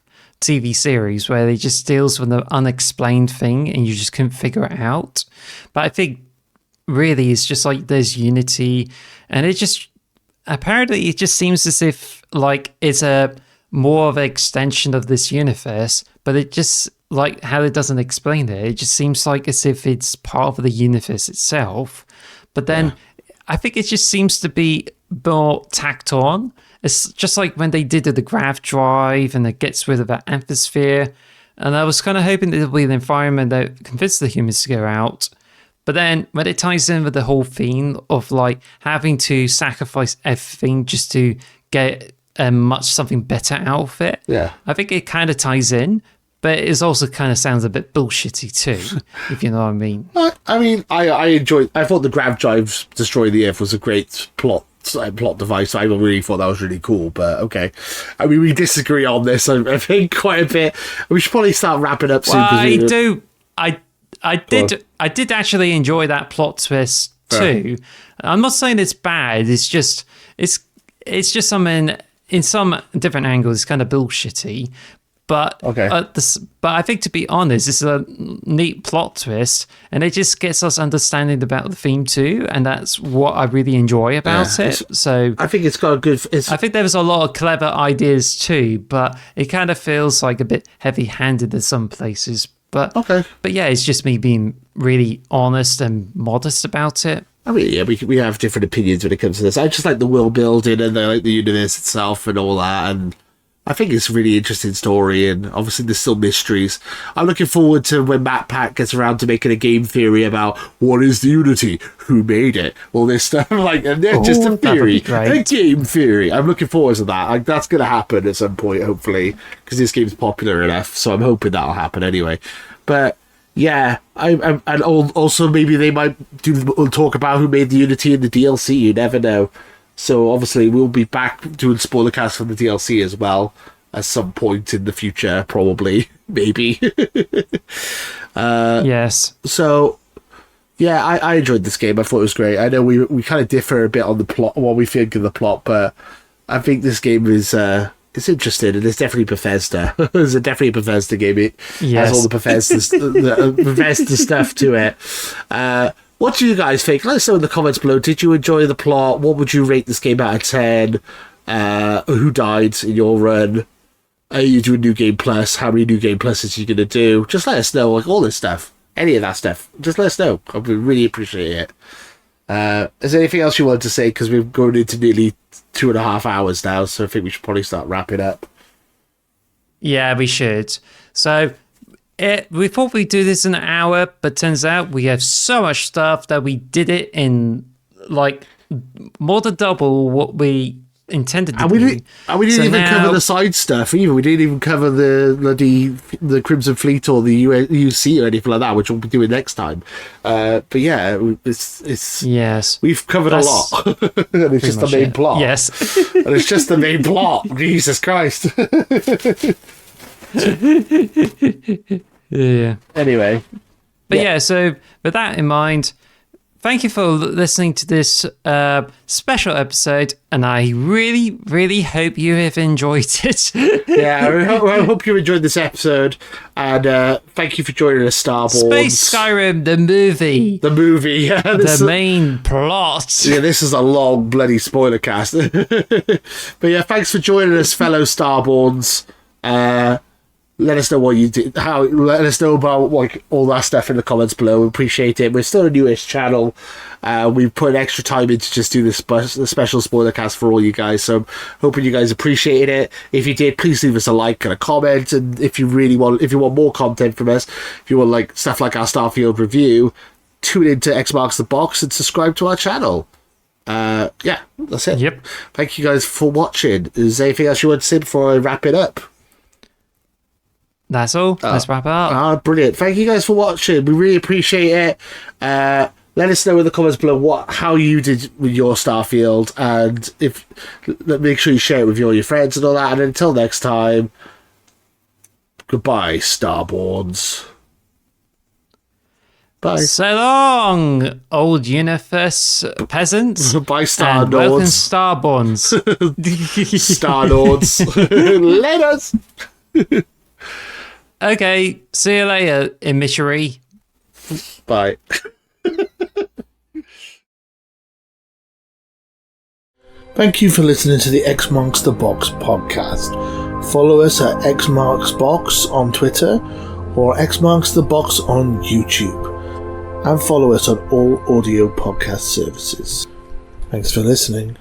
TV series where it just deals with an unexplained thing and you just couldn't figure it out. But I think really it's just like there's Unity, and it just apparently it just seems as if like it's a more of an extension of this universe, but it just like how it doesn't explain it just seems like as if it's part of the universe itself. But then I think it just seems to be more tacked on. It's just like when they did the grav drive and it gets rid of that atmosphere, and I was kind of hoping that it'll be an environment that convinced the humans to go out. But then when it ties in with the whole theme of like having to sacrifice everything just to get something better out of it, I think it kind of ties in, but it also kind of sounds a bit bullshitty too, if you know what I mean. I thought the grav drive destroying the Earth was a great plot device. I really thought that was really cool, but okay. I mean, we disagree on this, I think, quite a bit. We should probably start wrapping up soon. I did actually enjoy that plot twist too. I'm not saying it's bad. It's just something in some different angles. It's kind of bullshitty. But but I think, to be honest, it's a neat plot twist, and it just gets us understanding about the theme too, and that's what I really enjoy about it. So I think it's got a good. I think there was a lot of clever ideas too, but it kind of feels like a bit heavy-handed in some places. But yeah, it's just me being really honest and modest about it. I mean, yeah, we have different opinions when it comes to this. I just like the world building and I like the universe itself and all that, and I think it's a really interesting story, and obviously there's still mysteries. I'm looking forward to when Matt Pat gets around to making a game theory about what is the Unity, who made it, all this stuff. Like, and just a theory, a game theory. I'm looking forward to that. Like, that's going to happen at some point, hopefully, because this game's popular enough. So I'm hoping that'll happen anyway. But yeah, and also maybe they might talk about who made the Unity in the DLC. You never know. So obviously we'll be back doing Spoilercast for the DLC as well at some point in the future, probably, maybe. Yes. So yeah, I enjoyed this game. I thought it was great. I know we kind of differ a bit on the plot, what we think of the plot, but I think this game is it's interesting, and it's definitely Bethesda. It's definitely a Bethesda game. It has all the Bethesda stuff to it. What do you guys think? Let us know in the comments below. Did you enjoy the plot? What would you rate this game out of 10? Who died in your run? Are you doing New Game Plus? How many New Game Pluses are you going to do? Just let us know, like all this stuff. Any of that stuff. Just let us know. I would really appreciate it. Is there anything else you wanted to say? Because we've gone into nearly 2.5 hours now, so I think we should probably start wrapping up. Yeah, we should. So we thought we'd do this in an hour, but turns out we have so much stuff that we did it in like more than double what we intended to do. And we didn't even cover the side stuff either. We didn't even cover the Crimson Fleet or the UC or anything like that, which we'll be doing next time. But yeah, it's we've covered a lot. And it's just the main plot. Yes. And it's just the main plot. Jesus Christ. Yeah. Anyway. But yeah, so with that in mind, thank you for listening to this special episode, and I really, really hope you have enjoyed it. Yeah, I hope you enjoyed this episode, and thank you for joining us, Starborn. Space Skyrim, the movie. The movie, yeah. The main plot. Yeah, this is a long, bloody spoiler cast. But yeah, thanks for joining us, fellow Starborns. let us know what you did. Let us know about like all that stuff in the comments below. We appreciate it. We're still a newish channel. We've put extra time in to just do this the special spoiler cast for all you guys. So I'm hoping you guys appreciated it. If you did, please leave us a like and a comment. And if you want more content from us, if you want like stuff like our Starfield review, tune into X Marks the Box and subscribe to our channel. Yeah, that's it. Yep. Thank you guys for watching. Is there anything else you want to say before I wrap it up? That's all. Let's wrap it up. Brilliant. Thank you guys for watching. We really appreciate it. Let us know in the comments below how you did with your Starfield, and make sure you share it with all your friends and all that. And until next time, goodbye, Starborns. Bye. So long, old universe peasants. Bye, Star and Lords. welcome, Starborns. Star Lords. Let us. Okay, see you later, Immishery. Bye. Thank you for listening to the X Marks the Box podcast. Follow us at X Marks Box on Twitter or X Marks the Box on YouTube. And follow us on all audio podcast services. Thanks for listening.